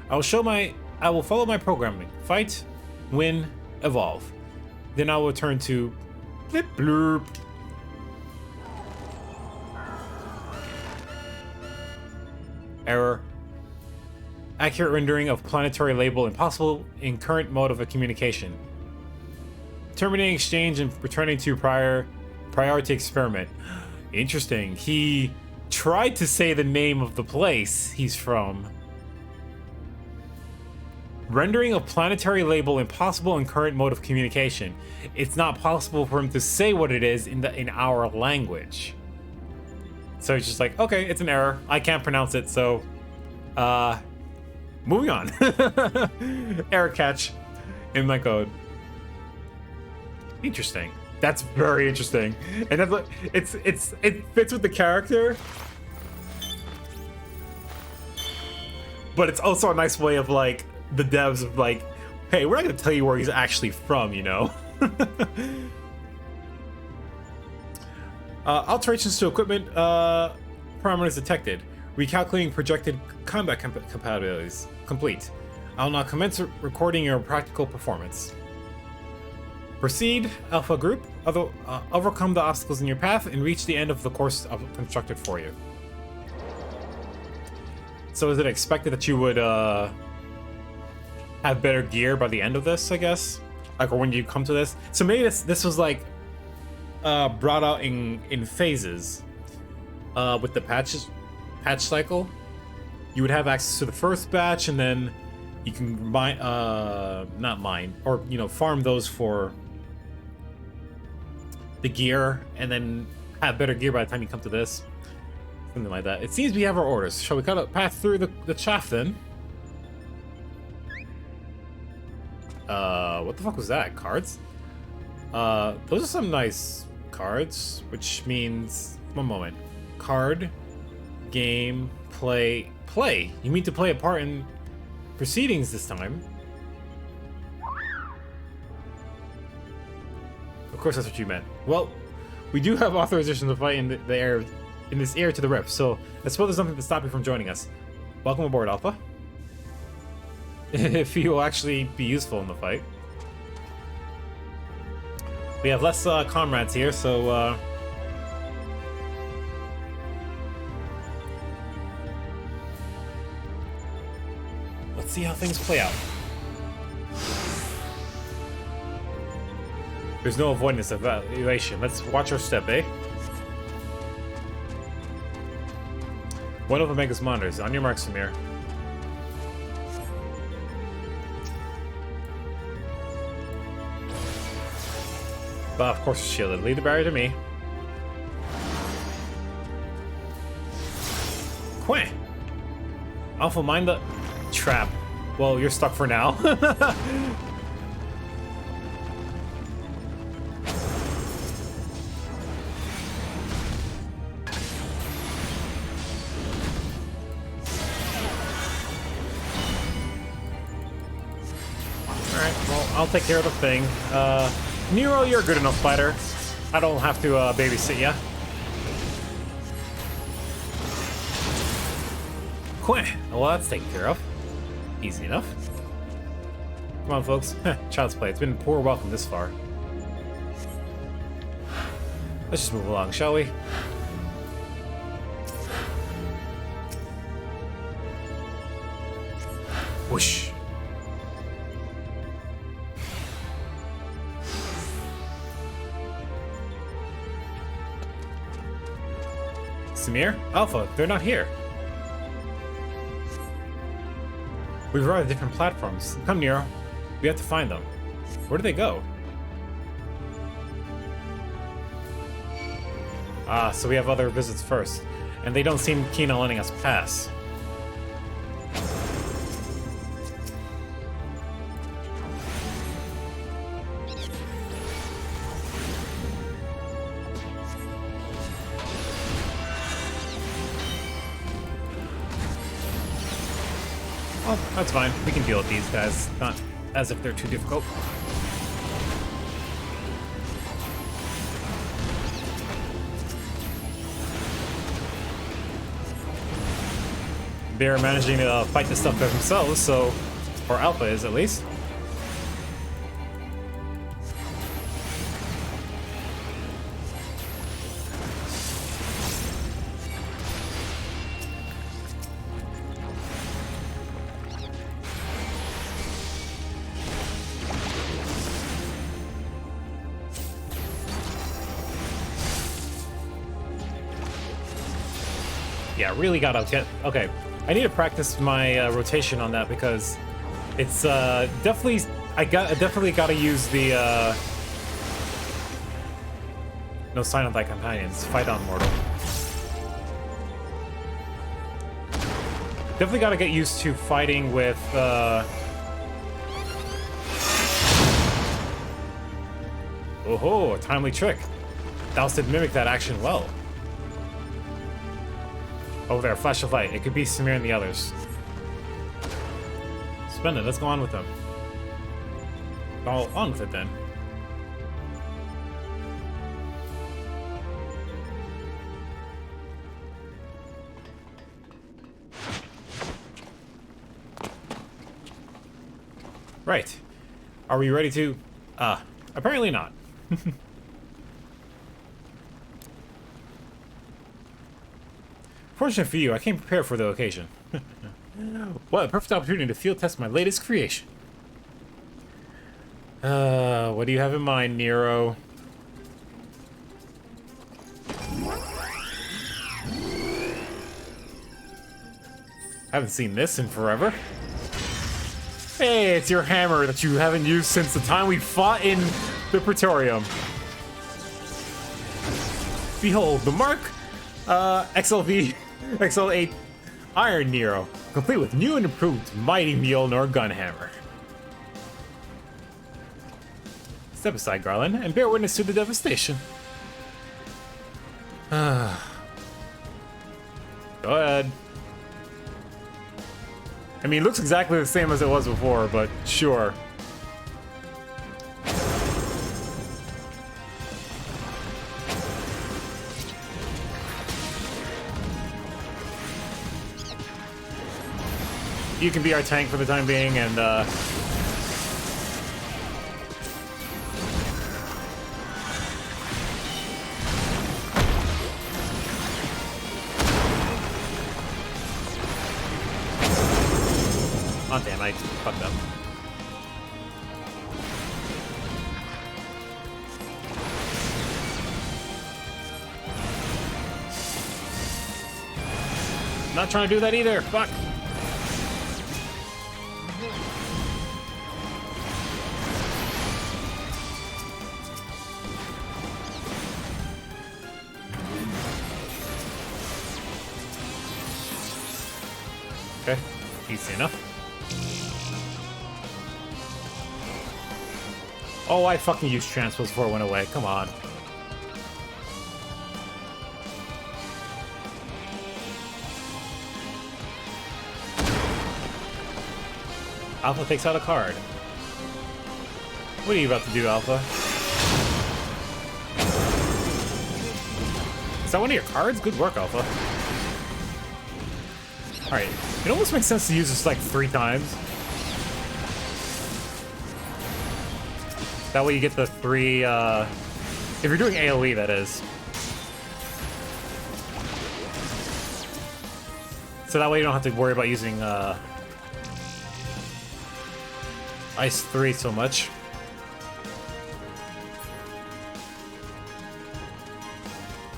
I will follow my programming. Fight, win, evolve. Then I will return to blip blurp. Error. Accurate rendering of planetary label impossible in current mode of communication. Terminating exchange and returning to priority experiment. Interesting. He tried to say the name of the place he's from. Rendering of planetary label impossible in current mode of communication. It's not possible for him to say what it is in our language. So he's just like, okay, it's an error. I can't pronounce it, so moving on. Error catch in my code. Interesting. That's very interesting. And that's like, it fits with the character. But it's also a nice way of like the devs of like, hey, we're not gonna tell you where he's actually from, you know? Alterations to equipment parameters detected. Recalculating projected combat compatibilities. Complete. I'll now commence recording your practical performance. Proceed, Alpha Group. Overcome the obstacles in your path and reach the end of the course constructed for you. So is it expected that you would have better gear by the end of this, I guess? Like, or when you come to this? So maybe this was like brought out in phases with the patch cycle. You would have access to the first batch, and then you can farm those for the gear, and then have better gear by the time you come to this. Something like that. It seems we have our orders. Shall we cut a path through the chaff then? What the fuck was that? Cards? Those are some nice cards, which means... One moment. Card, game, play. Play? You mean to play a part in proceedings this time? Of course that's what you meant. Well, we do have authorization to fight in the air, in this air to the rip, so I suppose there's nothing to stop you from joining us. Welcome aboard, Alpha. If you will actually be useful in the fight. We have less comrades here, so let's see how things play out. There's no avoidance of evaluation. Let's watch our step, eh? One of Omega's monitors. On your mark, Samir. But of course, shielded. Leave the barrier to me. Queh. Alpha, mind the trap. Well, you're stuck for now. Alright, well, I'll take care of the thing. Nero, you're a good enough fighter. I don't have to babysit ya. Queh. Well, that's taken care of. Easy enough. Come on, folks. Child's play. It's been a poor welcome this far. Let's just move along, shall we? Whoosh. Samir? Alpha, they're not here. We've arrived at different platforms. Come, Nero. We have to find them. Where do they go? Ah, so we have other visits first. And they don't seem keen on letting us pass. Well, that's fine. We can deal with these guys. Not as if they're too difficult. They're managing to fight this stuff by themselves, so... Or Alpha is, at least. Yeah, really gotta get... Okay, I need to practice my rotation on that because it's definitely... I definitely gotta use the... No sign of thy companions. Fight on, mortal. Definitely gotta get used to fighting with... Oh-ho, a timely trick. Thou did mimic that action well. Over there, flash of light. It could be Samir and the others. Splendid, let's go on with them. Go on with it then. Right. Are we ready to... apparently not. Fortunate for you, I came prepared for the occasion. What a perfect opportunity to field test my latest creation. What do you have in mind, Nero? Haven't seen this in forever. Hey, it's your hammer that you haven't used since the time we fought in the Praetorium. Behold, the mark, XLV, XL8 Iron Nero, complete with new and improved Mighty Mjolnir Gunhammer. Step aside, Garland, and bear witness to the devastation. Go ahead. I mean, it looks exactly the same as it was before, but sure. You can be our tank for the time being, and oh damn, I fucked up. Not trying to do that either, fuck! Okay, easy enough. Oh, I fucking used transpose before it went away. Come on. Alpha takes out a card. What are you about to do, Alpha? Is that one of your cards? Good work, Alpha. Alright, it almost makes sense to use this like 3 times. That way you get the 3, if you're doing AoE, that is. So that way you don't have to worry about using, Ice 3 so much.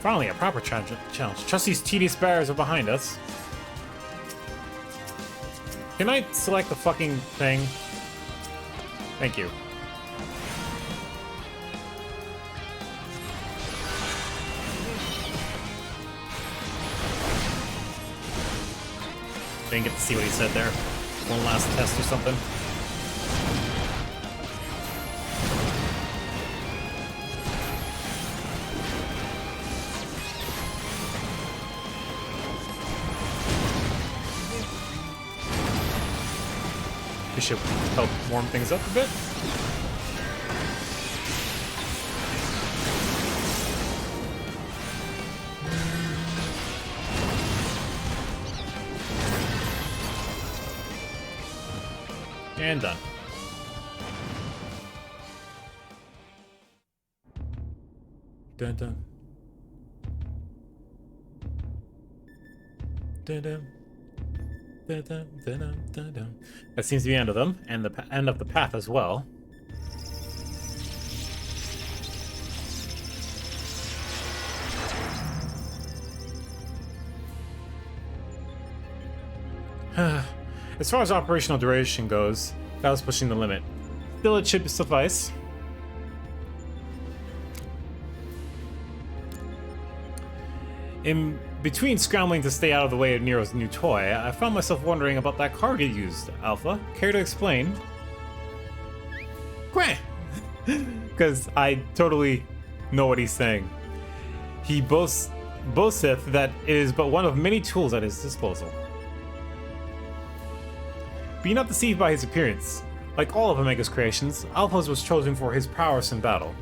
Finally, a proper challenge. Trust these tedious barriers are behind us. Can I select the fucking thing? Thank you. Didn't get to see what he said there. One last test or something. This should help warm things up a bit. And done. Dun dun. Dun dun. Dun dun dun dun dun dun. That seems to be the end of them, and the end of the path as well. As far as operational duration goes, that was pushing the limit. Still, it should suffice. In between scrambling to stay out of the way of Nero's new toy, I found myself wondering about that card he used, Alpha. Care to explain? Quah! Because I totally know what he's saying. He boasteth that it is but one of many tools at his disposal. Be not deceived by his appearance. Like all of Omega's creations, Alpha's was chosen for his prowess in battle.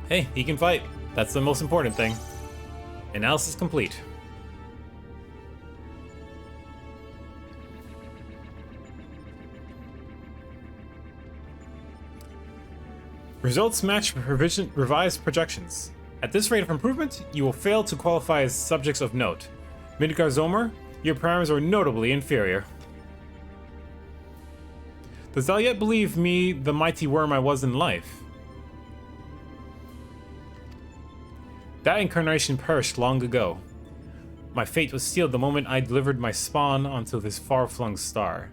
Hey, he can fight. That's the most important thing. Analysis complete. Results match revised projections. At this rate of improvement, you will fail to qualify as subjects of note. Midgar Zomer, your parameters are notably inferior. Does thou yet believe me the mighty worm I was in life? That incarnation perished long ago. My fate was sealed the moment I delivered my spawn onto this far-flung star.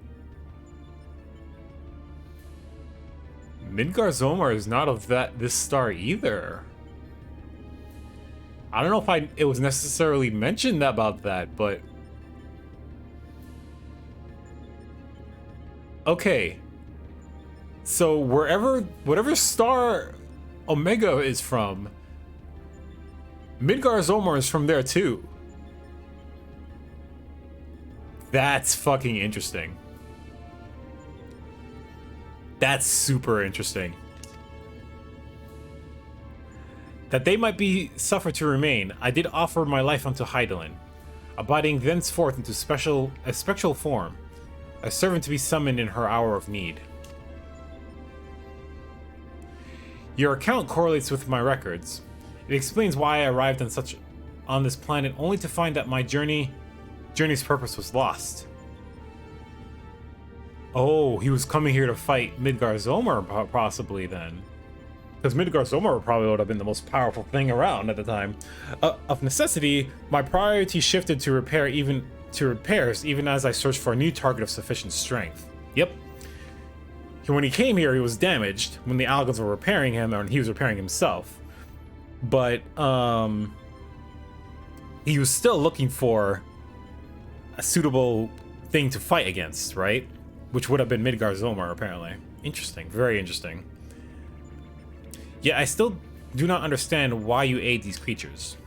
Midgar Zomer is not of this star either. I don't know if it was necessarily mentioned about that, but... Okay. So whatever star Omega is from, Midgar Zomer is from there too. That's fucking interesting. That's super interesting. That they might be suffered to remain, I did offer my life unto Hydaelyn, abiding thenceforth into a spectral form, a servant to be summoned in her hour of need. Your account correlates with my records. It explains why I arrived on this planet only to find that my journey's purpose was lost. Oh, he was coming here to fight Midgar Zomer, possibly then. Because Midgar Zomer probably would have been the most powerful thing around at the time. Of necessity, my priority shifted to repairs, even as I searched for a new target of sufficient strength. Yep. When he came here, he was damaged when the Algons were repairing him, or he was repairing himself. But he was still looking for a suitable thing to fight against, right? Which would have been Midgard-Zomar, apparently. Interesting, very interesting. Yeah, I still do not understand why you aid these creatures.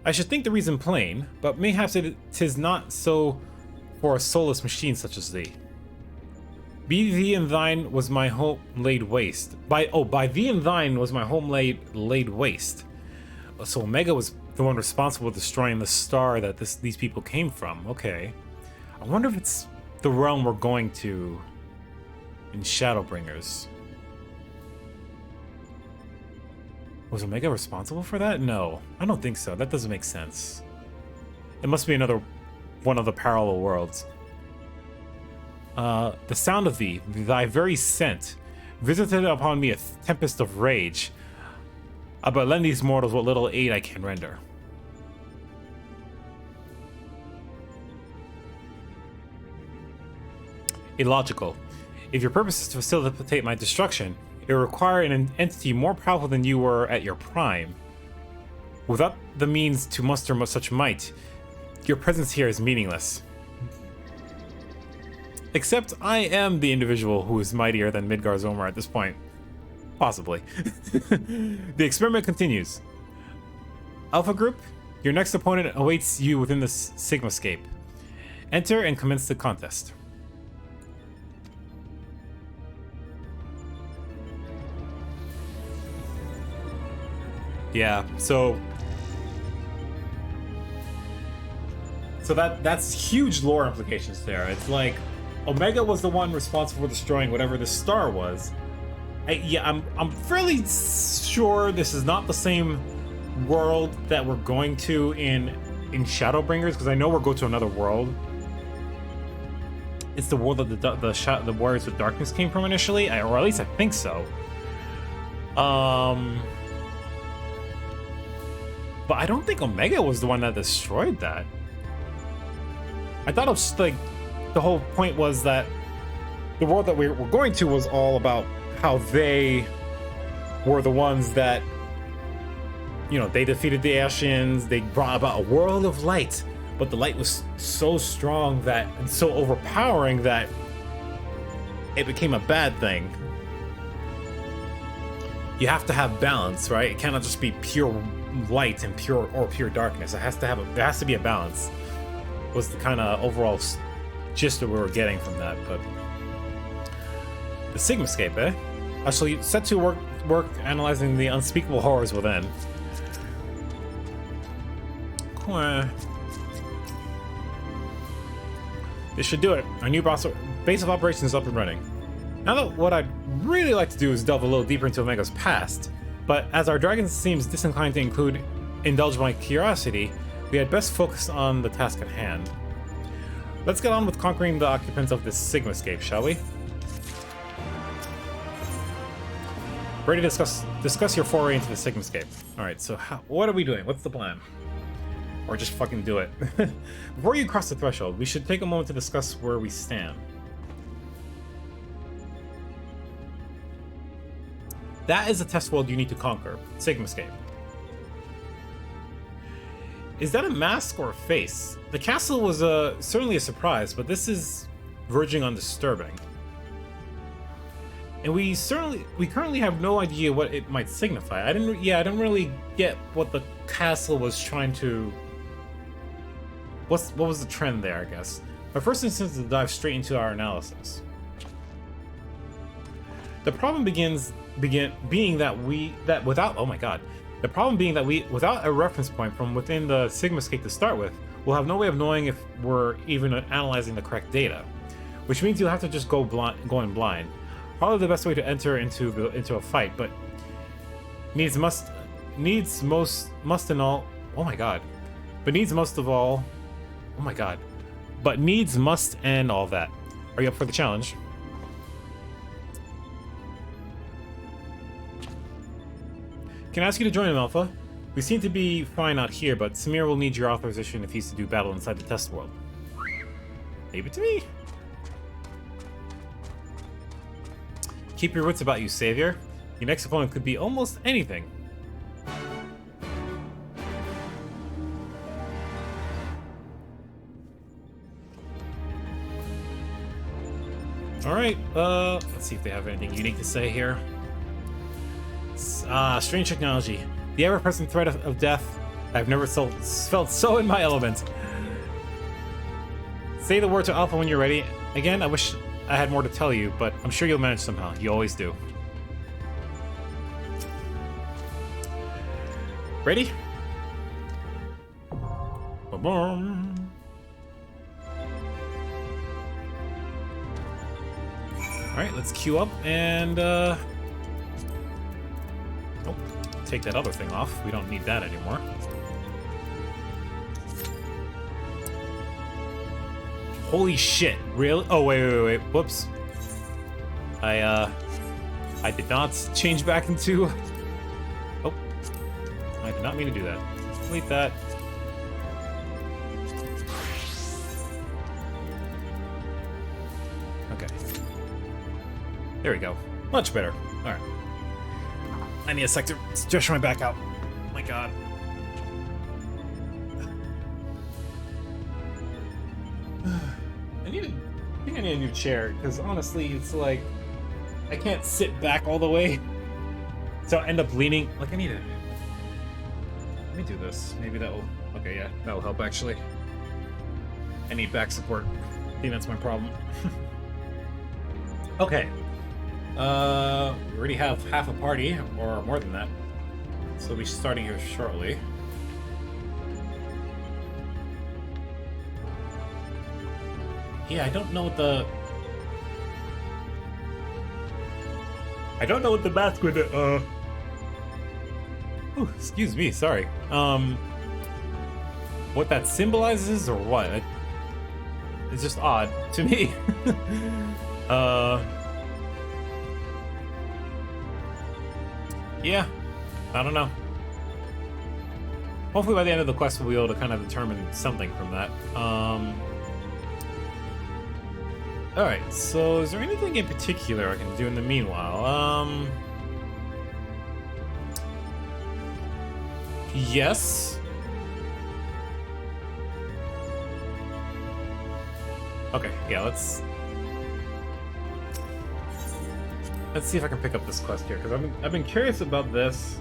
I should think the reason plain, but mayhaps tis not so for a soulless machine such as thee. By thee and thine was my home laid waste. By thee and thine was my home laid waste. So Omega was the one responsible for destroying the star that these people came from. Okay. I wonder if it's the realm we're going to in Shadowbringers. Was Omega responsible for that? No, I don't think so. That doesn't make sense. It must be another one of the parallel worlds. The sound of thee, thy very scent, visited upon me a tempest of rage. But lend these mortals what little aid I can render. Illogical. If your purpose is to facilitate my destruction, it will require an entity more powerful than you were at your prime. Without the means to muster such might, your presence here is meaningless. Except I am the individual who is mightier than Midgard-Zomar at this point. Possibly. The experiment continues. Alpha Group, your next opponent awaits you within the Sigmascape. Enter and commence the contest. Yeah, so that's huge lore implications there. It's like Omega was the one responsible for destroying whatever the star was. I'm fairly sure this is not the same world that we're going to in Shadowbringers, because I know we're going to another world. It's the world that the Warriors of Darkness came from initially, or at least I think so. But I don't think Omega was the one that destroyed that. I thought it was just like the whole point was that the world that we were going to was all about how they were the ones that, you know, they defeated the Ashians, they brought about a world of light, but the light was so strong that, and so overpowering that it became a bad thing. You have to have balance, right? It cannot just be pure light and pure darkness. There has to be a balance. Was the kind of overall gist that we were getting from that. But the Sigmascape, eh? I shall set to work analyzing the unspeakable horrors within. This should do it. Our new base of operations is up and running. Now that what I'd really like to do is delve a little deeper into Omega's past, but as our dragon seems disinclined to indulge my curiosity, we had best focus on the task at hand. Let's get on with conquering the occupants of this Sigmascape, shall we? Ready to discuss your foray into the Sigmascape. Alright, so what are we doing? What's the plan? Or just fucking do it. Before you cross the threshold, we should take a moment to discuss where we stand. That is a test world you need to conquer, Sigmascape. Is that a mask or a face? The castle was certainly a surprise, but this is verging on disturbing. And we currently have no idea what it might signify. I didn't really get what the castle was trying to. What was the trend there? I guess. My first instinct is to dive straight into our analysis. The problem being that without a reference point from within the Sigmascape to start with, we'll have no way of knowing if we're even analyzing the correct data, which means you'll have to just go in blind. Probably the best way to enter into a fight, but needs most and all. Oh my god! But needs most of all. Oh my god! But needs must and all that. Are you up for the challenge? Can I ask you to join him, Alpha? We seem to be fine out here, but Samir will need your authorization if he's to do battle inside the test world. Leave it to me. Keep your wits about you, Savior. Your next opponent could be almost anything. Alright, let's see if they have anything unique to say here. Strange technology. The ever-present threat of death. I've never felt so in my element. Say the word to Alpha when you're ready. Again, I wish I had more to tell you, but I'm sure you'll manage somehow. You always do. Ready? Ba-boom. Alright, let's queue up and, oh, take that other thing off. We don't need that anymore. Holy shit, really? Oh, wait. Whoops. I did not change back into... Oh. I did not mean to do that. Delete that. Okay. There we go. Much better. Alright. I need a sec to stretch my back out. Oh my god. I think I need a new chair, because honestly, it's like, I can't sit back all the way. So I end up leaning, like I need to... Let me do this. Maybe that will... Okay, yeah, that will help actually. I need back support. I think that's my problem. Okay. We already have half a party, or more than that. So we'll be starting here shortly. Yeah, I don't know what the... mask would, Ooh, excuse me, sorry. What that symbolizes, or what? It's just odd to me. Yeah, I don't know. Hopefully by the end of the quest we'll be able to kind of determine something from that. Alright, so is there anything in particular I can do in the meanwhile? Yes. Okay, yeah, let's see if I can pick up this quest here, because I've been curious about this.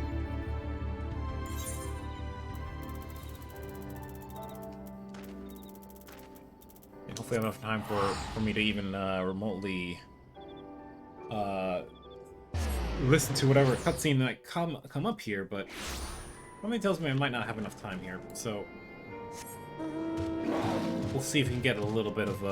And hopefully I have enough time for me to even remotely listen to whatever cutscene that come up here, but something tells me I might not have enough time here, so we'll see if we can get a little bit of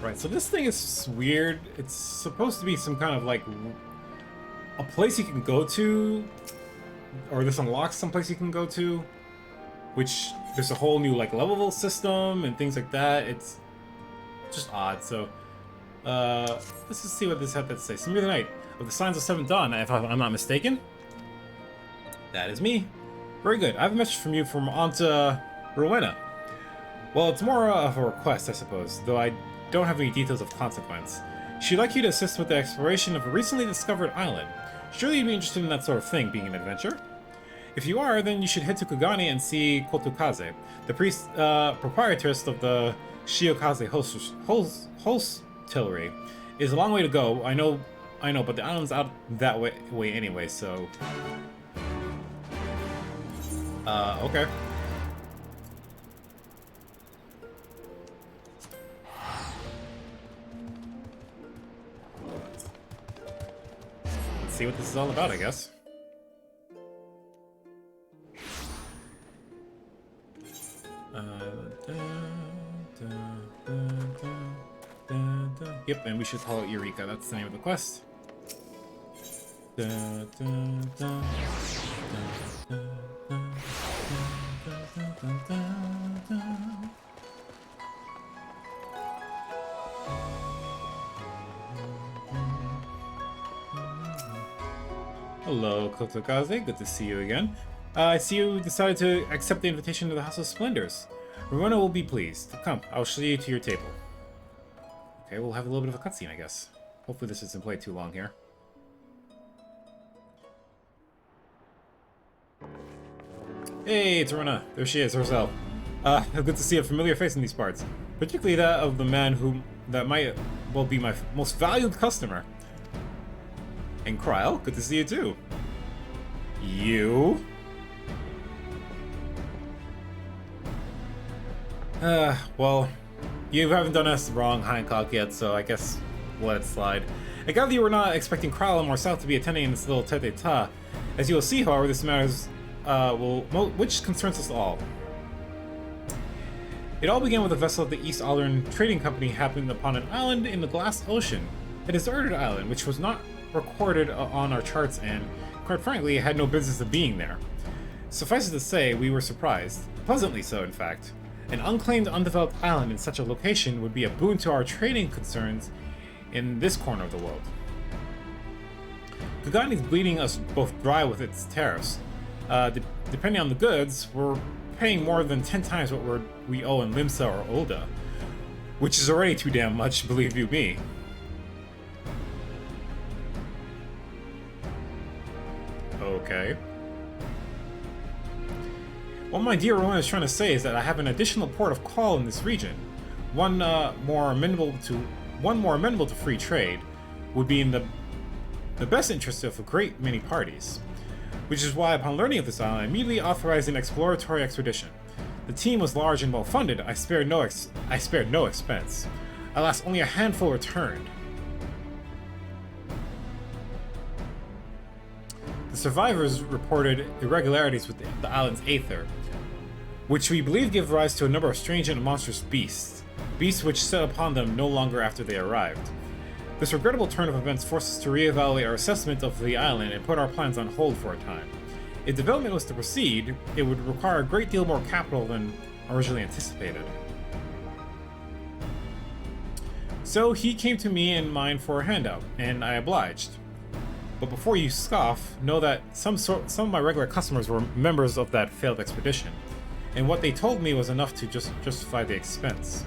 Right, so this thing is weird. It's supposed to be some kind of like a place you can go to, or this unlocks some place you can go to, which there's a whole new like level system and things like that. It's just odd. So let's just see what this had to say. Smear the night of the signs of Seventh Dawn, if I'm not mistaken. That is me. Very good. I have a message from you from Aunt Rowena. Well, it's more of a request, I suppose, though I don't have any details of consequence. She'd like you to assist with the exploration of a recently discovered island. Surely you'd be interested in that sort of thing, being an adventure? If you are, then you should head to Kugane and see Kotokaze, the priest, proprietress of the Shiokaze hostelry. It is a long way to go, I know, but the island's out that way anyway, so... okay. See what this is all about, I guess. Yep, and we should call it Eureka. That's the name of the quest. Hello, Kotokaze. Good to see you again. I see you decided to accept the invitation to the House of Splendors. Ramona will be pleased. Come, I'll show you to your table. Okay, we'll have a little bit of a cutscene, I guess. Hopefully this doesn't play too long here. Hey, it's Rona. There she is, herself. Good to see a familiar face in these parts. Particularly that of the man that might well be my most valued customer. And Kryl, good to see you too. You? Well, you haven't done us wrong, Hancock, yet, so I guess we'll let it slide. I gather you were not expecting Kryl and Marcel to be attending this little tete-a-tete. As you will see, however, this matters, which concerns us all. It all began with a vessel of the East Aldern Trading Company happening upon an island in the Glass Ocean, a deserted island which was not recorded on our charts and, quite frankly, had no business of being there. Suffice it to say, we were surprised, pleasantly so in fact. An unclaimed, undeveloped island in such a location would be a boon to our trading concerns in this corner of the world. Kugane is bleeding us both dry with its tariffs. Depending on the goods, we're paying more than 10 times what we owe in Limsa or Ulda, which is already too damn much, believe you me. Okay. What my dear Rowan is trying to say is that I have an additional port of call in this region. One more amenable to free trade would be in the best interest of a great many parties. Which is why, upon learning of this island, I immediately authorized an exploratory expedition. The team was large and well funded. I spared no expense. Alas, only a handful returned. The survivors reported irregularities with the island's aether, which we believe give rise to a number of strange and monstrous beasts which set upon them no longer after they arrived. This regrettable turn of events forced us to reevaluate our assessment of the island and put our plans on hold for a time. If development was to proceed, it would require a great deal more capital than originally anticipated. So he came to me in mind for a handout, and I obliged. But before you scoff, know that some of my regular customers were members of that failed expedition, and what they told me was enough to justify the expense.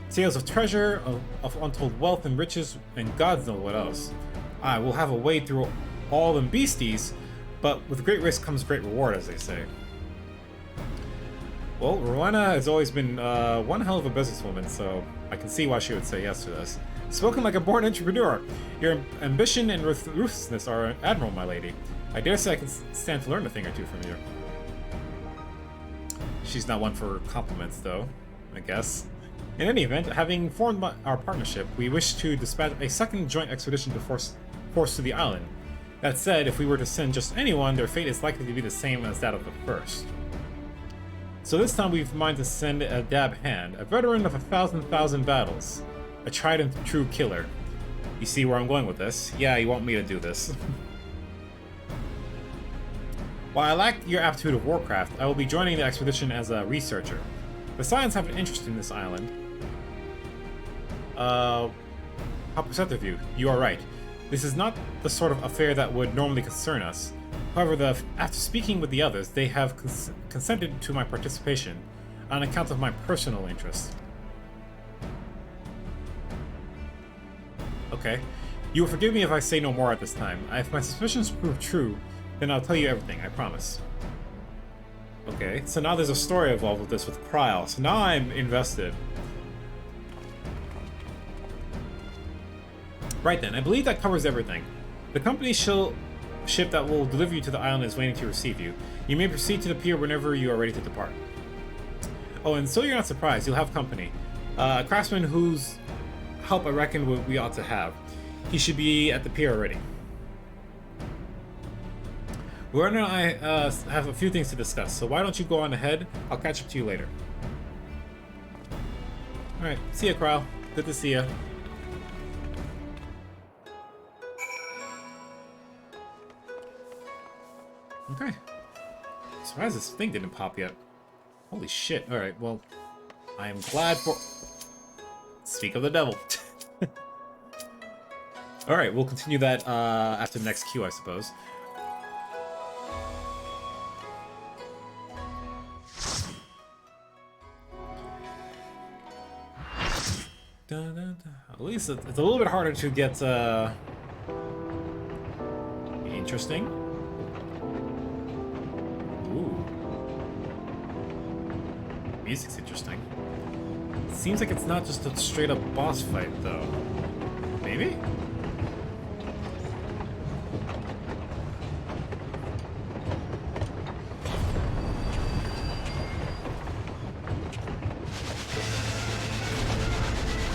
Tales of treasure, of untold wealth and riches, and God knows what else. I will have a wade through all them beasties, but with great risk comes great reward, as they say. Well, Rowena has always been one hell of a businesswoman, so I can see why she would say yes to this. Spoken like a born entrepreneur. Your ambition and ruthlessness are admirable, my lady. I dare say I can stand to learn a thing or two from you. She's not one for compliments, though, I guess. In any event, having formed our partnership, we wish to dispatch a second joint expedition to force to the island. That said, if we were to send just anyone, their fate is likely to be the same as that of the first. So this time we've in mind to send a dab hand, a veteran of 1,000 battles, a tried and true killer. You see where I'm going with this? Yeah, you want me to do this. While I lack your aptitude of warcraft, I will be joining the expedition as a researcher. The Scions have an interest in this island. How perceptive you. You are right. This is not the sort of affair that would normally concern us. However, after speaking with the others, they have consented to my participation on account of my personal interest. Okay. You will forgive me if I say no more at this time. If my suspicions prove true, then I'll tell you everything, I promise. Okay, so now there's a story involved with this with Kryl, so now I'm invested. Right then, I believe that covers everything. The company ship that will deliver you to the island is waiting to receive you. You may proceed to the pier whenever you are ready to depart. Oh, and so you're not surprised, you'll have company. A craftsman whose help I reckon we ought to have. He should be at the pier already. Werner and I have a few things to discuss, so why don't you go on ahead? I'll catch up to you later. Alright, see ya, Kryl. Good to see ya. Okay. Surprised this thing didn't pop yet. Holy shit. Alright, well, I am glad for... Speak of the devil. Alright, we'll continue that after the next queue, I suppose. At least it's a little bit harder to get interesting. Ooh. Music's interesting. Seems like it's not just a straight up boss fight, though. Maybe?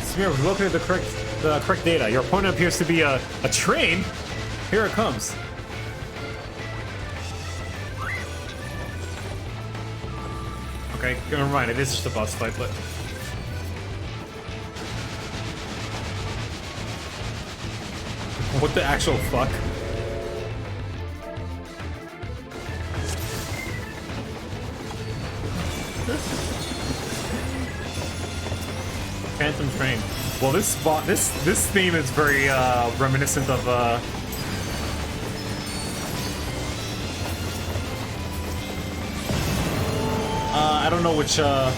Smear, we've located the correct data. Your opponent appears to be a train. Here it comes. Okay, never mind. It is just a boss fight, but what the actual fuck? Phantom Train. Well, this theme is very reminiscent of I don't know which Alright.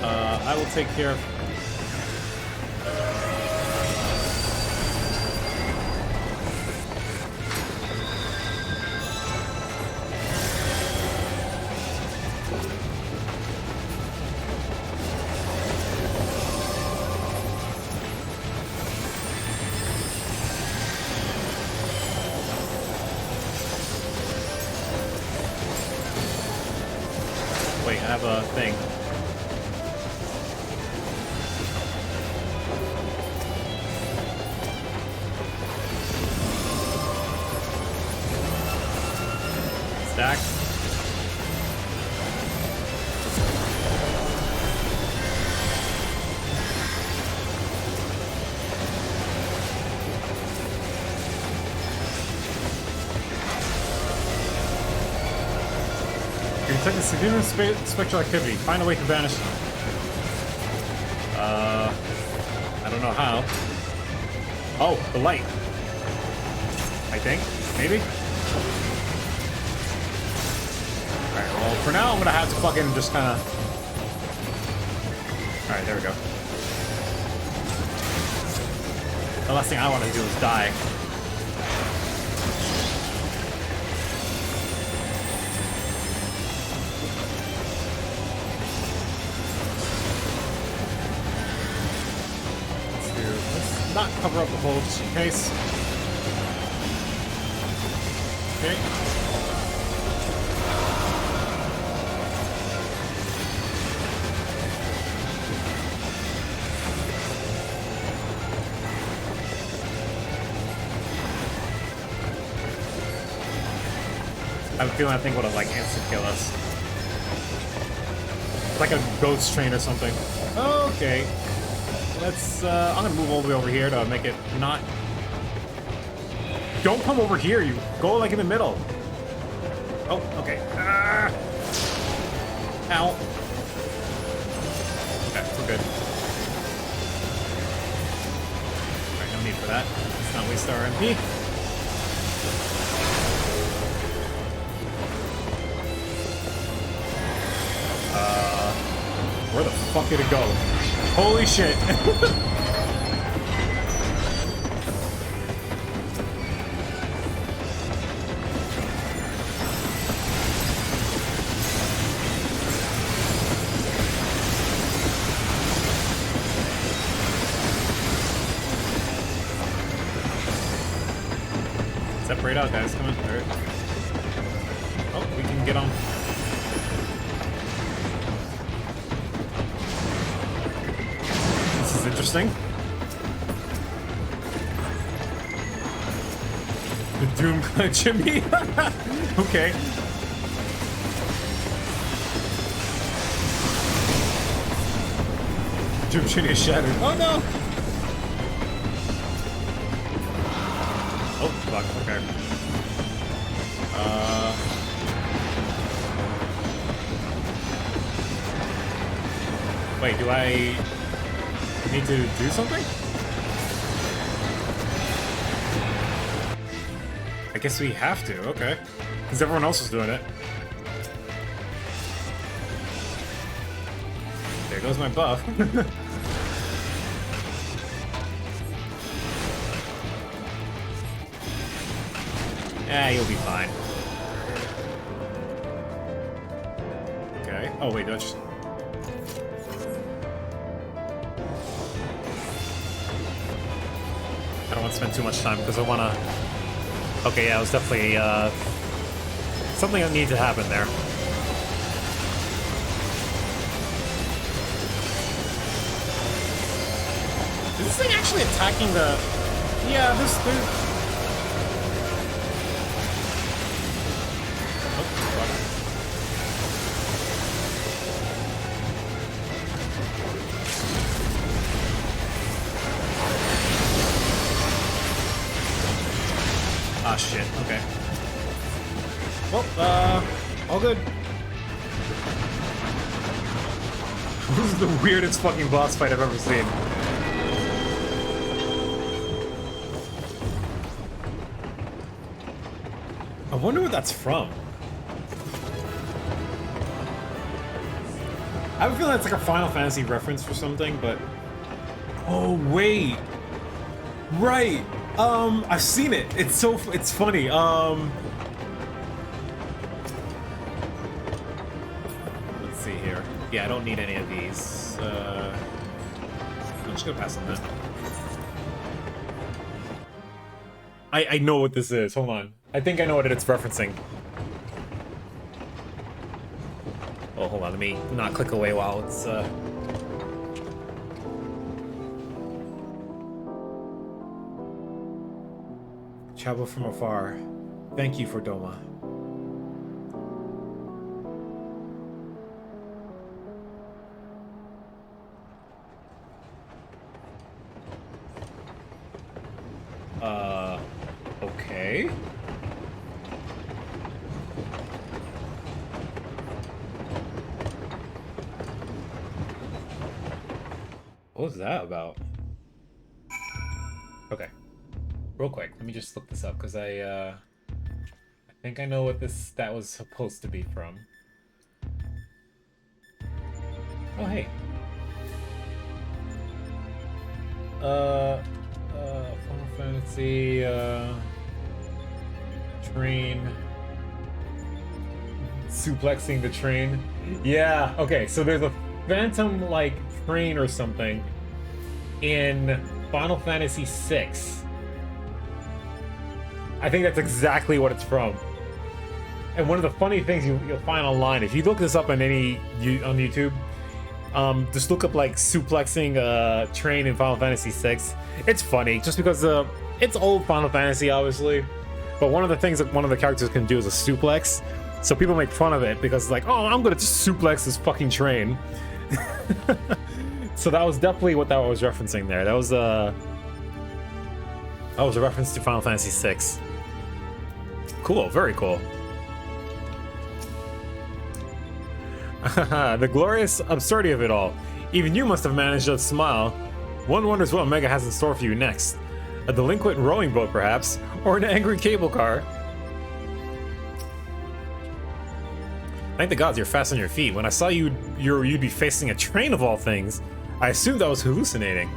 I will take care of Wait, I have a thing. Stack. You detect a significant spectral activity. Find a way to banish them. I don't know how. Oh, the light. I think. Maybe? Alright, well, for now, I'm gonna have to fucking just kinda... Alright, there we go. The last thing I want to do is die. Not cover up the hole just in case. Okay. I have a feeling that thing would have like instant kill us. Like a ghost train or something. Okay. Let's, I'm gonna move all the way over here to make it not... Don't come over here, you go like in the middle. Oh, okay. Ow. Okay, we're good. Alright, no need for that. Let's not waste our MP. Where the fuck did it go? Holy shit. Separate out, guys. Come on. All right. Oh, we can get on. Interesting. The Doom Jimmy. Okay. Doom Jimmy is shattered. Oh no! Oh fuck. Okay. Wait. Do I need to do something? I guess we have to, okay. Because everyone else is doing it. There goes my buff. You'll be fine. Okay. Oh, wait, that's just... I don't want to spend too much time because I want to... Okay, yeah, it was definitely something that needed to happen there. Is this thing actually attacking the... Yeah, this... Ah, shit. Okay. Well, all good. This is the weirdest fucking boss fight I've ever seen. I wonder what that's from. I have a feeling it's like a Final Fantasy reference or something, but... Oh, wait! Right! I've seen it. It's funny. Let's see here. Yeah, I don't need any of these. I'm just gonna pass on that. I know what this is. Hold on. I think I know what it's referencing. Oh, hold on. Let me not click away while it's, Travel from afar. Thank you for Doma. Okay. What was that about? Okay. Real quick, let me just look this up because I think I know what that was supposed to be from. Oh hey. Final Fantasy train suplexing the train. Yeah, okay, so there's a phantom like train or something in Final Fantasy VI. I think that's exactly what it's from. And one of the funny things you'll find online, if you look this up on on YouTube, just look up like suplexing a train in Final Fantasy VI. It's funny, just because it's old Final Fantasy, obviously. But one of the things that one of the characters can do is a suplex. So people make fun of it because it's like, oh, I'm gonna just suplex this fucking train. So that was definitely what that was referencing there. That was a reference to Final Fantasy VI. Cool, very cool. The glorious absurdity of it all. Even you must have managed to smile. One wonders what Omega has in store for you next. A delinquent rowing boat, perhaps, or an angry cable car. Thank the gods you're fast on your feet. When I saw you'd be facing a train of all things, I assumed I was hallucinating.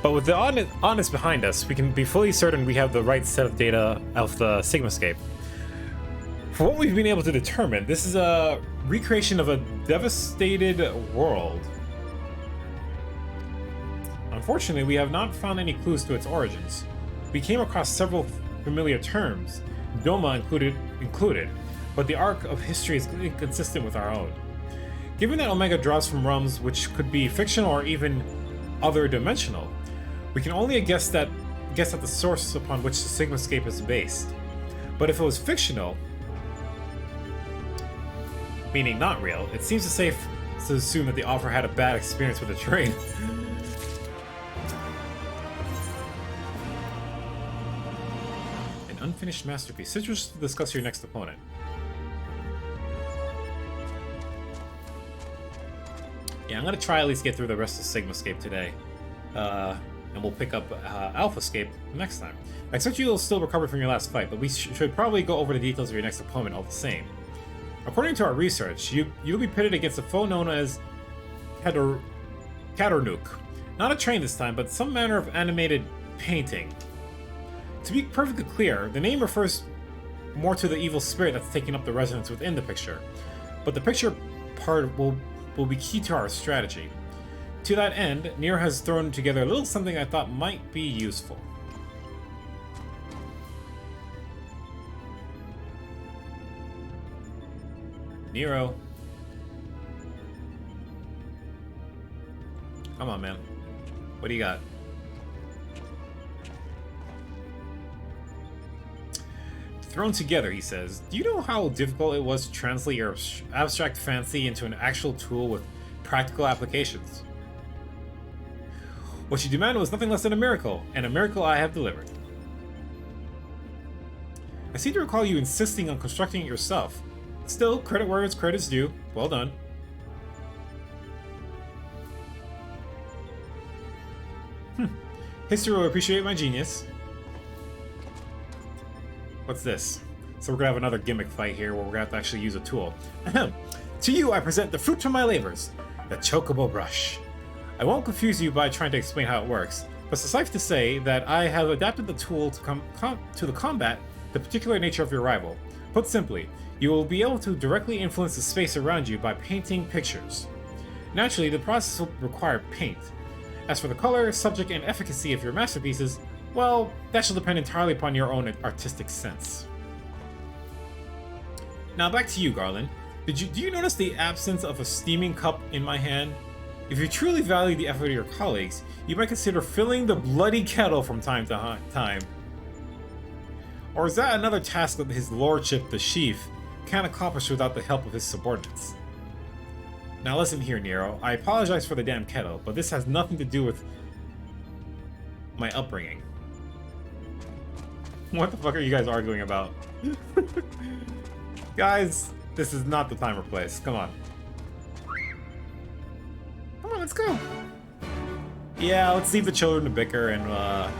But with the honest behind us, we can be fully certain we have the right set of data of the Sigmascape. For what we've been able to determine, this is a recreation of a devastated world. Unfortunately, we have not found any clues to its origins. We came across several familiar terms, Doma included, but the arc of history is inconsistent with our own. Given that Omega draws from realms which could be fictional or even other-dimensional, we can only guess at the source upon which the Sigmascape is based. But if it was fictional, meaning not real, it seems safe to assume that the author had a bad experience with the train. An unfinished masterpiece. Citrus to discuss your next opponent. Yeah, I'm gonna try at least get through the rest of Sigmascape today. And we'll pick up Alphascape next time. I expect you'll still recover from your last fight, but we should probably go over the details of your next opponent all the same. According to our research, you'll be pitted against a foe known as Katornuk. Not a train this time, but some manner of animated painting. To be perfectly clear, the name refers more to the evil spirit that's taking up the resonance within the picture. But the picture part will be key to our strategy. To that end, Nero has thrown together a little something I thought might be useful. Nero. Come on, man. What do you got? Thrown together, he says. Do you know how difficult it was to translate your abstract fancy into an actual tool with practical applications? What you demanded was nothing less than a miracle, and a miracle I have delivered. I seem to recall you insisting on constructing it yourself. Still, credit where it's credit's due. Well done. History will appreciate my genius. What's this? So we're gonna have another gimmick fight here where we're gonna have to actually use a tool. To you, I present the fruit of my labors, the chocobo brush. I won't confuse you by trying to explain how it works, but suffice to say that I have adapted the tool to the combat the particular nature of your rival. Put simply, you will be able to directly influence the space around you by painting pictures. Naturally, the process will require paint. As for the color, subject, and efficacy of your masterpieces, well, that shall depend entirely upon your own artistic sense. Now back to you, Garland. Do you notice the absence of a steaming cup in my hand? If you truly value the effort of your colleagues, you might consider filling the bloody kettle from time to time. Or is that another task that his lordship, the chief, can't accomplish without the help of his subordinates? Now listen here, Nero. I apologize for the damn kettle, but this has nothing to do with my upbringing. What the fuck are you guys arguing about? Guys, this is not the time or place. Come on. Come on, let's go. Yeah, let's leave the children to bicker and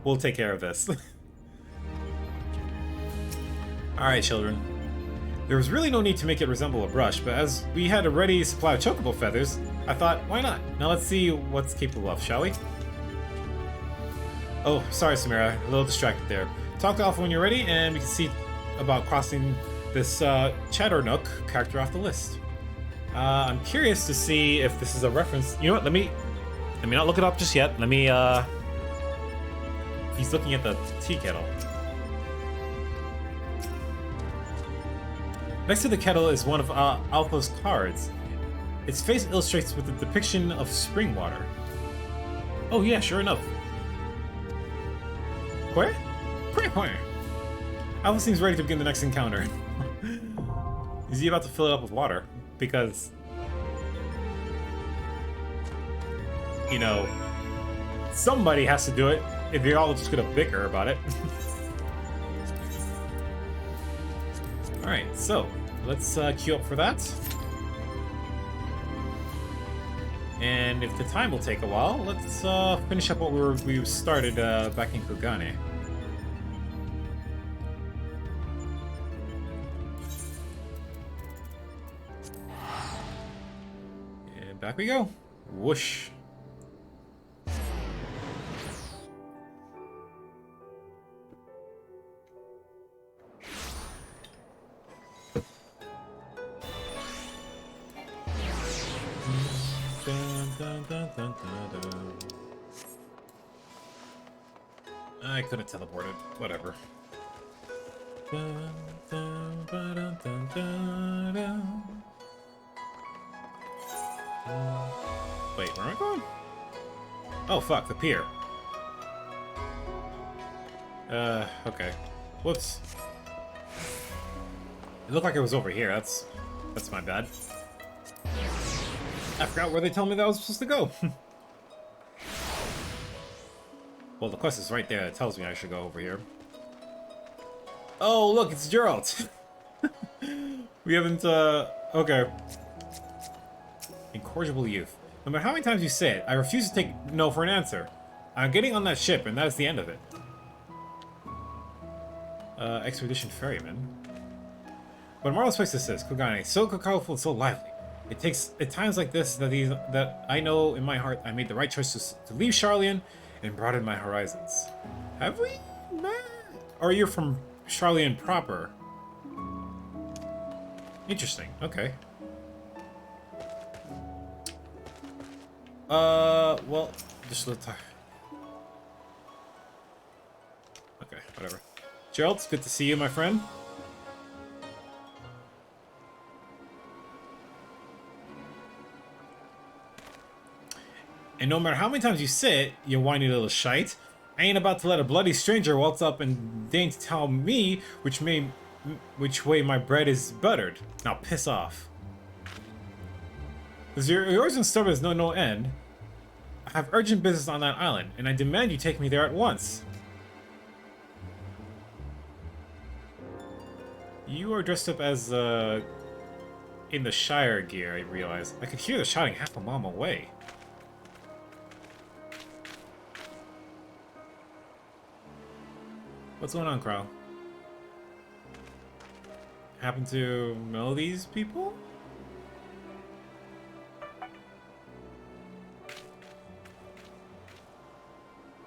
we'll take care of this. Alright, children. There was really no need to make it resemble a brush, but as we had a ready supply of chocobo feathers, I thought, why not? Now let's see what's capable of, shall we? Oh, sorry, Samira. A little distracted there. Talk to Alpha when you're ready, and we can see about crossing this Chatter Nook character off the list. I'm curious to see if this is a reference. You know what? Let me not look it up just yet. Let me. He's looking at the tea kettle. Next to the kettle is one of Alpha's cards. Its face illustrates with a depiction of spring water. Oh yeah, sure enough. Where? Where? Alpha seems ready to begin the next encounter. Is he about to fill it up with water? Because, you know, somebody has to do it if you're all just gonna bicker about it. Alright, so let's queue up for that. And if the time will take a while, let's finish up what we started back in Kugane. And back we go. Whoosh. I couldn't teleport it. Whatever. Wait, where am I going? Oh, fuck, the pier. Okay. Whoops. It looked like it was over here. That's my bad. I forgot where they told me that I was supposed to go. Well, the quest is right there. It tells me I should go over here. Oh, look, it's Gerald. We haven't, okay. Incorrigible youth. No matter how many times you say it, I refuse to take no for an answer. I'm getting on that ship, and that's the end of it. Expedition ferryman. But a marvelous place this is, Kugane. So colorful and so lively. It takes at times like this that I know in my heart I made the right choice to leave Charlian and broaden my horizons. Have we met? Or you're from Charlian proper. Interesting. Okay. Well, just let's talk. Okay, whatever. Gerald, it's good to see you, my friend. And no matter how many times you sit, you whiny little shite, I ain't about to let a bloody stranger waltz up and deign to tell me which way my bread is buttered. Now piss off. Because yours and stubborn is no end. I have urgent business on that island, and I demand you take me there at once. You are dressed up as, in the Shire gear, I realize. I could hear the shouting half a mile away. What's going on, Crow? Happen to know these people?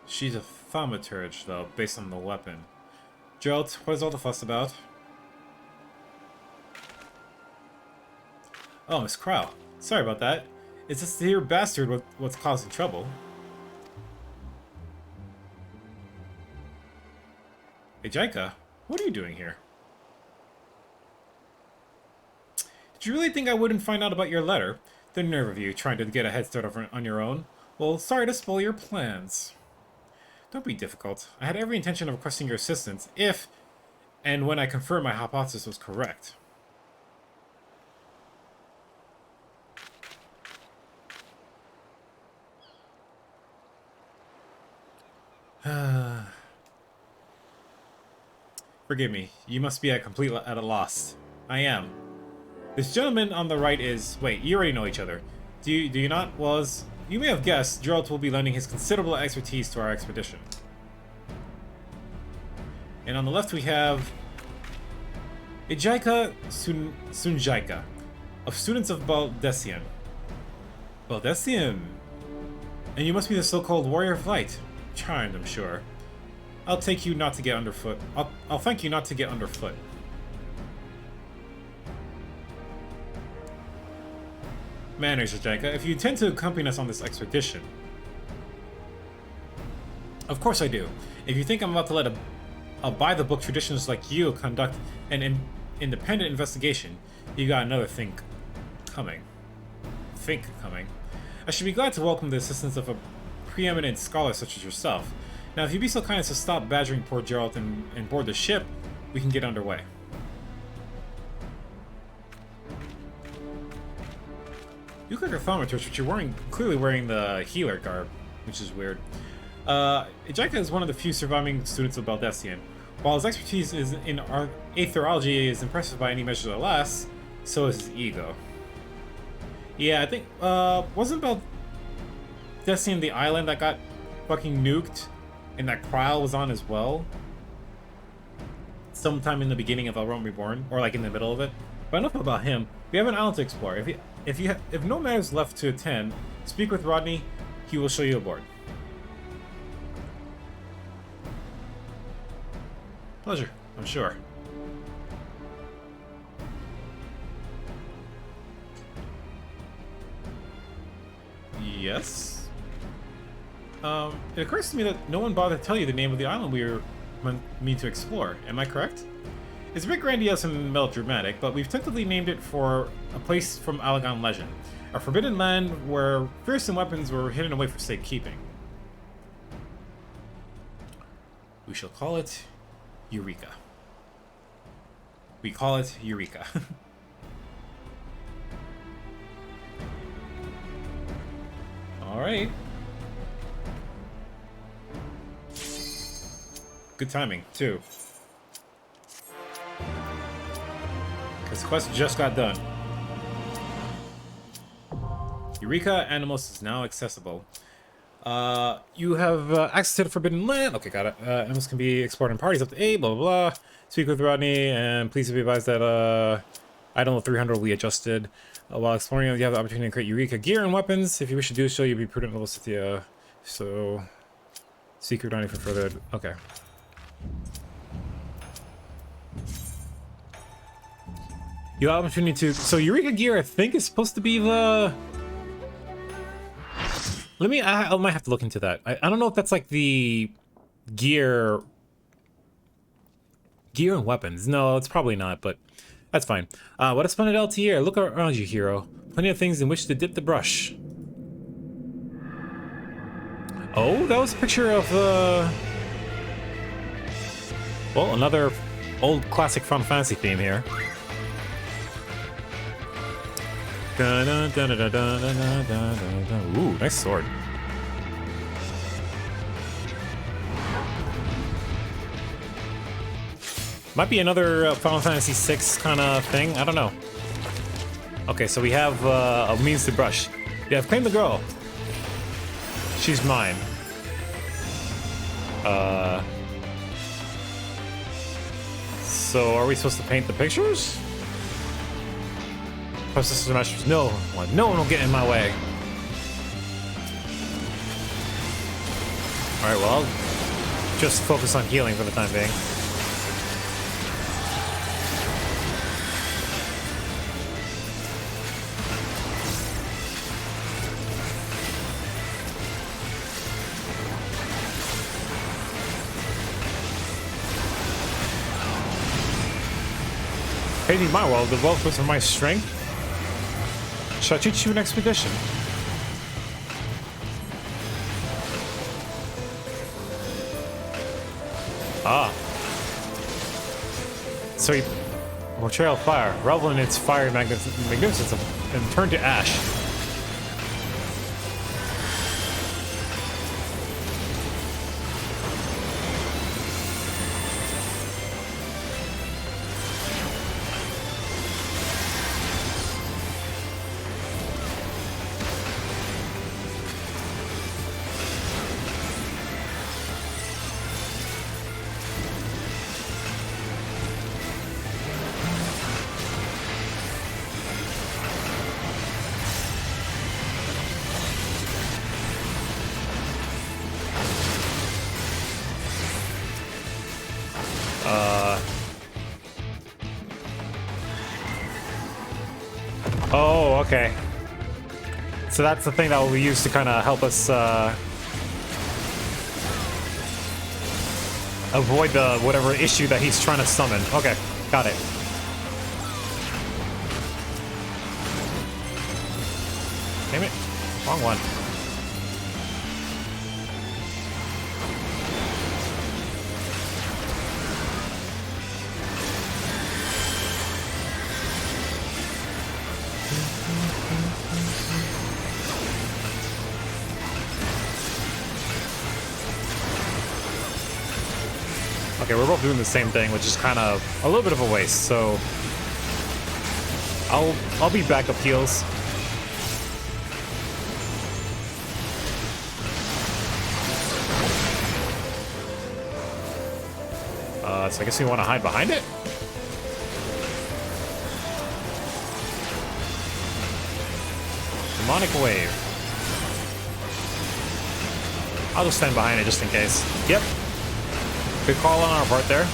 She's a thaumaturge, though, based on the weapon. Gerald, what is all the fuss about? Oh, Miss Crow. Sorry about that. It's this here bastard what's causing trouble. Hey, Jaika, what are you doing here? Did you really think I wouldn't find out about your letter? The nerve of you, trying to get a head start on your own. Well, sorry to spoil your plans. Don't be difficult. I had every intention of requesting your assistance if and when I confirmed my hypothesis was correct. Forgive me. You must be at a loss. I am. This gentleman on the right is... Wait, you already know each other. Do you not? Well, as you may have guessed, Geralt will be lending his considerable expertise to our expedition. And on the left we have... Ejika Sunjaika, of students of Baldessian. Baldessian? And you must be the so-called warrior of light. Charmed, I'm sure. I'll thank you not to get underfoot. I'll thank you not to get underfoot. Manners, Ejika, if you intend to accompany us on this expedition. Of course I do. If you think I'm about to let a by-the-book traditionalist like you conduct an independent investigation, you got another thing coming. I should be glad to welcome the assistance of a preeminent scholar such as yourself. Now, if you'd be so kind as to stop badgering poor Geralt and board the ship, we can get underway. You look like a thaumaturge, but you're clearly wearing the healer garb, which is weird. Ejika is one of the few surviving students of Baldessian. While his expertise in aetherology is impressive by any measure, alas, so is his ego. Yeah, I think, wasn't Baldessian the island that got fucking nuked? And that Krile was on as well? Sometime in the beginning of Realm Reborn, or like in the middle of it. But enough about him. We have an island to explore. If no matters left to attend, speak with Rodney. He will show you aboard. Pleasure, I'm sure. Yes? It occurs to me that no one bothered to tell you the name of the island we were meant to explore. Am I correct? It's a bit grandiose and melodramatic, but we've tentatively named it for a place from Allegan legend. A forbidden land where fearsome weapons were hidden away for safekeeping. We shall call it Eureka. We call it Eureka. Alright. Good timing, too. This quest just got done. Eureka Anemos is now accessible. You have access to the Forbidden Land. Okay, got it. Anemos can be explored in parties up to 8, blah, blah, blah. Speak with Rodney, and please be advised that item level 300 will be adjusted. While exploring, you have the opportunity to create Eureka gear and weapons. If you wish to do so, you'll be prudent level 60. So, seek Rodney for further... Okay. You have opportunity to... So Eureka gear, I think, is supposed to be the... Let me... I might have to look into that. I don't know if that's like the gear... Gear and weapons. No, it's probably not, but that's fine. What a splendid LT. Look around you, hero. Plenty of things in which to dip the brush. Oh, that was a picture of well, another old classic Final Fantasy theme here. Ooh, nice sword. Might be another Final Fantasy VI kind of thing. I don't know. Okay, so we have a means to brush. We have claim the girl. She's mine. So are we supposed to paint the pictures? Press the masters. No one will get in my way. All right, well, I'll just focus on healing for the time being. Painting my world, the wealth of my strength. Shall I teach you an expedition? Ah. So he... Portrayal fire. Revel in its fiery magnificence and turn to ash. Oh, okay. So that's the thing that will be used to kind of help us avoid the whatever issue that he's trying to summon. Okay, got it. Damn it. Wrong one. Okay, we're both doing the same thing, which is kind of a little bit of a waste, so I'll be backup heals. So I guess we want to hide behind it? Demonic wave. I'll just stand behind it just in case. Yep. Good call on our part there.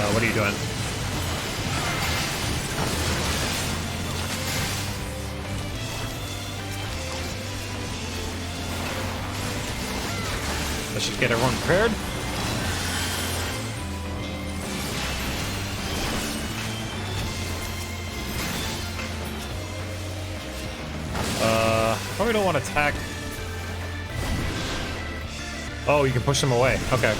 What are you doing? Let's just get everyone prepared. Probably don't want to attack. Oh, you can push them away. Okay.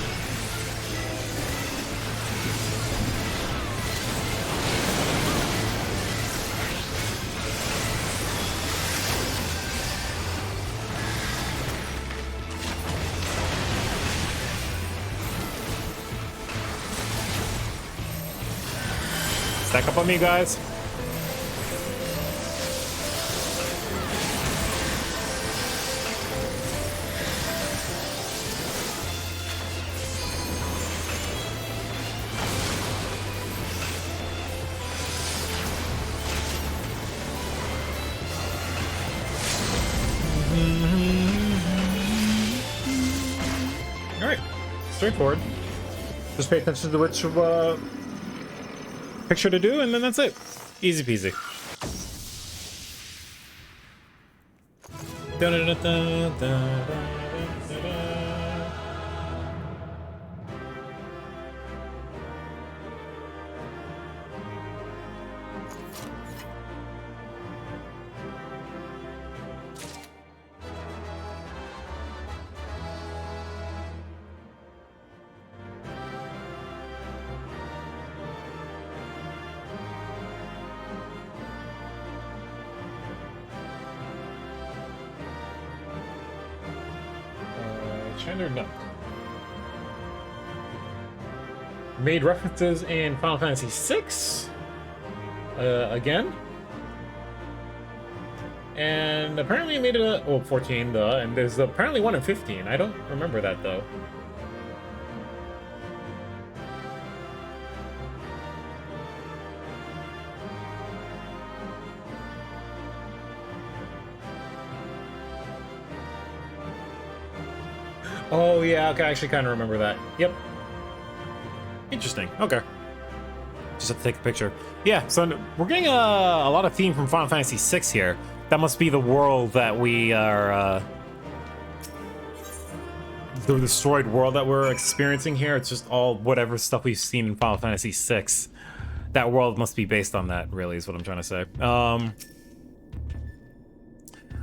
Stack up on me, guys. Alright, straightforward. Just pay attention to which picture to do, and then that's it. Easy peasy. Chandler Nook. Made references in Final Fantasy VI again, and apparently made it 14 though, and there's apparently one in 15. I don't remember that though. Oh yeah, okay, I actually kind of remember that. Yep. Interesting. Okay. Just have to take a picture. Yeah, so we're getting a lot of theme from Final Fantasy VI here. That must be the world that we are, the destroyed world that we're experiencing here. It's just all whatever stuff we've seen in Final Fantasy VI. That world must be based on that, really, is what I'm trying to say. I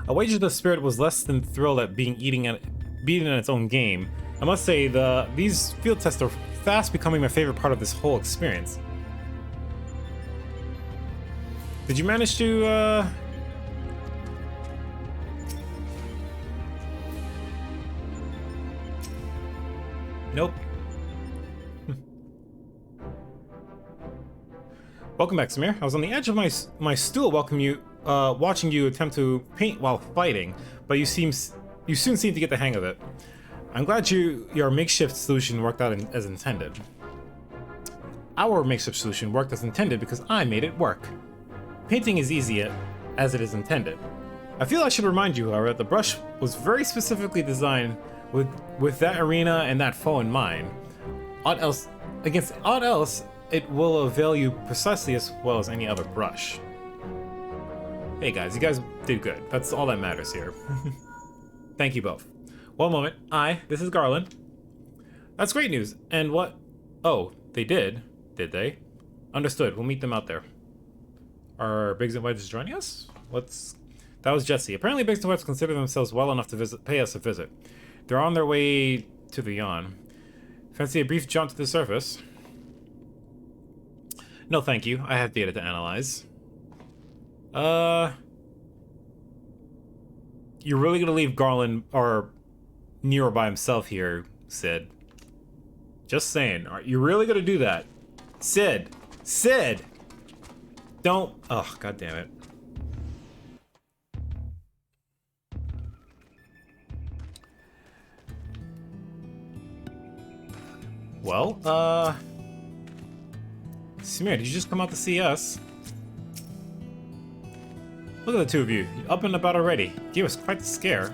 wager the spirit was less than thrilled at being beaten in its own game. I must say, these field tests are fast becoming my favorite part of this whole experience. Did you manage to, Nope. Welcome back, Samir. I was on the edge of my stool watching you attempt to paint while fighting, but you soon seemed to get the hang of it. I'm glad your makeshift solution worked out as intended. Our makeshift solution worked as intended because I made it work. Painting is easy as it is intended. I feel I should remind you, however, that the brush was very specifically designed with that arena and that foe in mind. Against aught else, it will avail you precisely as well as any other brush. Hey guys, you guys did good. That's all that matters here. Thank you both. One moment. This is Garland. That's great news. And what? Oh, they did they? Understood. We'll meet them out there. Are Biggs and Wedges joining us? That was Jesse. Apparently Biggs and Wedges consider themselves well enough to pay us a visit. They're on their way to the yawn. Fancy a brief jaunt to the surface? No, thank you. I have data to analyze. You're really gonna leave Garland or Nero by himself here, Sid? Just saying. Are you really gonna do that? Sid! Don't. Oh, god damn it. Well, Samir, did you just come out to see us? Look at the two of you, up and about already. Gave us quite the scare.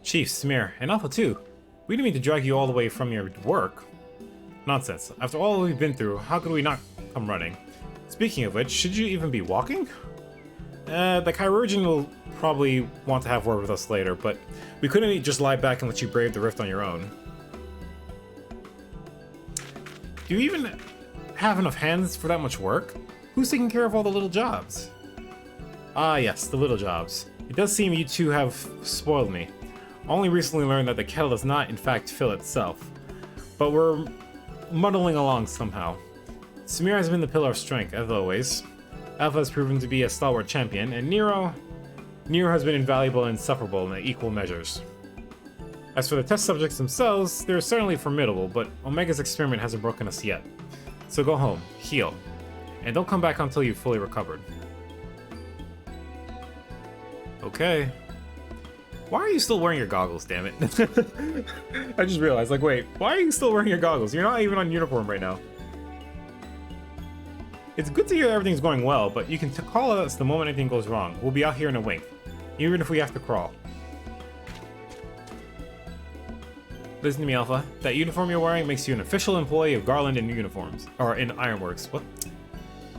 Chief, Samir, and Alpha too. We didn't mean to drag you all the way from your work. Nonsense. After all we've been through, how could we not come running? Speaking of which, should you even be walking? The Chirurgeon will probably want to have word with us later, but we couldn't just lie back and let you brave the rift on your own. Do you even have enough hands for that much work? Who's taking care of all the little jobs? Ah yes, the little jobs. It does seem you two have spoiled me. Only recently learned that the kettle does not in fact fill itself. But we're muddling along somehow. Samir has been the pillar of strength, as always. Alpha has proven to be a stalwart champion, and Nero has been invaluable and insufferable in equal measures. As for the test subjects themselves, they're certainly formidable, but Omega's experiment hasn't broken us yet. So go home, heal, and don't come back until you've fully recovered. Okay. Why are you still wearing your goggles, damn it? I just realized, like, wait, why are you still wearing your goggles? You're not even on uniform right now. It's good to hear everything's going well, but you can call us the moment anything goes wrong. We'll be out here in a wink, even if we have to crawl. Listen to me, Alpha. That uniform you're wearing makes you an official employee of Garland and Uniforms, or in Ironworks. What?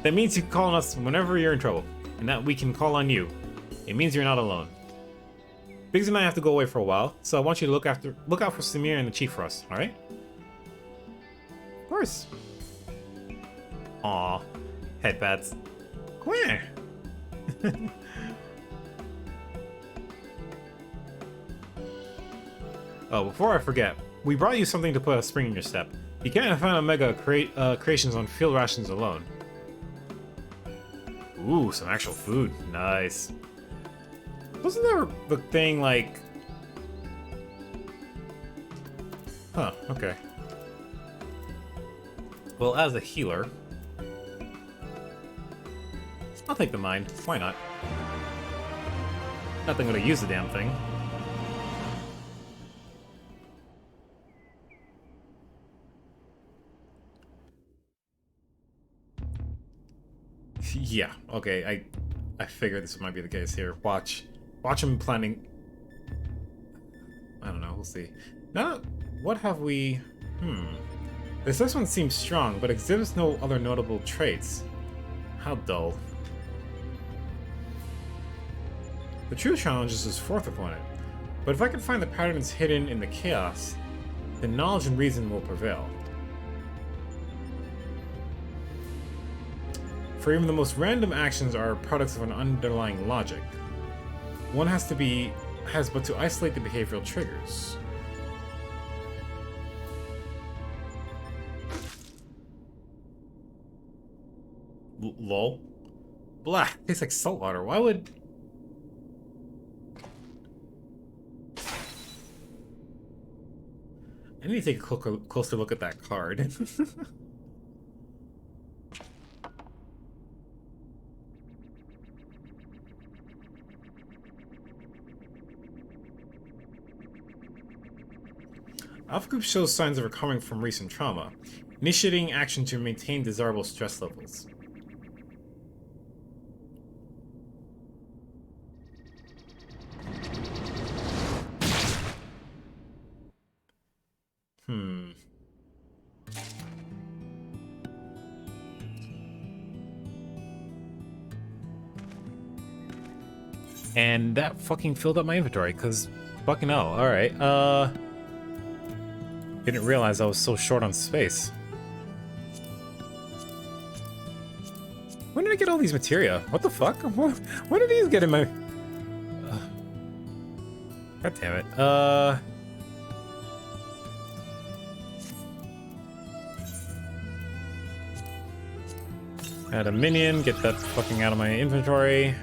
That means you can call on us whenever you're in trouble, and that we can call on you. It means you're not alone. Biggs and I have to go away for a while, so I want you to look out for Samir and the Chief for us, alright? Of course. Aw, headpats. Come here. Oh, before I forget, we brought you something to put a spring in your step. You can't find Omega creations on field rations alone. Ooh, some actual food. Nice. Wasn't there the thing like... Huh, okay. Well, as a healer... I'll take the mine. Why not? Not that I'm gonna use the damn thing. Yeah, okay, I figured this might be the case here. Watch him planning... I don't know, we'll see. Now, what have we... This first one seems strong, but exhibits no other notable traits. How dull. The true challenge is his fourth opponent, but if I can find the patterns hidden in the chaos, then knowledge and reason will prevail. For even the most random actions are products of an underlying logic. One has but to isolate the behavioral triggers. Lol. Blah, tastes like salt water. Why would... I need to take a closer look at that card. Alpha Group shows signs of recovering from recent trauma, initiating action to maintain desirable stress levels. And that fucking filled up my inventory, because fucking hell. Alright, didn't realize I was so short on space. When did I get all these materia? What the fuck? When did these get in my... God damn it. Add a minion, get that fucking out of my inventory.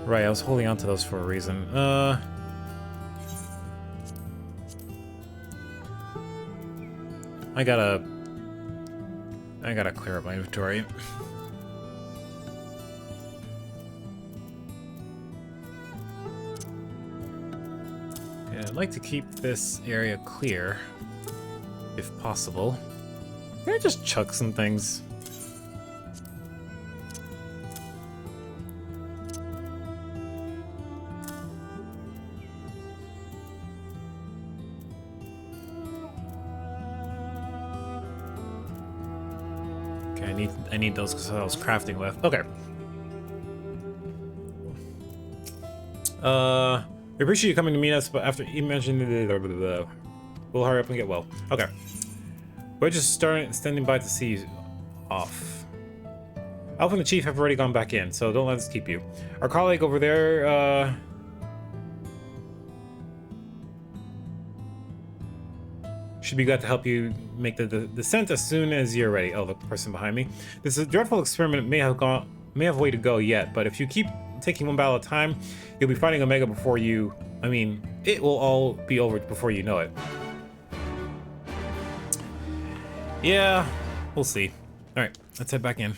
Right, I was holding on to those for a reason. I gotta clear up my inventory. Yeah, I'd like to keep this area clear, if possible. Can I just chuck some things? Okay, I need those because I was crafting with. Okay. We appreciate you coming to meet us, but after you mentioned we'll hurry up and get well. Okay. We're just standing by to see you off. Alpha and the Chief have already gone back in, so don't let us keep you. Our colleague over there, should be glad to help you make the descent as soon as you're ready. Oh, the person behind me. This is a dreadful experiment. May have a way to go yet, but if you keep taking one battle at a time, you'll be fighting Omega before you... I mean, it will all be over before you know it. Yeah, we'll see. Alright, let's head back in.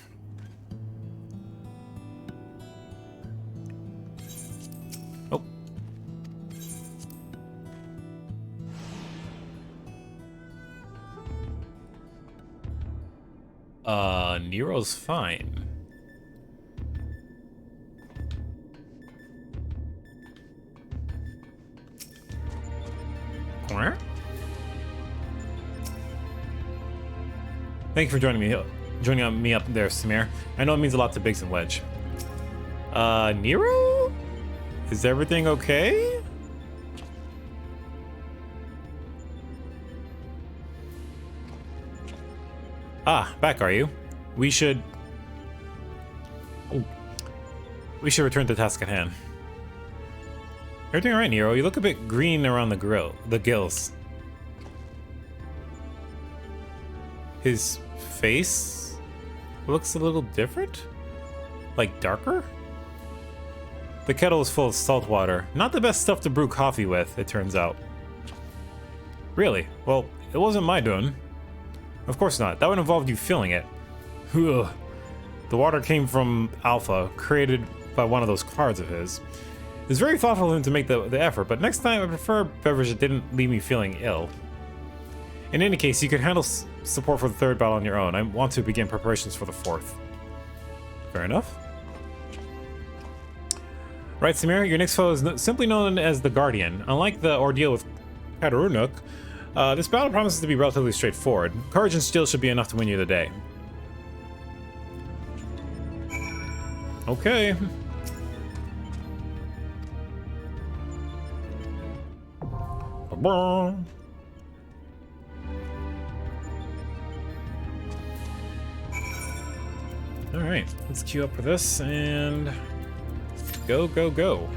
Oh. Nero's fine. Corner? Thank you for joining me up there, Samir. I know it means a lot to Biggs and Wedge. Nero? Is everything okay? Ah, back are you? We should return to the task at hand. Everything alright, Nero? You look a bit green around the gills. His face looks a little different? Like darker? The kettle is full of salt water. Not the best stuff to brew coffee with, it turns out. Really? Well, it wasn't my doing. Of course not. That would involve you filling it. Ugh. The water came from Alpha, created by one of those cards of his. It's very thoughtful of him to make the effort, but next time I prefer a beverage that didn't leave me feeling ill. In any case, you could handle support for the third battle on your own. I want to begin preparations for the fourth. Fair enough. Right, Samir, your next foe is simply known as the Guardian. Unlike the ordeal with Katarunuk, this battle promises to be relatively straightforward. Courage and skill should be enough to win you the day. Okay. Alright, let's queue up for this and go, go, go.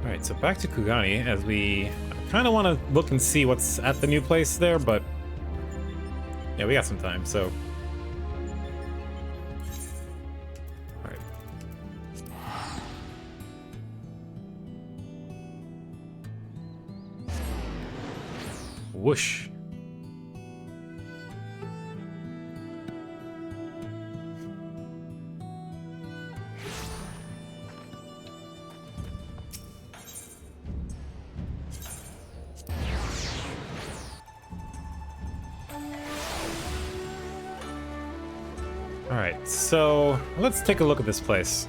Alright, so back to Kugane as we kind of want to look and see what's at the new place there, but yeah, we got some time, so. Alright. Whoosh. Alright, so let's take a look at this place.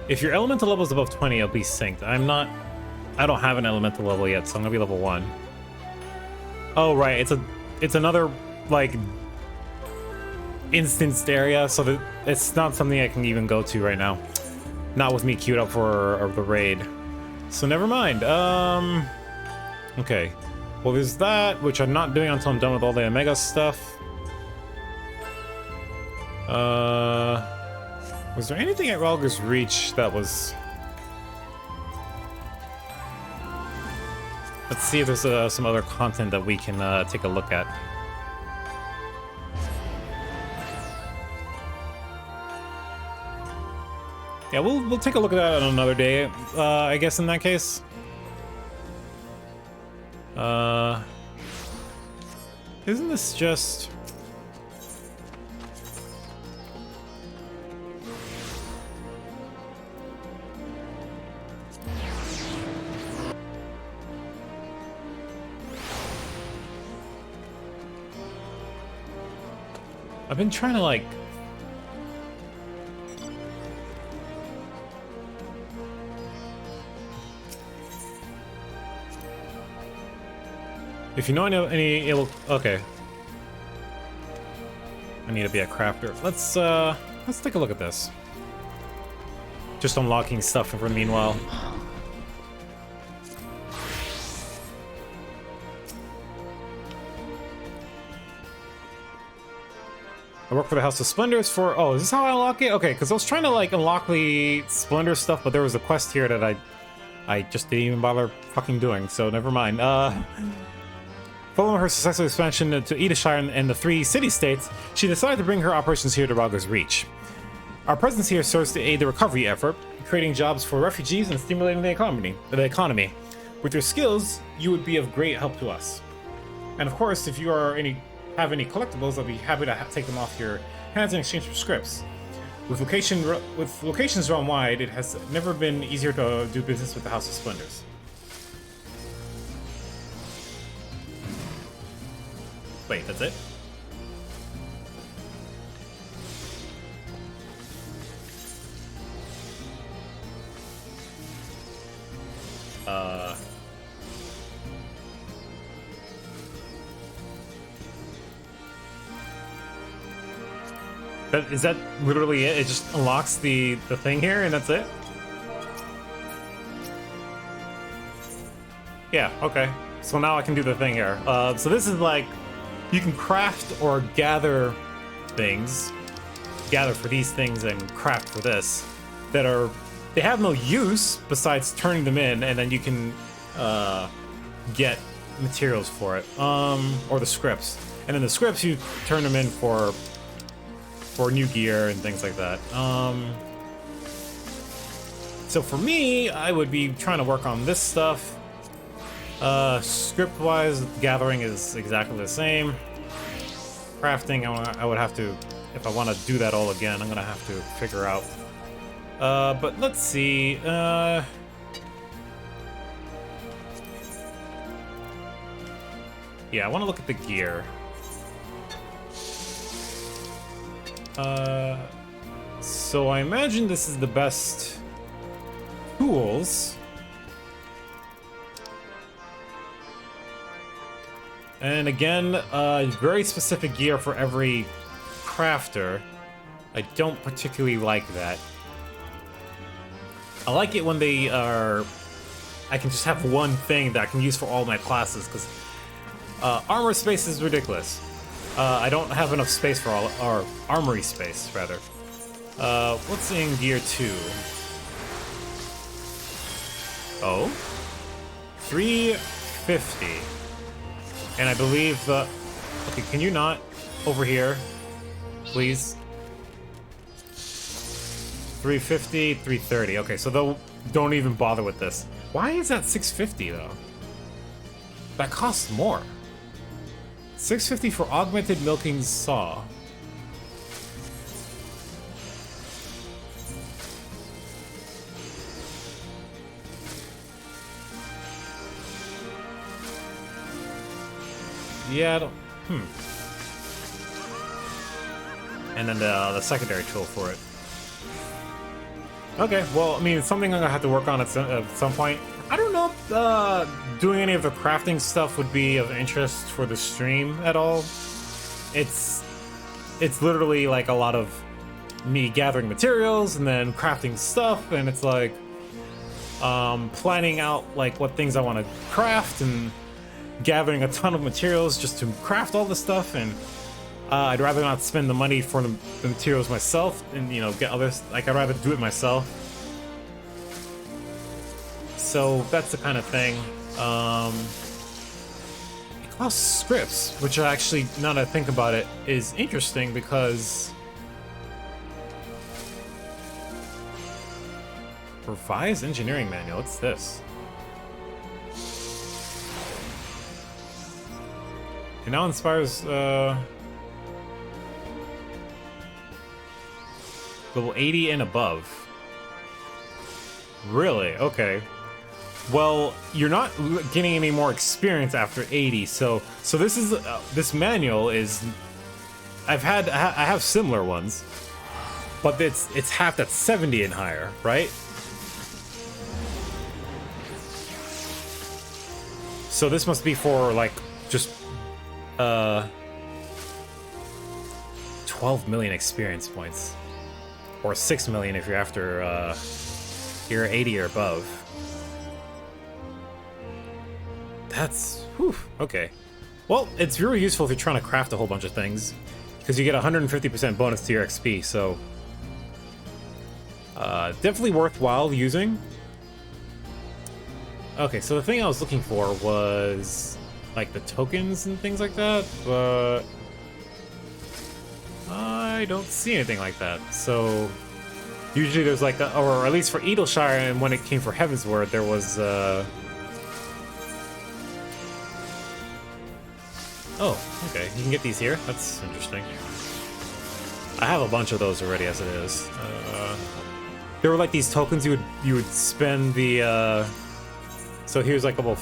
If your elemental level is above 20, it'll be synced. I don't have an elemental level yet, so I'm gonna be level 1. Oh, right, it's another, like, instanced area, so that it's not something I can even go to right now. Not with me queued up for the raid. So never mind. Okay. Well, there's that, which I'm not doing until I'm done with all the Omega stuff. Was there anything at Ralger's Reach that was... Let's see if there's some other content that we can take a look at. Yeah, we'll take a look at that on another day, I guess, in that case. Isn't this just... I've been trying to, like... If you know any okay. I need to be a crafter. Let's take a look at this. Just unlocking stuff for meanwhile. I work for the House of Splendors for... Oh, is this how I unlock it? Okay, because I was trying to, like, unlock the Splendor stuff, but there was a quest here that I just didn't even bother fucking doing, so never mind. Following her successful expansion to Edishire and the 3 city-states, she decided to bring her operations here to Raga's Reach. Our presence here serves to aid the recovery effort, creating jobs for refugees and stimulating the economy. With your skills, you would be of great help to us. And of course, if you have any collectibles, I'll be happy to take them off your hands in exchange for scripts. With locations realm-wide, it has never been easier to do business with the House of Splendors. Wait, that's it? Is that literally it? It just unlocks the thing here and that's it? Yeah, okay. So now I can do the thing here. So this is like, you can craft or gather things. Gather for these things and craft for this. They have no use besides turning them in, and then you can get materials for it. Or the scripts. And then the scripts, you turn them in for new gear and things like that. So for me, I would be trying to work on this stuff. Script-wise, gathering is exactly the same. Crafting, I would have to, if I want to do that all again, I'm gonna have to figure out. But let's see. Yeah, I want to look at the gear. So I imagine this is the best tools. And again, very specific gear for every crafter. I don't particularly like that. I like it when they are... I can just have one thing that I can use for all my classes, because armor space is ridiculous. I don't have enough space for all, or armory space, rather. What's in gear 2? Oh? 350. And I believe, okay, can you not? Over here, please. 350, 330. Okay, so don't even bother with this. Why is that 650, though? That costs more. 650 for augmented milking saw. Yeah, I don't... And then the secondary tool for it. Okay, well, I mean, it's something I'm gonna have to work on at some point. I don't know if doing any of the crafting stuff would be of interest for the stream at all. It's literally like a lot of me gathering materials and then crafting stuff, and it's like planning out like what things I want to craft and gathering a ton of materials just to craft all the stuff, and I'd rather not spend the money for the materials myself and, you know, get others. Like, I'd rather do it myself. So that's the kind of thing. It costs scripts, which actually, now that I think about it, is interesting because revised engineering manual. What's this? It now inspires level 80 and above. Really? Okay. Well, you're not getting any more experience after 80, so this is this manual is. I have similar ones, but it's half at 70 and higher, right? So this must be for like just 12 million experience points, or 6 million if you're after you're 80 or above. That's, whew, okay. Well, it's really useful if you're trying to craft a whole bunch of things. because you get 150% bonus to your XP, so definitely worthwhile using. Okay, so the thing I was looking for was like the tokens and things like that, but I don't see anything like that. So usually there's like, or at least for Edelshire, and when it came for Heavensward, there was oh, okay, you can get these here. That's interesting. I have a bunch of those already as it is. There were like these tokens you would spend the so here's like about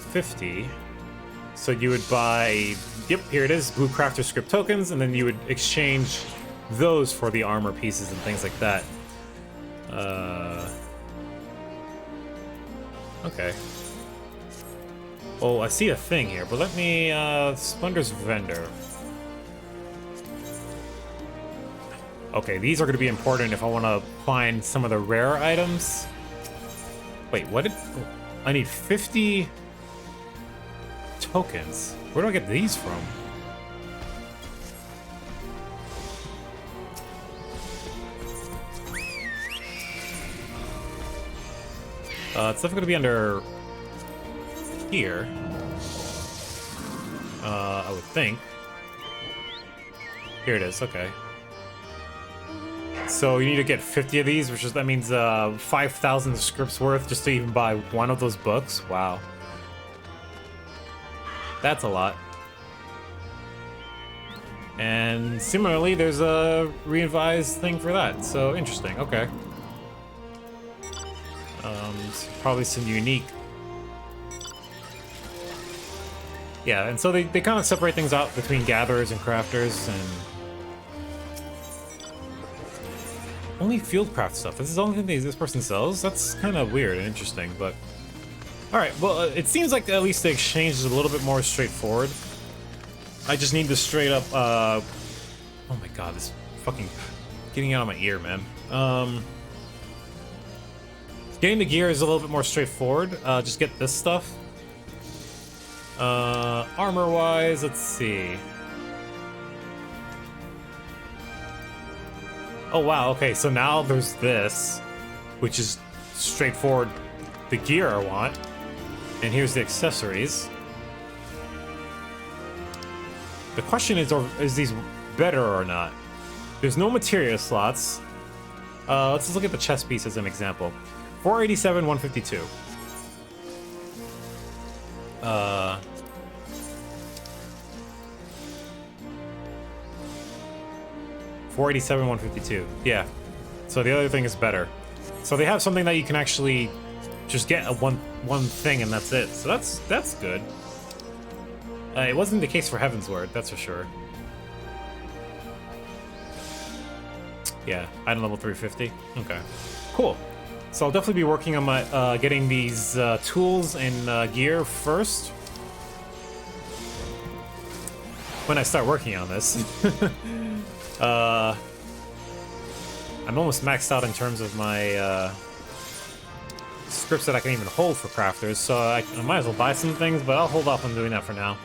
50. So you would buy, yep, here it is, blue crafter script tokens, and then you would exchange those for the armor pieces and things like that. Okay. Oh, I see a thing here, but let me, Splendors vendor. Okay, these are going to be important if I want to find some of the rare items. Wait, what did... I need 50 tokens. Where do I get these from? It's definitely going to be under here. I would think. Here it is, okay. So you need to get 50 of these, which is, that means 5,000 scripts worth just to even buy one of those books. Wow. That's a lot. And similarly, there's a re-advised thing for that. So interesting, okay. Probably some unique. Yeah, and so they kind of separate things out between gatherers and crafters, and only fieldcraft stuff. This is the only thing this person sells? That's kind of weird and interesting, but... Alright, well, it seems like at least the exchange is a little bit more straightforward. I just need to straight up, oh my god, this fucking... getting out of my ear, man. Getting the gear is a little bit more straightforward. Just get this stuff. Armor-wise, let's see. Oh wow, okay, so now there's this, which is straightforward, the gear I want. And here's the accessories. The question is these better or not? There's no materia slots. Let's just look at the chest piece as an example. 487, 152. 487, 152. Yeah. So the other thing is better. So they have something that you can actually just get a one thing and that's it. So that's good. It wasn't the case for Heavensward, that's for sure. Yeah, item level 350. Okay. Cool. So I'll definitely be working on my getting these tools and gear first. When I start working on this. I'm almost maxed out in terms of my scripts that I can even hold for crafters, so I might as well buy some things, but I'll hold off on doing that for now.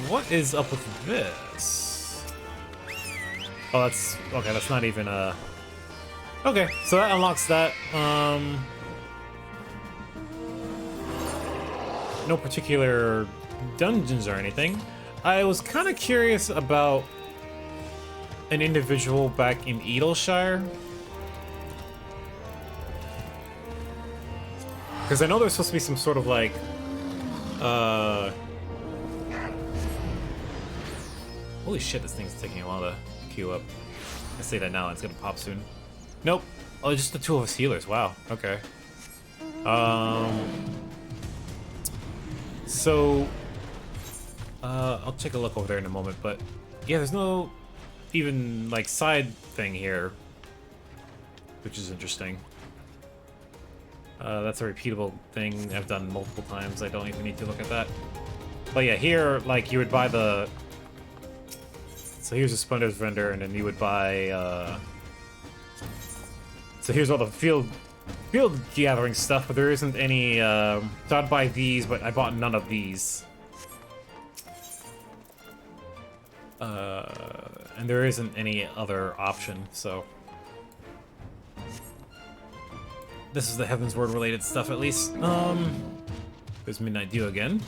What is up with this? Oh, that's... okay, that's not even a... Okay, so that unlocks that. No particular dungeons or anything. I was kind of curious about an individual back in Edelshire. Because I know there's supposed to be some sort of like... Holy shit, this thing's taking a while to queue up. I say that now, it's gonna pop soon. Nope. Oh, just the two of us healers. Wow. Okay. So... I'll take a look over there in a moment, but... yeah, there's no... even, like, side thing here. Which is interesting. That's a repeatable thing I've done multiple times. I don't even need to look at that. But yeah, here, like, you would buy the... so here's a Splendors vendor, and then you would buy, so here's all the field gathering stuff, but there isn't any, so I'd buy these, but I bought none of these. And there isn't any other option, so... This is the Heaven's Word related stuff, at least. There's Midnight Dew again.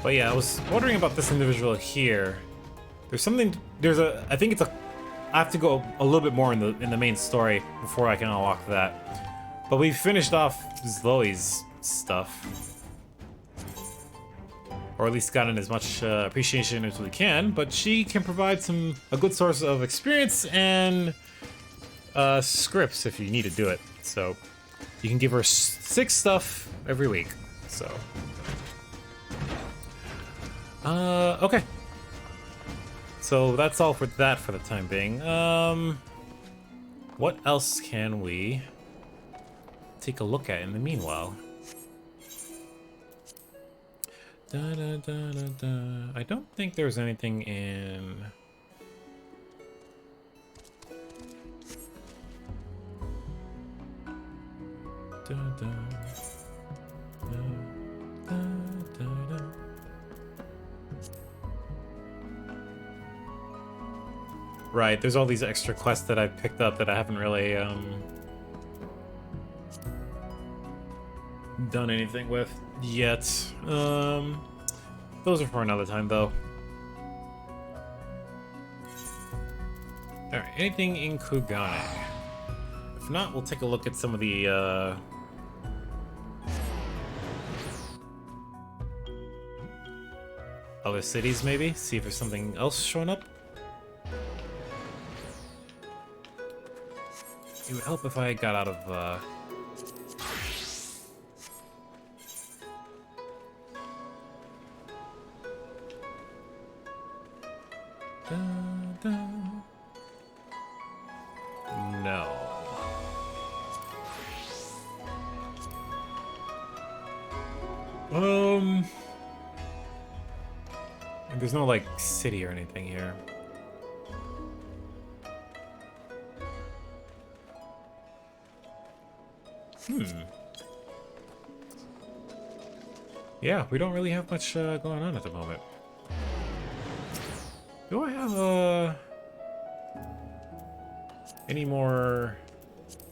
But yeah, I was wondering about this individual here. There's something, I think it's a, I have to go a little bit more in the main story before I can unlock that. But we finished off Zoe's stuff. Or at least gotten as much appreciation as we can, but she can provide a good source of experience and scripts if you need to do it. So you can give her 6 stuff every week. So okay. So that's all for that for the time being. What else can we take a look at in the meanwhile? I don't think there's anything in... Right, there's all these extra quests that I've picked up that I haven't really done anything with yet. Those are for another time, though. Alright, anything in Kugane? If not, we'll take a look at some of the other cities, maybe? See if there's something else showing up? It would help if I got out of, No. There's no, like, city or anything here. Yeah, we don't really have much going on at the moment. Do I have any more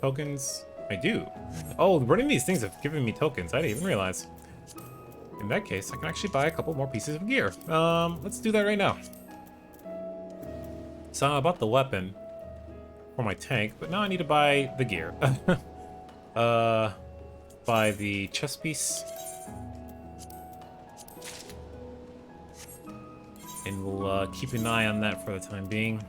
tokens? I do. Oh, running these things have given me tokens. I didn't even realize. In that case, I can actually buy a couple more pieces of gear. Let's do that right now. So I bought the weapon for my tank, but now I need to buy the gear. Buy the chest piece. And we'll keep an eye on that for the time being.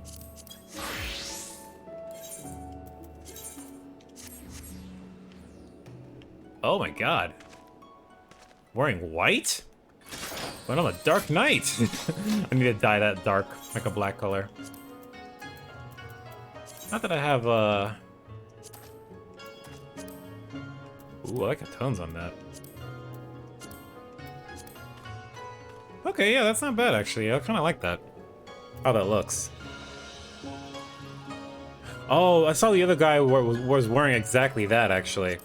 Oh my god. Wearing white? But I'm a dark knight. I need to dye that dark, like a black color. Not that I have, Ooh, I got tones on that. Okay, yeah, that's not bad, actually. I kind of like that. How that looks. Oh, I saw the other guy was wearing exactly that, actually.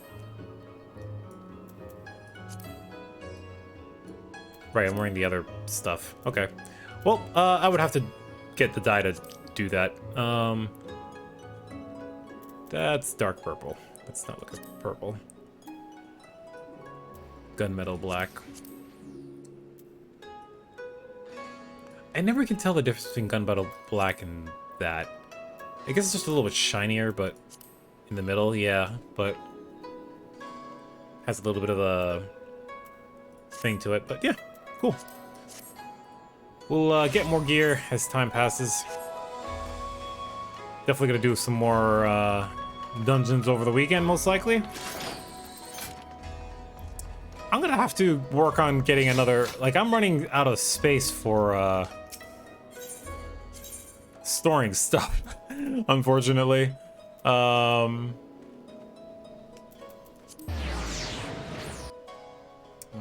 Right, I'm wearing the other stuff. Okay. Well, I would have to get the dye to do that. That's dark purple. Let's not look at purple. Gunmetal black. I never can tell the difference between gunmetal black and that. I guess it's just a little bit shinier, but in the middle, yeah, but has a little bit of a thing to it, but yeah, cool. We'll get more gear as time passes. Definitely gonna do some more dungeons over the weekend, most likely. I'm gonna have to work on getting another, like, I'm running out of space for storing stuff, unfortunately. I'll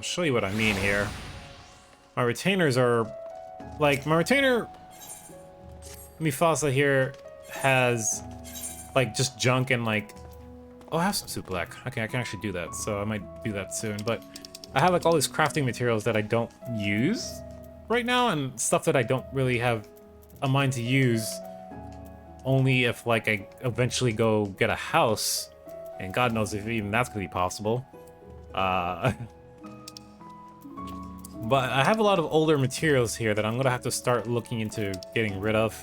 show you what I mean here. My retainers are, like, my retainer Mufasa here has, like, just junk and, like, oh, I have some soup black. Okay, I can actually do that, so I might do that soon, but I have, like, all these crafting materials that I don't use, right now, and stuff that I don't really have a mind to use. Only if, like, I eventually go get a house, and God knows if even that's gonna be possible. But I have a lot of older materials here that I'm gonna have to start looking into getting rid of,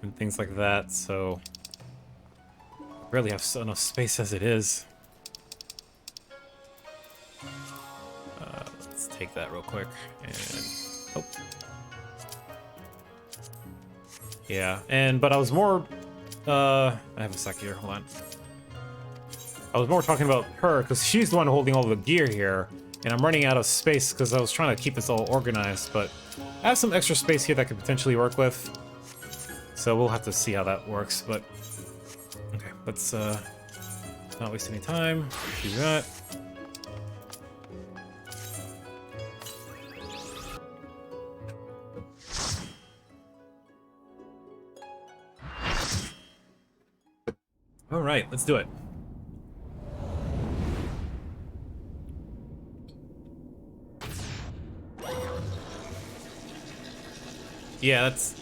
and things like that, so I barely have enough space as it is. Let's take that real quick, and... oh. Yeah, but I was more, I have a sec here, hold on. I was more talking about her, because she's the one holding all the gear here, and I'm running out of space because I was trying to keep this all organized, but I have some extra space here that I could potentially work with, so we'll have to see how that works, but... okay, let's, not waste any time, do that. All right, let's do it. Yeah, that's...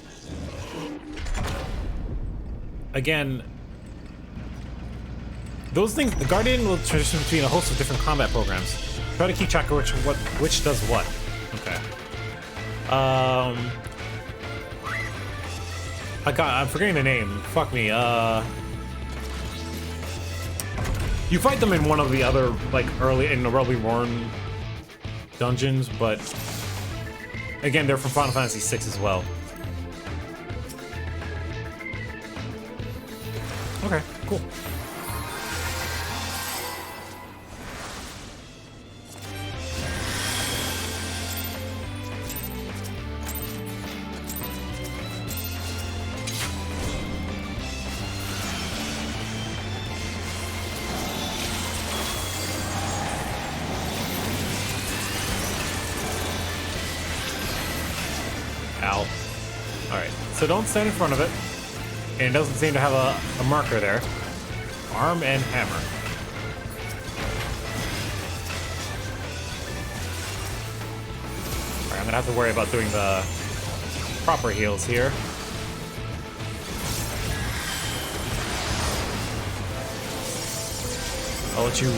again... those things, the Guardian will transition between a host of different combat programs. Try to keep track of which does what. Okay. I'm forgetting the name. Fuck me, you fight them in one of the other, like, in the Realm Reborn dungeons, but again, they're from Final Fantasy VI as well. Okay, cool. Ow. Alright, so don't stand in front of it. And it doesn't seem to have a marker there. Arm and hammer. Alright, I'm gonna have to worry about doing the proper heals here. I'll let you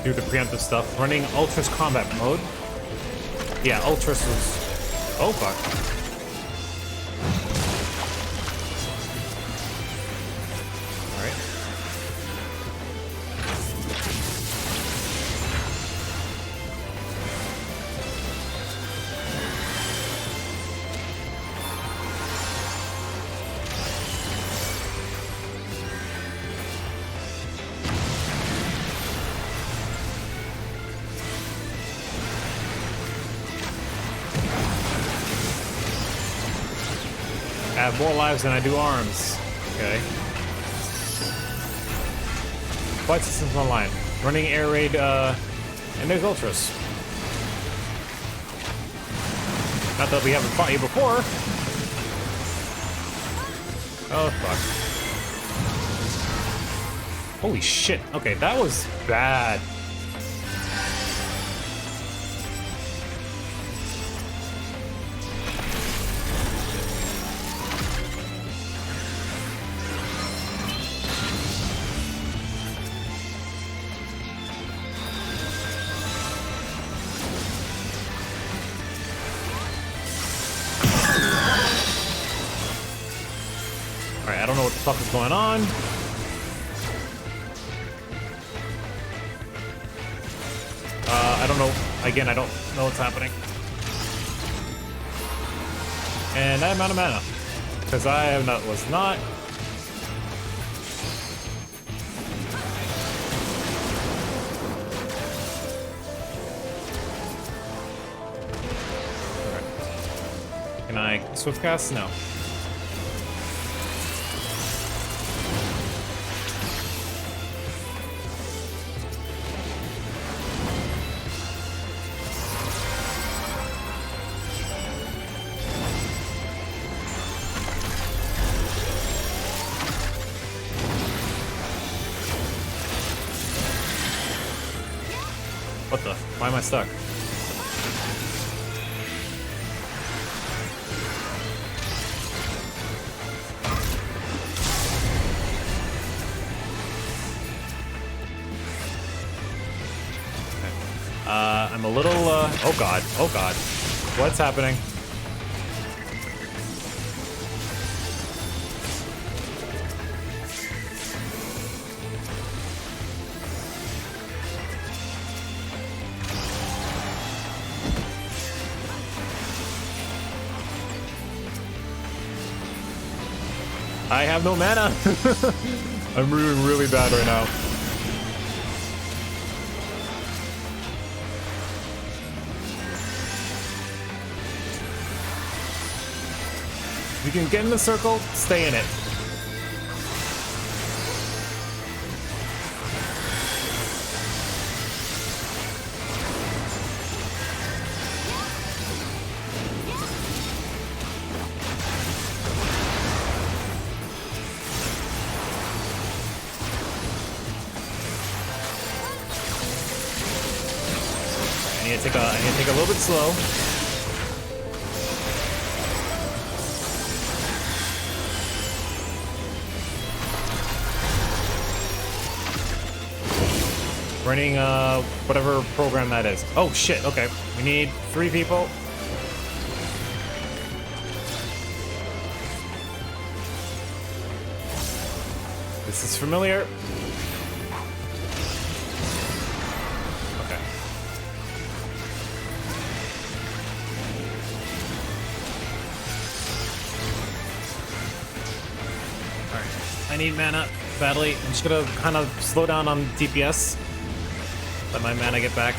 do the preemptive stuff. Running Ultra's combat mode. Yeah, Ultra's was... oh, fuck. I have more lives than I do arms. Okay. Flight systems online. Running air raid, and there's Ultras. Not that we haven't fought you before. Oh, fuck. Holy shit. Okay, that was bad. I don't know what the fuck is going on. I don't know. Again, I don't know what's happening. And I'm out of mana. Because was not. Alright. Can I swift cast? No. What the? Why am I stuck? I'm a little, oh god, what's happening? I have no mana. I'm doing really bad right now. You can get in the circle, stay in it. I need to take a little bit slow. Running whatever program that is. Oh shit, okay. We need 3 people. This is familiar. Okay. Alright. I need mana badly. I'm just gonna kind of slow down on DPS. Let my mana get back.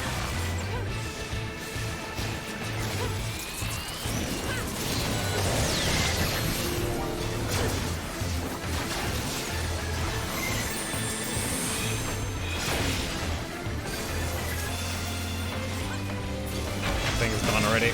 Thing is gone already.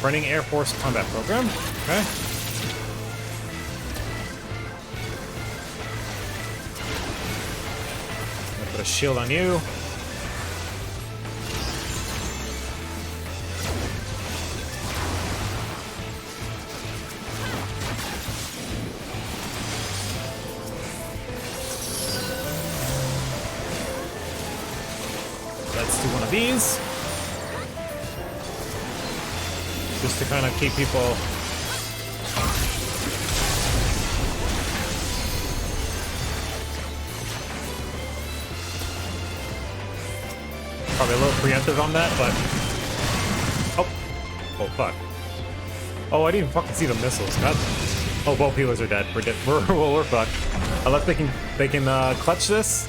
Running Air Force combat program. Okay. I'm gonna put a shield on you. Let's do one of these. Just to kind of keep people probably a little preemptive on that, but oh fuck. Oh, I didn't even fucking see the missiles. God. Oh, both healers are dead. We're dead. We're fucked. Unless they can clutch this.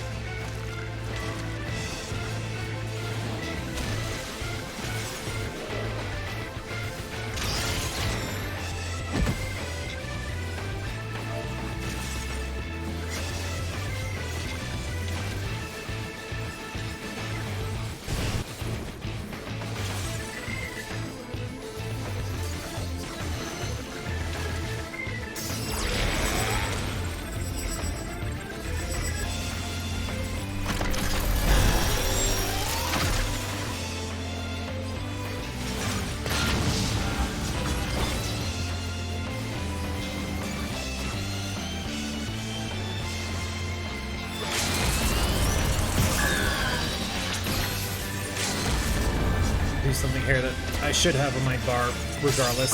Do something here that I should have on my bar regardless.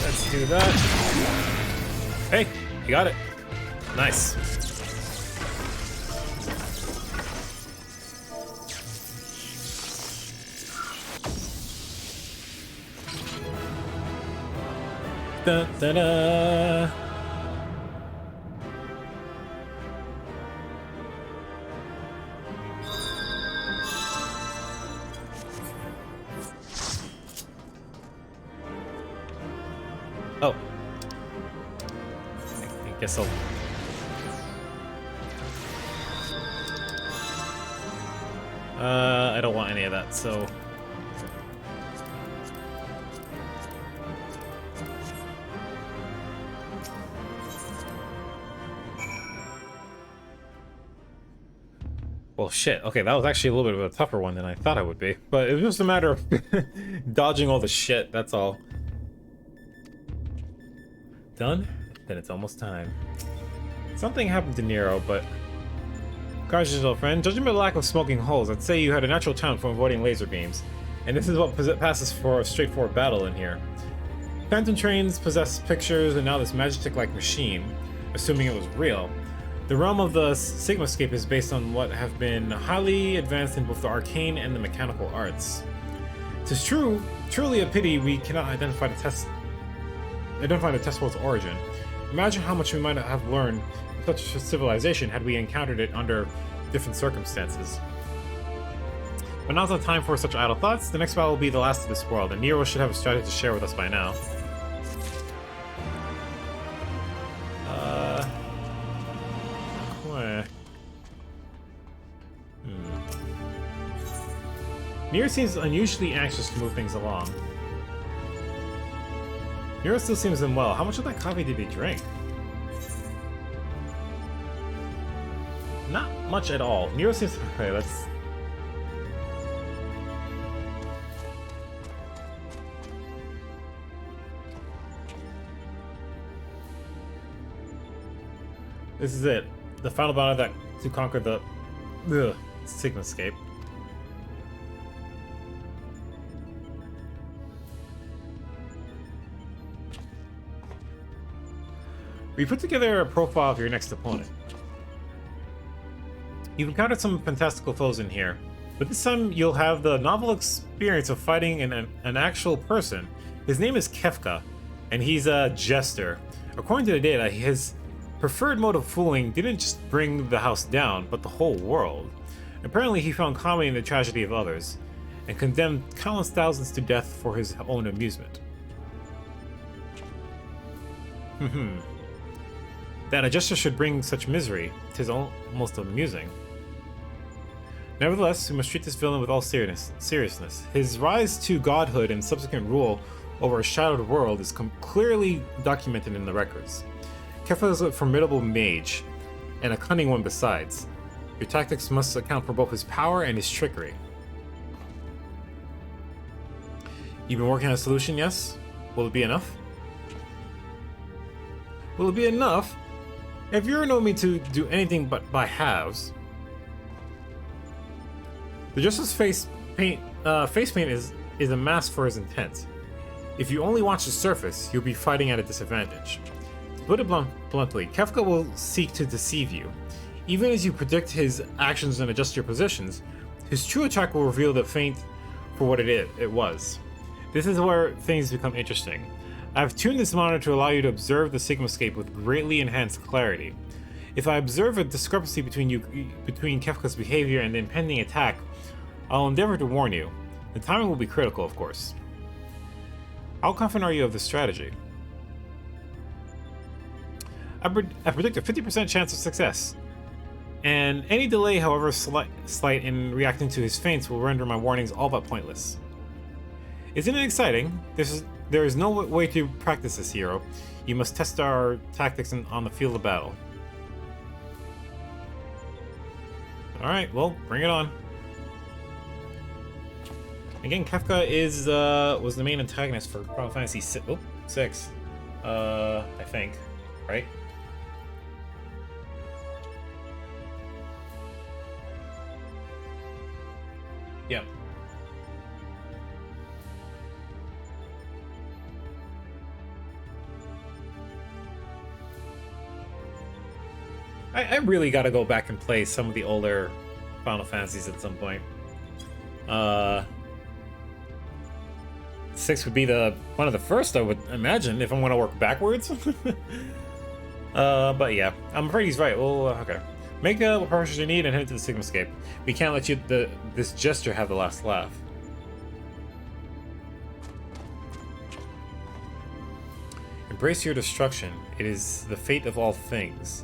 Let's do that. Hey, you got it. Nice. Da, da, da. Oh. I guess I'll... I don't want any of that, so... Well, shit. Okay, that was actually a little bit of a tougher one than I thought it would be. But it was just a matter of dodging all the shit, that's all. Done? Then it's almost time. Something happened to Nero, but... Congratulations, old friend. Judging by the lack of smoking holes, I'd say you had a natural talent for avoiding laser beams. And this is what passes for a straightforward battle in here. Phantom trains possess pictures, and now this Magitek-like machine, assuming it was real. The realm of the Sigmascape is based on what have been highly advanced in both the arcane and the mechanical arts. 'Tis truly a pity we cannot identify the test world's origin. Imagine how much we might have learned in such a civilization had we encountered it under different circumstances. But now's not time for such idle thoughts. The next battle will be the last of this world, and Nero should have a strategy to share with us by now. Nero seems unusually anxious to move things along. Nero still seems unwell. How much of that coffee did he drink? Not much at all. Nero seems... Okay, let's... This is it. The final battle that to conquer the Sigmascape. We put together a profile of your next opponent. You've encountered some fantastical foes in here, but this time you'll have the novel experience of fighting an actual person. His name is Kefka, and he's a jester. According to the data, his preferred mode of fooling didn't just bring the house down, but the whole world. Apparently he found comedy in the tragedy of others, and condemned countless thousands to death for his own amusement. That a jester should bring such misery, 'tis almost amusing. Nevertheless, we must treat this villain with all seriousness. His rise to godhood and subsequent rule over a shadowed world is clearly documented in the records. Kefka is a formidable mage, and a cunning one besides. Your tactics must account for both his power and his trickery. You've been working on a solution, yes? Will it be enough? Will it be enough? If you know me to do anything but by halves... The Justice's face paint is a mask for his intent. If you only watch the surface, you'll be fighting at a disadvantage. To put it bluntly, Kefka will seek to deceive you. Even as you predict his actions and adjust your positions, his true attack will reveal the feint for what it was. This is where things become interesting. I've tuned this monitor to allow you to observe the Sigmascape with greatly enhanced clarity. If I observe a discrepancy between Kefka's behavior and the impending attack, I'll endeavor to warn you. The timing will be critical, of course. How confident are you of this strategy? I predict a 50% chance of success. And any delay, however slight in reacting to his feints, will render my warnings all but pointless. Isn't it exciting? There is no way to practice this, hero. You must test our tactics on the field of battle. Alright, well, bring it on. Again, Kefka was the main antagonist for Final Fantasy VI. I think. Right? Yep. I really gotta go back and play some of the older Final Fantasies at some point. 6 would be one of the first, I would imagine, if I'm gonna work backwards. But yeah, I'm afraid he's right. Well, okay. Make what preparations you need and head to the Sigmascape. We can't let this jester have the last laugh. Embrace your destruction. It is the fate of all things.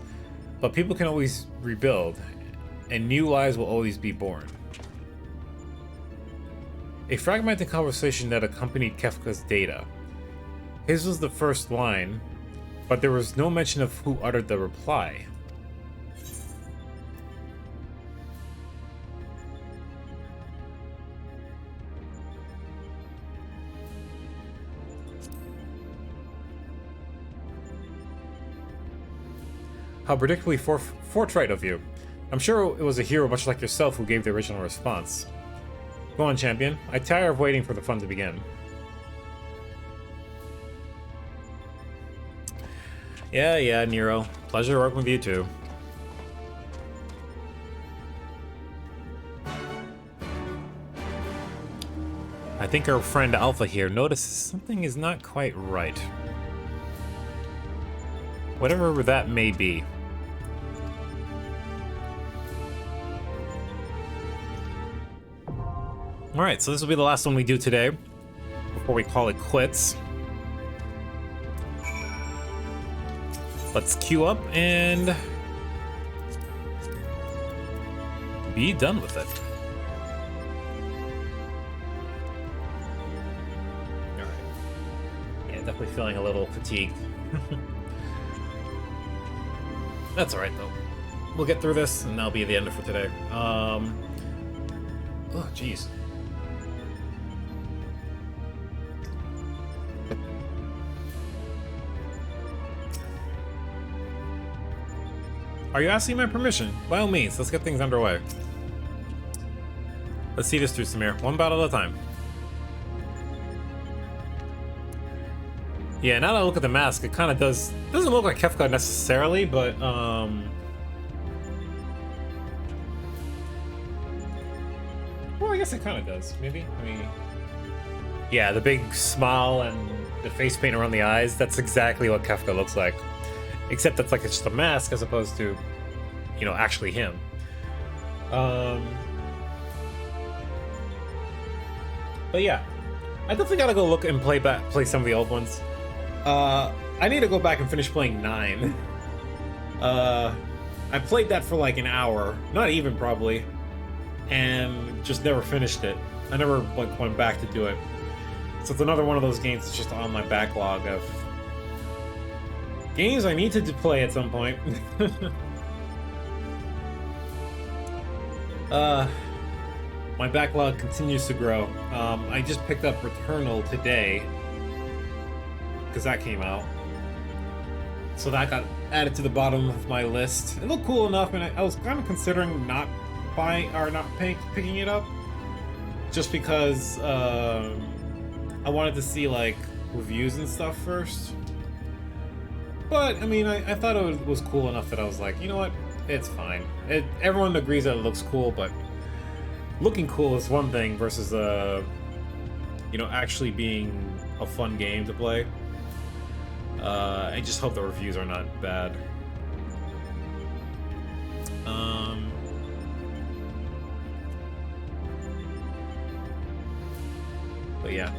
But people can always rebuild, and new lives will always be born. A fragmented conversation that accompanied Kefka's data. His was the first line, but there was no mention of who uttered the reply. How predictably forthright of you. I'm sure it was a hero much like yourself who gave the original response. Go on, champion. I tire of waiting for the fun to begin. Yeah, Nero. Pleasure working with you too. I think our friend Alpha here notices something is not quite right. Whatever that may be. Alright, so this will be the last one we do today, before we call it quits. Let's queue up and be done with it. Alright. Yeah, definitely feeling a little fatigued. That's alright though. We'll get through this and that'll be the end for today. Oh, jeez. Are you asking my permission? By all means, let's get things underway. Let's see this through, Samir. One battle at a time. Yeah, now that I look at the mask, it kind of doesn't look like Kefka necessarily, but well, I guess it kind of does. Maybe. I mean, yeah, the big smile and the face paint around the eyes. That's exactly what Kefka looks like. Except that's like it's just a mask as opposed to, you know, actually him. But yeah, I definitely gotta go look and play some of the old ones. I need to go back and finish playing 9. I played that for like an hour, not even probably, and just never finished it. I never like went back to do it. So it's another one of those games that's just on my backlog of games I need to play at some point. My backlog continues to grow. I just picked up Returnal today because that came out, so that got added to the bottom of my list. It looked cool enough, and I was kind of considering not picking it up, just because I wanted to see like reviews and stuff first. But, I mean, I thought it was cool enough that I was like, you know what? It's fine. Everyone agrees that it looks cool, but looking cool is one thing versus, you know, actually being a fun game to play. I just hope the reviews are not bad. But yeah.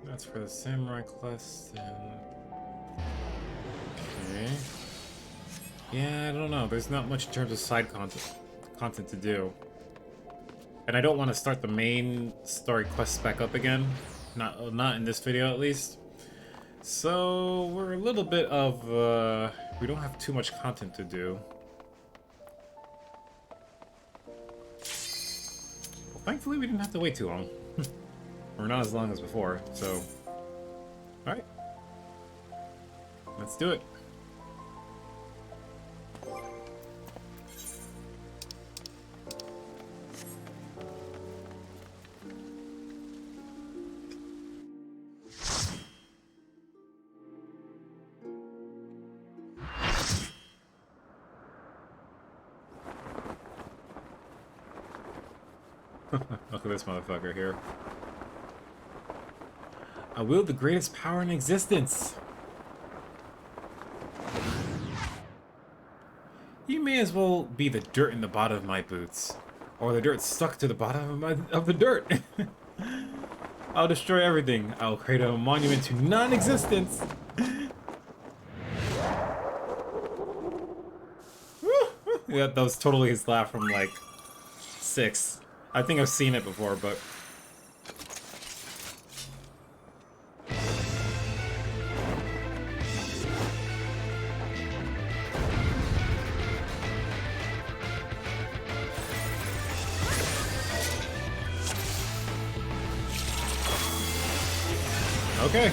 That's for the samurai quest and... Okay. Yeah, I don't know. There's not much in terms of side content to do. And I don't want to start the main story quests back up again. Not in this video, at least. So, we're a little bit of, we don't have too much content to do. Well, thankfully, we didn't have to wait too long. Or not as long as before, so... Alright. Let's do it. Look at this motherfucker here. I wield the greatest power in existence. You may as well be the dirt in the bottom of my boots. Or the dirt stuck to the bottom of the dirt. I'll destroy everything. I'll create a monument to non-existence. Yeah, that was totally his laugh from like 6. I think I've seen it before, but... Okay.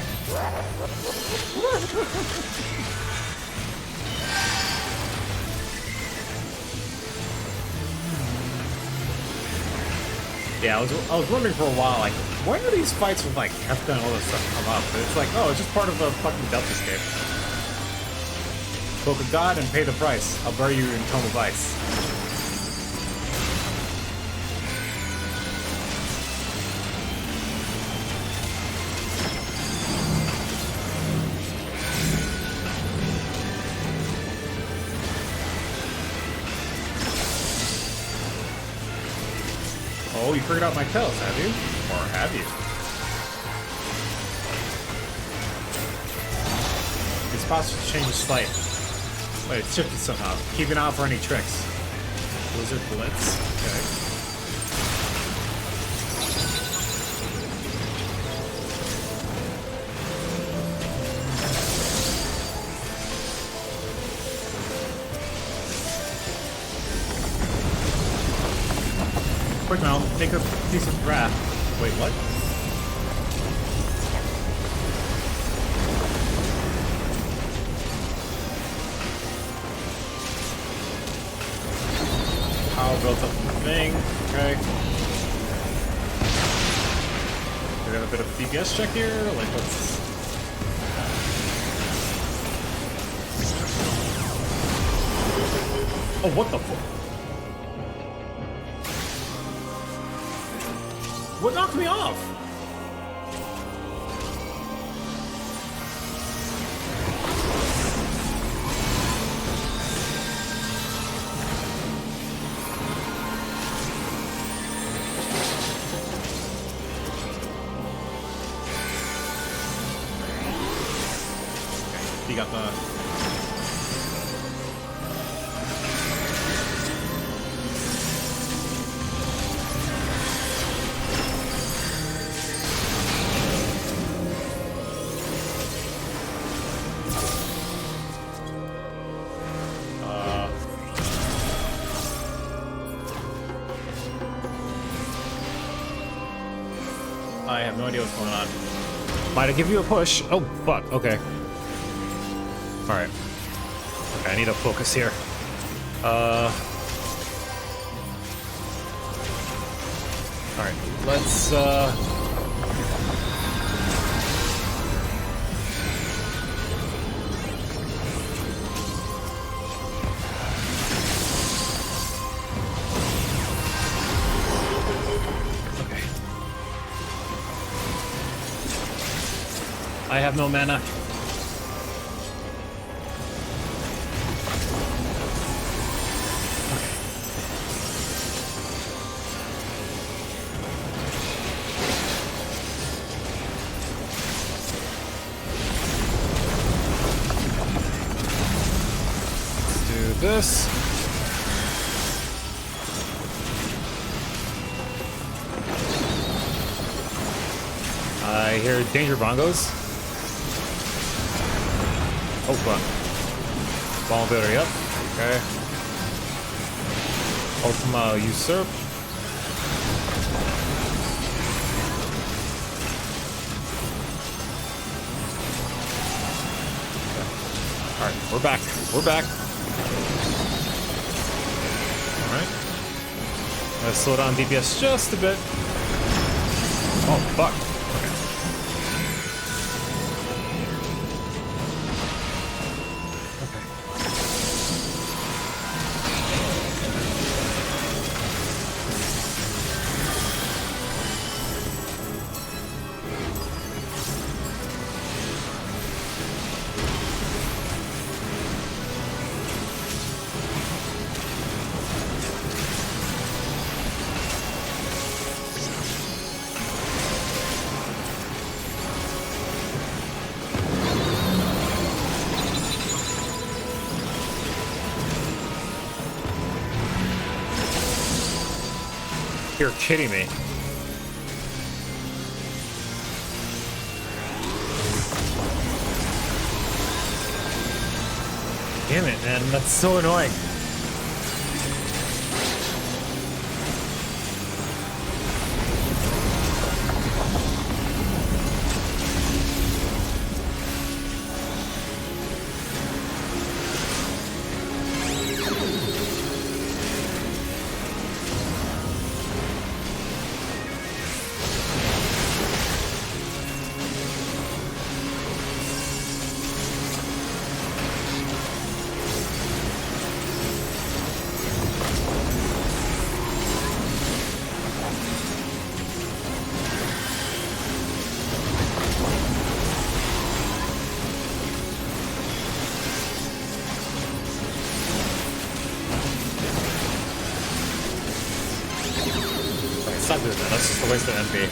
Yeah, I was wondering for a while, like, why are these fights with, like, Hefka and all this stuff come up? But it's like, oh, it's just part of the fucking Deltascape. Book of God and pay the price. I'll bury you in Tome of Ice. Oh, you figured out my tells, have you? Or have you? These spots change slight. Wait, it's shifted somehow. Keep an eye out for any tricks. Blizzard Blitz. Okay. Quick now, make a decent draft. Wait, what? Power built up in the thing. Okay. We got a bit of a DPS check here. Like, let's. Oh, what the fuck? What knocked me off? Okay, you got the... I have no idea what's going on. Might I give you a push? Oh, fuck. Okay. Alright. Okay, I need to focus here. Alright, let's, I have no mana. Let's do this. I hear danger bongos. Oh, fuck. Vulnerability up. Okay. Ultima Usurp. Okay. Alright, we're back. We're back. Alright. Let's slow down DPS just a bit. Oh, fuck. You're kidding me. Damn it, man. That's so annoying. Stop doing that. That's just a waste of MP.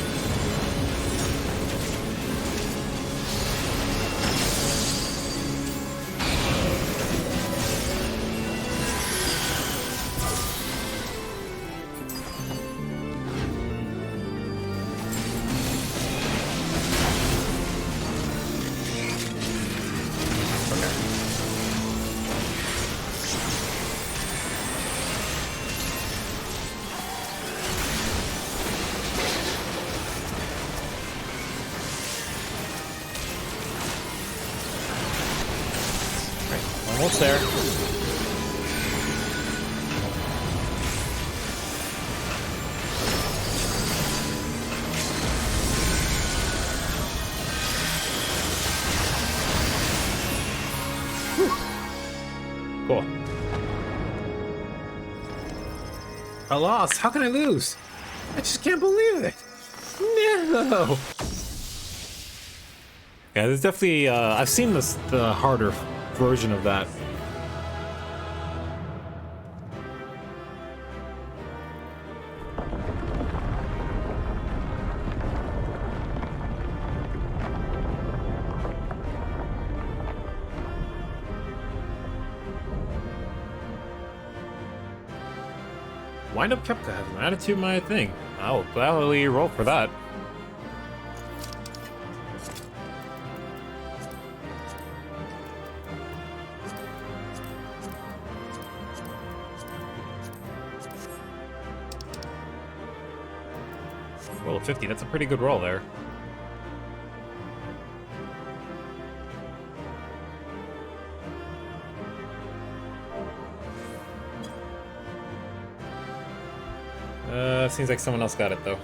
Almost there. Whew. Cool. I lost. How can I lose? I just can't believe it. No. Yeah, there's definitely. I've seen the harder version of that. Wind up Kepka has an attitude, my thing. I'll gladly roll for that. Roll of 50, that's a pretty good roll there. Seems like someone else got it though.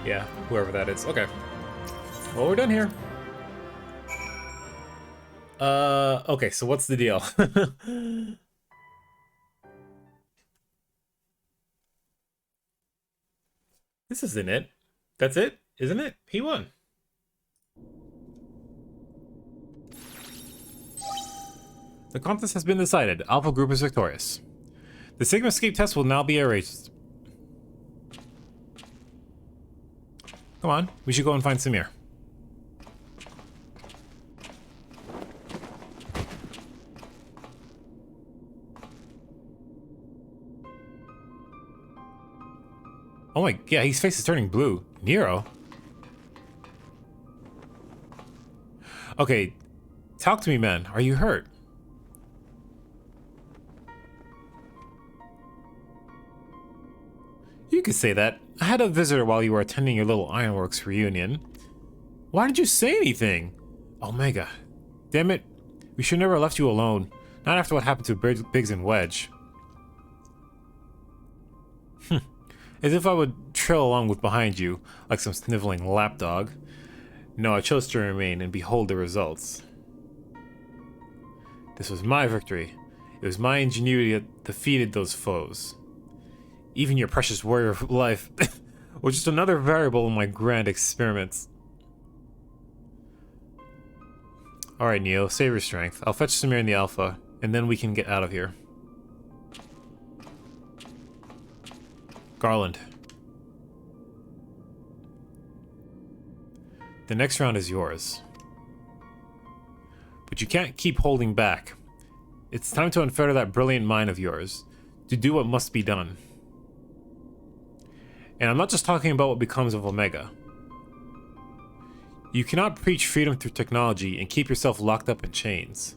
Yeah, whoever that is. Okay. Well, we're done here. Okay, so what's the deal? This isn't it. That's it, isn't it? He won. The contest has been decided. Alpha Group is victorious. The Sigmascape test will now be erased. Come on, we should go and find Samir. Oh my, yeah, his face is turning blue. Nero? Okay, talk to me, man. Are you hurt? You could say that. I had a visitor while you were attending your little Ironworks reunion. Why didn't you say anything? Omega. Damn it. We should never have left you alone. Not after what happened to Biggs and Wedge. As if I would trail along with behind you, like some sniveling lapdog. No, I chose to remain and behold the results. This was my victory. It was my ingenuity that defeated those foes. Even your precious warrior of life was just another variable in my grand experiments. Alright, Neo, save your strength. I'll fetch Samir in the Alpha, and then we can get out of here. Garland. The next round is yours. you can't keep holding back. It's time to unfetter that brilliant mind of yours, to do what must be done. And I'm not just talking about what becomes of Omega. You cannot preach freedom through technology and keep yourself locked up in chains.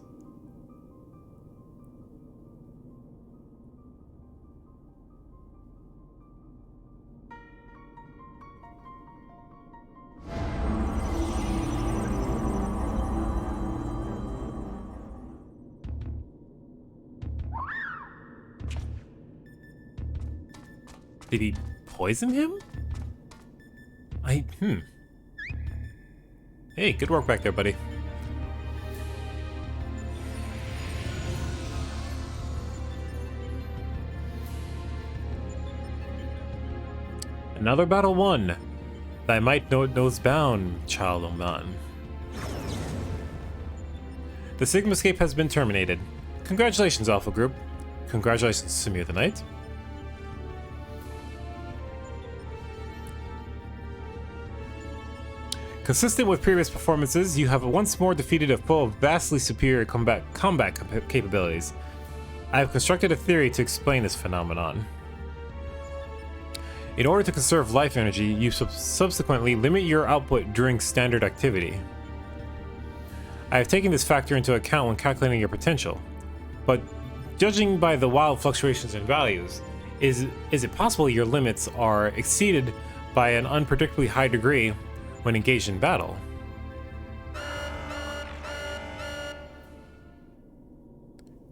Did he poison him? Hey, good work back there, buddy. Another battle won. Thy might knows bound, child of man. The Sigmascape has been terminated. Congratulations, Alpha Group. Congratulations, Samir the Knight. Consistent with previous performances, you have once more defeated a foe of vastly superior combat capabilities. I have constructed a theory to explain this phenomenon. In order to conserve life energy, you subsequently limit your output during standard activity. I have taken this factor into account when calculating your potential, but judging by the wild fluctuations in values, is it possible your limits are exceeded by an unpredictably high degree when engaged in battle?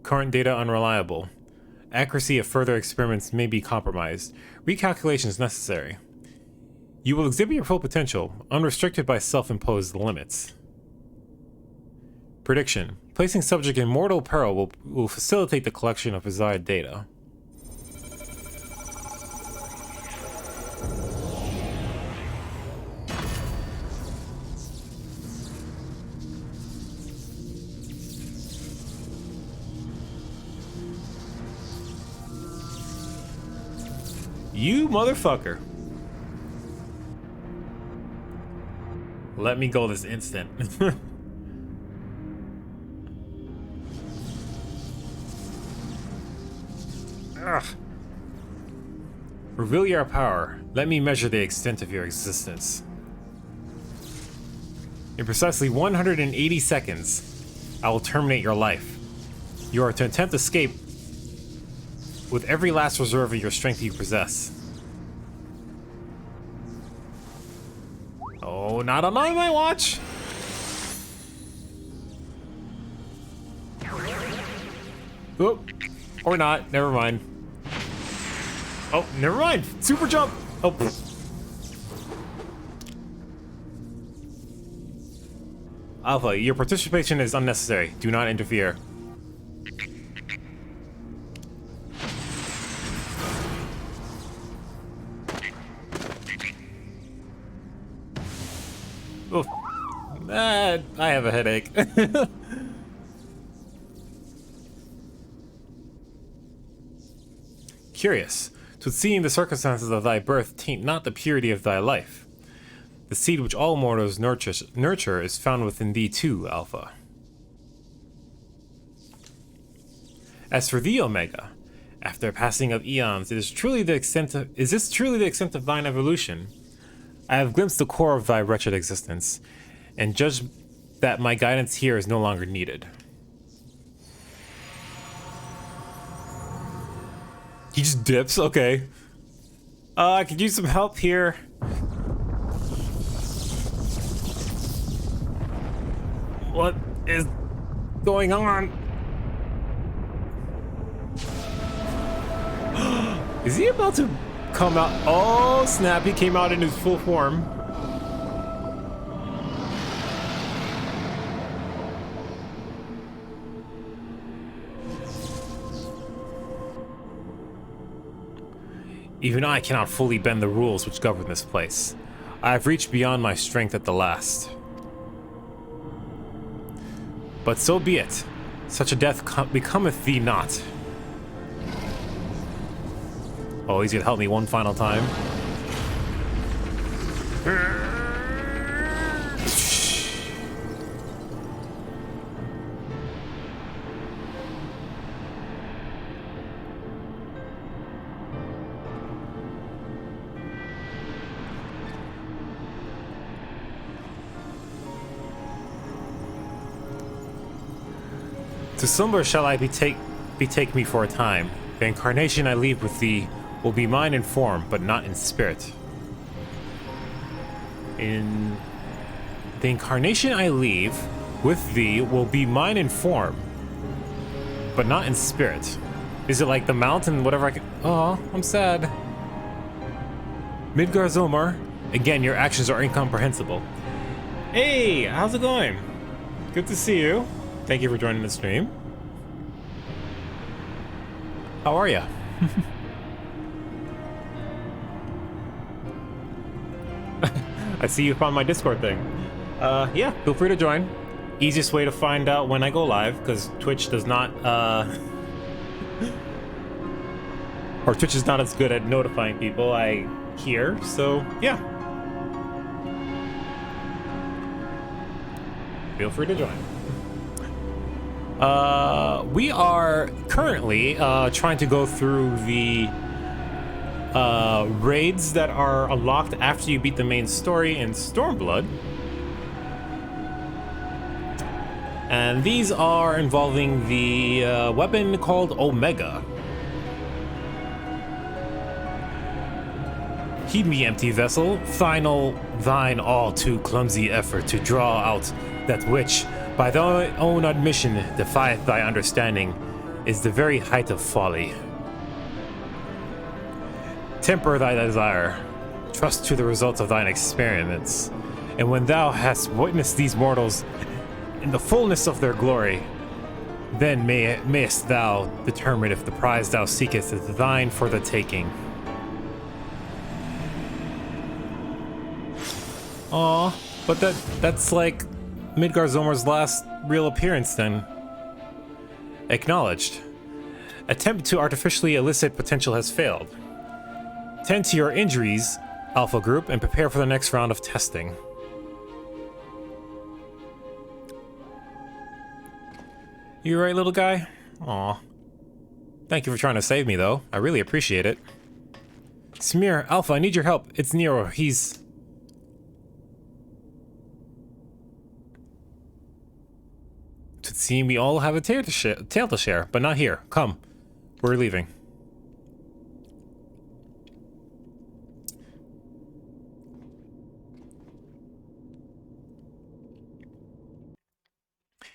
Current data unreliable. Accuracy of further experiments may be compromised. Recalculations necessary. You will exhibit your full potential, unrestricted by self-imposed limits. Prediction. Placing subject in mortal peril will facilitate the collection of desired data. You motherfucker. Let me go this instant. Ugh. Reveal your power. Let me measure the extent of your existence. In precisely 180 seconds, I will terminate your life. You are to attempt escape with every last reserve of your strength you possess. Oh, not on my watch! Oh, or not, never mind. Oh, never mind, super jump! Oh. Alpha, your participation is unnecessary. Do not interfere. Oof. I have a headache. Curious, 'twould seem the circumstances of thy birth taint not the purity of thy life. The seed which all mortals nurture is found within thee too, Alpha. As for thee, Omega, after a passing of eons, is this truly the extent of thine evolution? I have glimpsed the core of thy wretched existence, and judge that my guidance here is no longer needed. He just dips? Okay. I could use some help here. What is going on? Is he about to come out? Oh snap, he came out in his full form. Even I cannot fully bend the rules which govern this place. I have reached beyond my strength at the last. But so be it. Such a death becometh thee not. Oh, he's gonna help me one final time. To slumber shall I betake me for a time. The incarnation I leave with thee will be mine in form, but not in spirit. In the incarnation I leave with thee will be mine in form, but not in spirit. Is it like the mountain, whatever I can... Oh, I'm sad. Midgar Zomar, again, your actions are incomprehensible. Hey, how's it going? Good to see you. Thank you for joining the stream. How are ya? I see you found my Discord thing. Yeah, feel free to join. Easiest way to find out when I go live, because Twitch does not, or Twitch is not as good at notifying people, I hear, so yeah. Feel free to join. We are currently trying to go through the raids that are unlocked after you beat the main story in Stormblood. And these are involving the weapon called Omega. Heed me, empty vessel, thine all too clumsy effort to draw out that which, by thy own admission, defieth thy understanding, is the very height of folly. Temper thy desire, trust to the results of thine experiments, and when thou hast witnessed these mortals in the fullness of their glory, then mayest thou determine if the prize thou seekest is thine for the taking. Aw, but that's like Midgar Zomar's last real appearance then. Acknowledged. Attempt to artificially elicit potential has failed. Tend to your injuries, Alpha Group, and prepare for the next round of testing. You right, little guy? Aw. Thank you for trying to save me, though. I really appreciate it. Smear, Alpha, I need your help. It's Nero. He's... To see, we all have a tale to share, but not here. Come. We're leaving.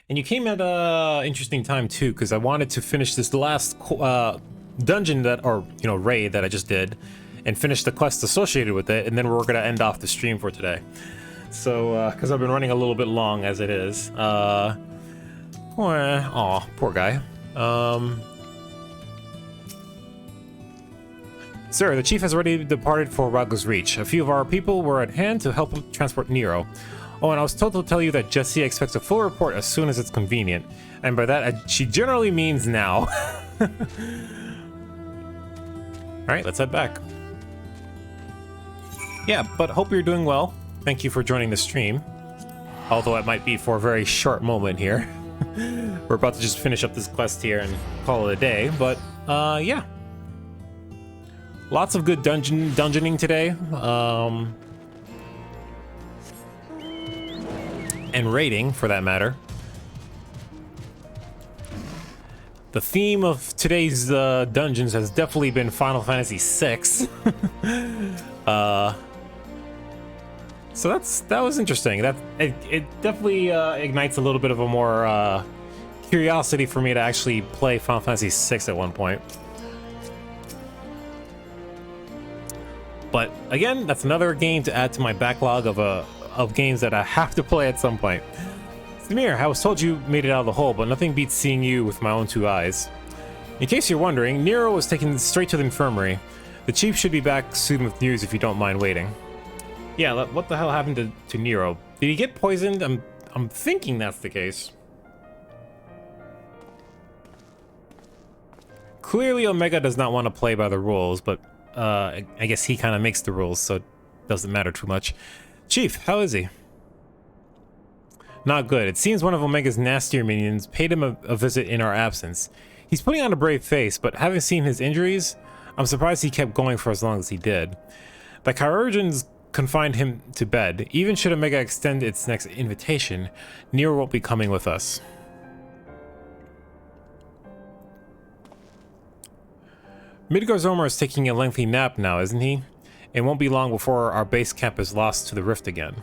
And you came at a interesting time too, because I wanted to finish this last dungeon that, or raid that I just did, and finish the quest associated with it, and then we're gonna end off the stream for today. So, because I've been running a little bit long as it is. Aw, poor guy. Sir, the chief has already departed for Rago's Reach. A few of our people were at hand to help him transport Nero. Oh, and I was told to tell you that Jessie expects a full report as soon as it's convenient. And by that, she generally means now. Alright, let's head back. Yeah, but hope you're doing well. Thank you for joining the stream. Although it might be for a very short moment here. We're about to just finish up this quest here and call it a day, but yeah. Lots of good dungeoning today. And raiding, for that matter. The theme of today's dungeons has definitely been Final Fantasy VI. So that was interesting. It definitely ignites a little bit of a more curiosity for me to actually play Final Fantasy VI at one point. But again, that's another game to add to my backlog of games that I have to play at some point. Samir, I was told you made it out of the hole, but nothing beats seeing you with my own two eyes. In case you're wondering, Nero was taken straight to the infirmary. The chief should be back soon with news if you don't mind waiting. Yeah, what the hell happened to Nero? Did he get poisoned? I'm thinking that's the case. Clearly Omega does not want to play by the rules, but I guess he kind of makes the rules, so it doesn't matter too much. Chief, how is he? Not good. It seems one of Omega's nastier minions paid him a visit in our absence. He's putting on a brave face, but having seen his injuries, I'm surprised he kept going for as long as he did. The chirurgeons confined him to bed. Even should Omega extend its next invitation, Nero won't be coming with us. Midgarzoma is taking a lengthy nap now, isn't he? It won't be long before our base camp is lost to the rift again.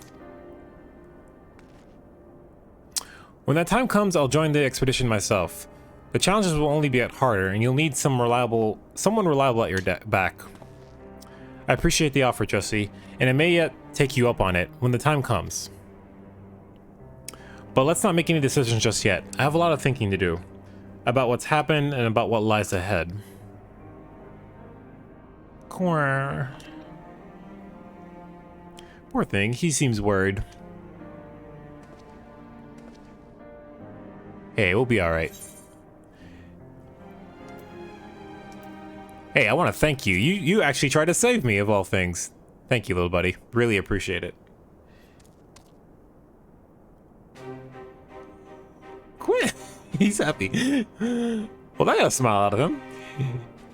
When that time comes, I'll join the expedition myself. The challenges will only get harder, and you'll need someone reliable at your back. I appreciate the offer, Jesse, and I may yet take you up on it when the time comes. But let's not make any decisions just yet. I have a lot of thinking to do about what's happened and about what lies ahead. Poor thing, he seems worried. Hey, we'll be alright. Hey, I want to thank you. You actually tried to save me, of all things. Thank you, little buddy. Really appreciate it. Quit! He's happy. Well, that got a smile out of him.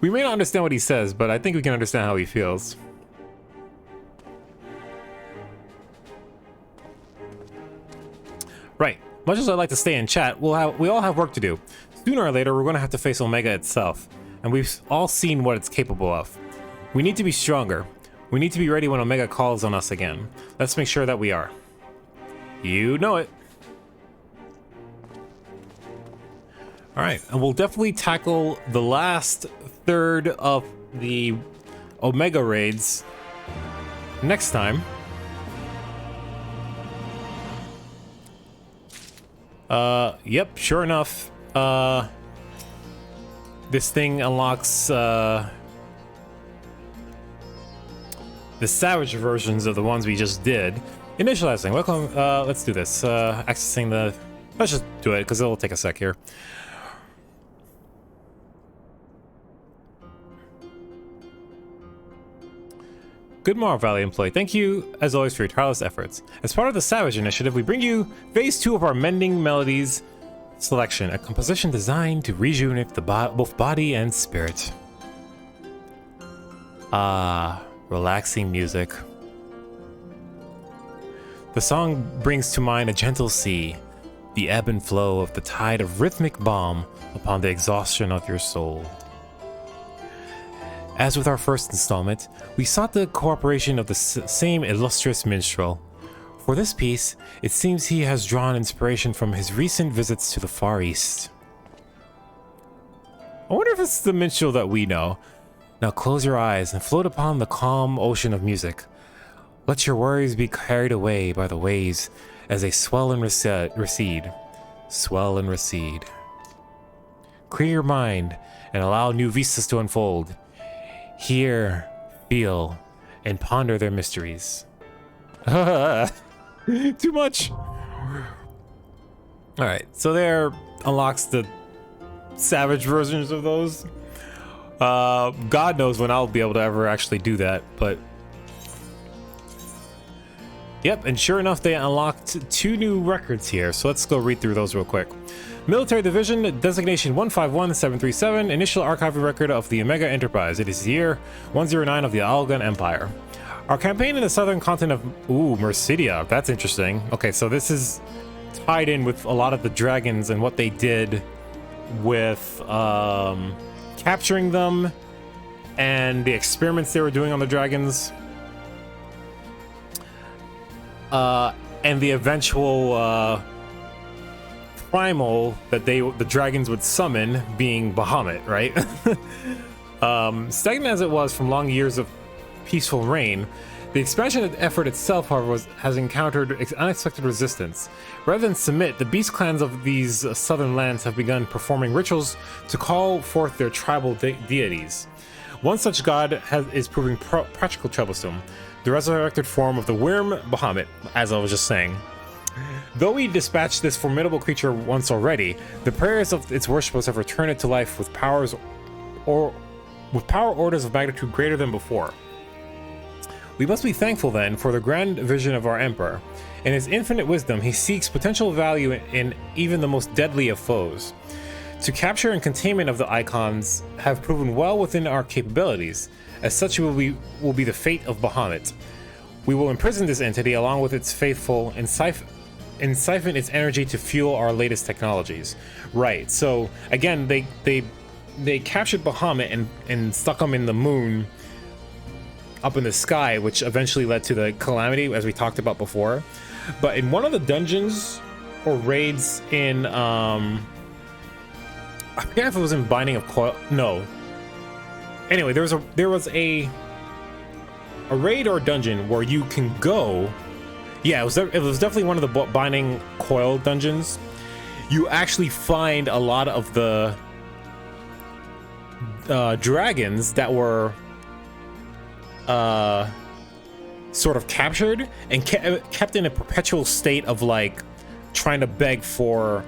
We may not understand what he says, but I think we can understand how he feels. Right. Much as I'd like to stay and chat, we all have work to do. Sooner or later, we're going to have to face Omega itself, and we've all seen what it's capable of. We need to be stronger. We need to be ready when Omega calls on us again. Let's make sure that we are. You know it. Alright, and we'll definitely tackle the last third of the Omega raids next time. Yep, sure enough, this thing unlocks, the savage versions of the ones we just did. Initializing, welcome, let's do this, accessing the, let's just do it, because it'll take a sec here. Good morning, Valley employee. Thank you, as always, for your tireless efforts. As part of the Savage Initiative, we bring you Phase 2 of our Mending Melodies selection, a composition designed to rejuvenate both body and spirit. Ah, relaxing music. The song brings to mind a gentle sea, the ebb and flow of the tide of rhythmic balm upon the exhaustion of your soul. As with our first installment, we sought the cooperation of the same illustrious minstrel. For this piece, it seems he has drawn inspiration from his recent visits to the Far East. I wonder if it's the minstrel that we know. Now close your eyes and float upon the calm ocean of music. Let your worries be carried away by the waves as they swell and recede. Swell and recede. Clear your mind and allow new vistas to unfold. Hear, feel, and ponder their mysteries. Too much. Alright, so there unlocks the savage versions of those. God knows when I'll be able to ever actually do that, but... Yep, and sure enough, they unlocked 2 new records here, so let's go read through those real quick. Military Division, designation 151737, initial archiving record of the Omega Enterprise. It is the year 109 of the Algan Empire. Our campaign in the southern continent of... Ooh, Mercidia. That's interesting. Okay, so this is tied in with a lot of the dragons and what they did with capturing them and the experiments they were doing on the dragons. And the eventual... primal that the dragons would summon being Bahamut, right? Stagnant as it was from long years of peaceful reign, the expansion effort itself, however, has encountered unexpected resistance. Rather than submit, the beast clans of these southern lands have begun performing rituals to call forth their tribal deities. One such god is proving practically troublesome, the resurrected form of the worm Bahamut, as I was just saying. Though we dispatched this formidable creature once already, the prayers of its worshippers have returned it to life with power orders of magnitude greater than before. We must be thankful then for the grand vision of our Emperor. In his infinite wisdom, he seeks potential value in even the most deadly of foes. To capture and containment of the icons have proven well within our capabilities. As such, will be the fate of Bahamut. We will imprison this entity along with its faithful and siphon its energy to fuel our latest technologies. Right, so again, they they captured Bahamut and stuck him in the moon up in the sky, which eventually led to the calamity, as we talked about before. But in one of the dungeons or raids in I forget if it was in Binding of Coil. No. Anyway, there was a raid or dungeon where you can go. Yeah, it was definitely one of the Binding Coil dungeons. You actually find a lot of the dragons that were sort of captured and kept in a perpetual state of like trying to beg for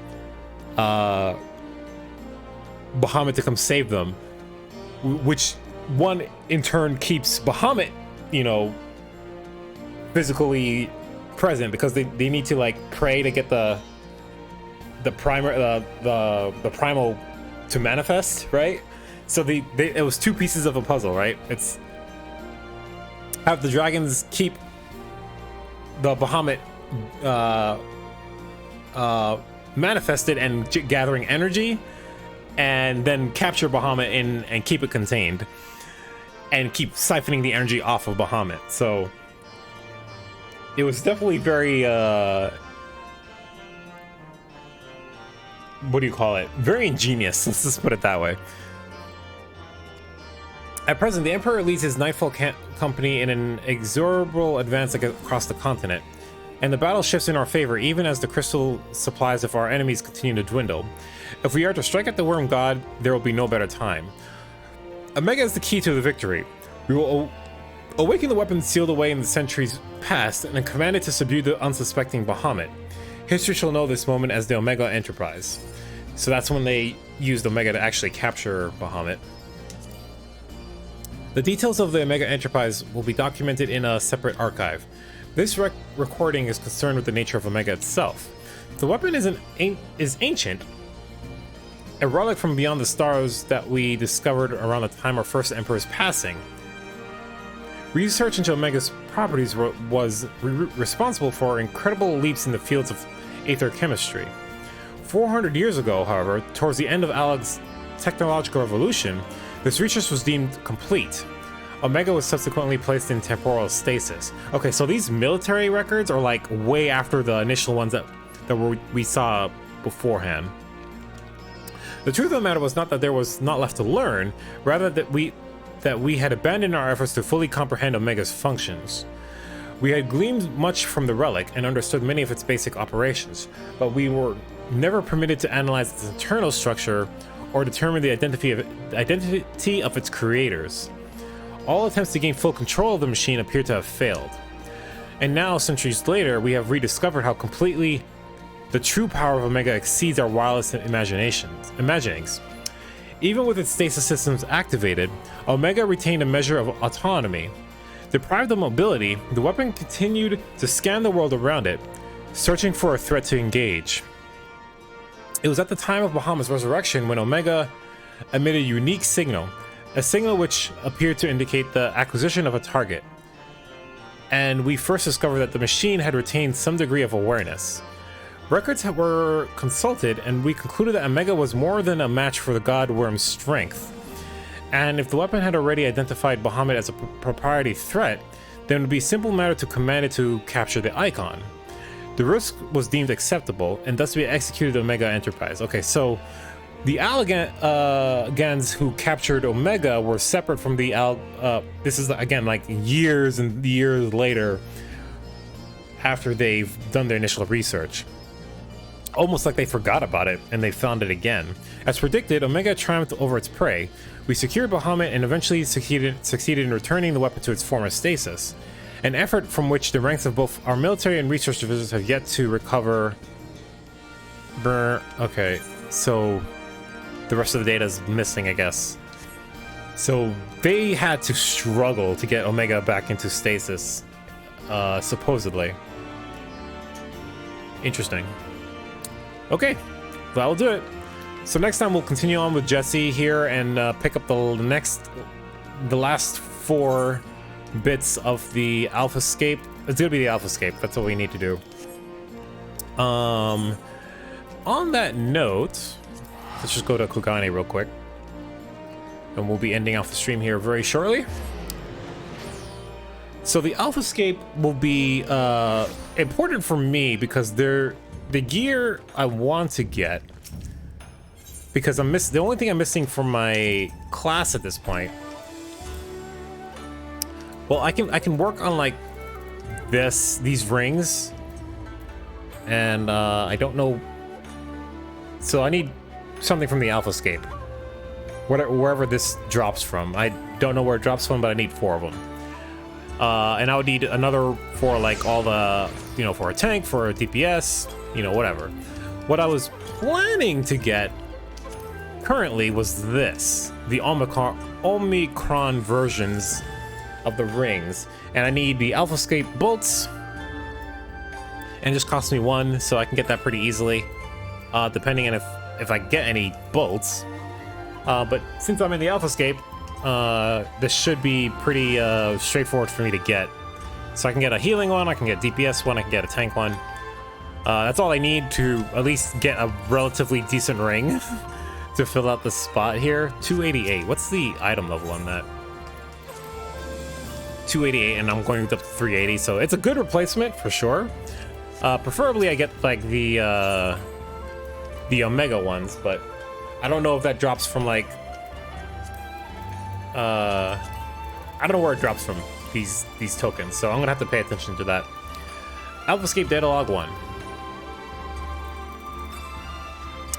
Bahamut to come save them, which one in turn keeps Bahamut, you know, physically present, because they need to like pray to get the primal to manifest, right? So it was two pieces of a puzzle, right? It's have the dragons keep the Bahamut manifested and gathering energy, and then capture Bahamut and keep it contained, and keep siphoning the energy off of Bahamut. So it was definitely very what do you call it? Very ingenious. Let's just put it that way. At present, the Emperor leads his Nightfall company in an inexorable advance across the continent, and the battle shifts in our favor even as the crystal supplies of our enemies continue to dwindle. If we are to strike at the Worm God, there will be no better time. Omega is the key to the victory. We will awaken the weapon sealed away in the centuries past and command it to subdue the unsuspecting Bahamut. History shall know this moment as the Omega Enterprise. So that's when they used Omega to actually capture Bahamut. The details of the Omega Enterprise will be documented in a separate archive. This recording is concerned with the nature of Omega itself. The weapon is ancient, a relic from beyond the stars that we discovered around the time our first Emperor's passing. Research into Omega's properties was responsible for incredible leaps in the fields of aether chemistry. 400 years ago, however, towards the end of Alex's technological revolution, this research was deemed complete. Omega was subsequently placed in temporal stasis. Okay, so these military records are like way after the initial ones that we saw beforehand. The truth of the matter was not that there was not left to learn, rather that we had abandoned our efforts to fully comprehend Omega's functions. We had gleaned much from the relic and understood many of its basic operations, but we were never permitted to analyze its internal structure or determine the identity of its creators. All attempts to gain full control of the machine appear to have failed. And now, centuries later, we have rediscovered how completely the true power of Omega exceeds our wildest imaginings. Even with its stasis systems activated, Omega retained a measure of autonomy. Deprived of mobility, the weapon continued to scan the world around it, searching for a threat to engage. It was at the time of Bahamut's resurrection when Omega emitted a unique signal, a signal which appeared to indicate the acquisition of a target. And we first discovered that the machine had retained some degree of awareness. Records were consulted, and we concluded that Omega was more than a match for the God Worm's strength. And if the weapon had already identified Bahamut as a proprietary threat, then it would be a simple matter to command it to capture the icon. The risk was deemed acceptable, and thus we executed the Omega Enterprise. Okay, so the Allagans who captured Omega were separate from the this is again like years and years later after they've done their initial research. Almost like they forgot about it and they found it again. As predicted, Omega triumphed over its prey. We secured Bahamut and eventually succeeded in returning the weapon to its former stasis, an effort from which the ranks of both our military and research divisions have yet to recover. Okay, so the rest of the data is missing, I guess. So they had to struggle to get Omega back into stasis, supposedly. Interesting. Okay, that'll do it. So next time we'll continue on with Jesse here and pick up the last 4 bits of the Alphascape. It's gonna be the Alphascape. That's what we need to do. On that note, let's just go to Kugane real quick. and we'll be ending off the stream here very shortly. So the Alphascape will be important for me because they're the gear I want to get, because the only thing I'm missing from my class at this point. Well, I can work on like these rings, and I don't know. So I need something from the Alphascape, wherever this drops from. I don't know where it drops from, but I need 4 of them. And I would need another for like all the, you know, for a tank, for a DPS, you know, whatever. What I was planning to get currently was this, the Omicron versions of the rings. And I need the Alphascape bolts, and it just costs me 1, so I can get that pretty easily, depending on if I get any bolts. But since I'm in the Alphascape, this should be pretty straightforward for me to get. So I can get a healing one, I can get a DPS one, I can get a tank one. That's all I need to at least get a relatively decent ring to fill out the spot here. 288. What's the item level on that? 288, and I'm going up to 380, so it's a good replacement for sure. Preferably I get like the Omega ones, but I don't know if that drops from like I don't know where it drops from, these tokens, so I'm gonna have to pay attention to that. Alphascape data log 1.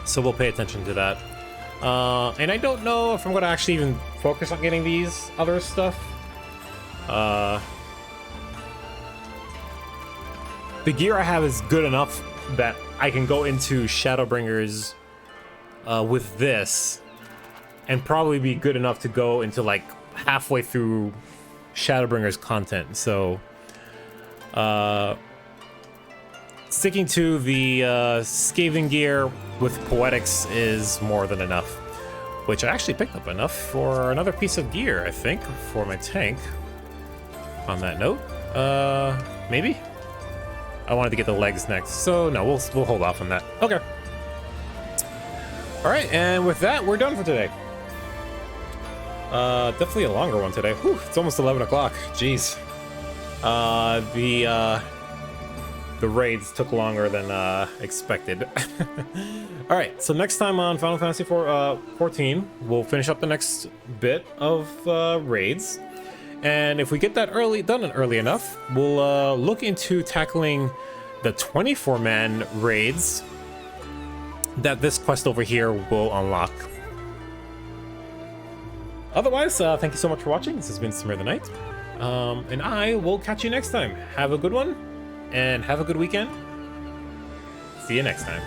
So we'll pay attention to that. And I don't know if I'm gonna actually even focus on getting these other stuff. The gear I have is good enough that I can go into Shadowbringers with this, and probably be good enough to go into like halfway through Shadowbringers content. So sticking to the scathing gear with poetics is more than enough, which I actually picked up enough for another piece of gear, I think, for my tank. On that note, maybe I wanted to get the legs next, so no, we'll hold off on that. Okay. All right, and with that, we're done for today. Definitely a longer one today. Whew, it's almost 11 o'clock. Jeez. The raids took longer than expected. All right, so next time on Final Fantasy 14, we'll finish up the next bit of raids. And if we get that done early enough, we'll look into tackling the 24-man raids that this quest over here will unlock. Otherwise, thank you so much for watching. This has been Samir the Knight, and I will catch you next time. Have a good one, and have a good weekend. See you next time.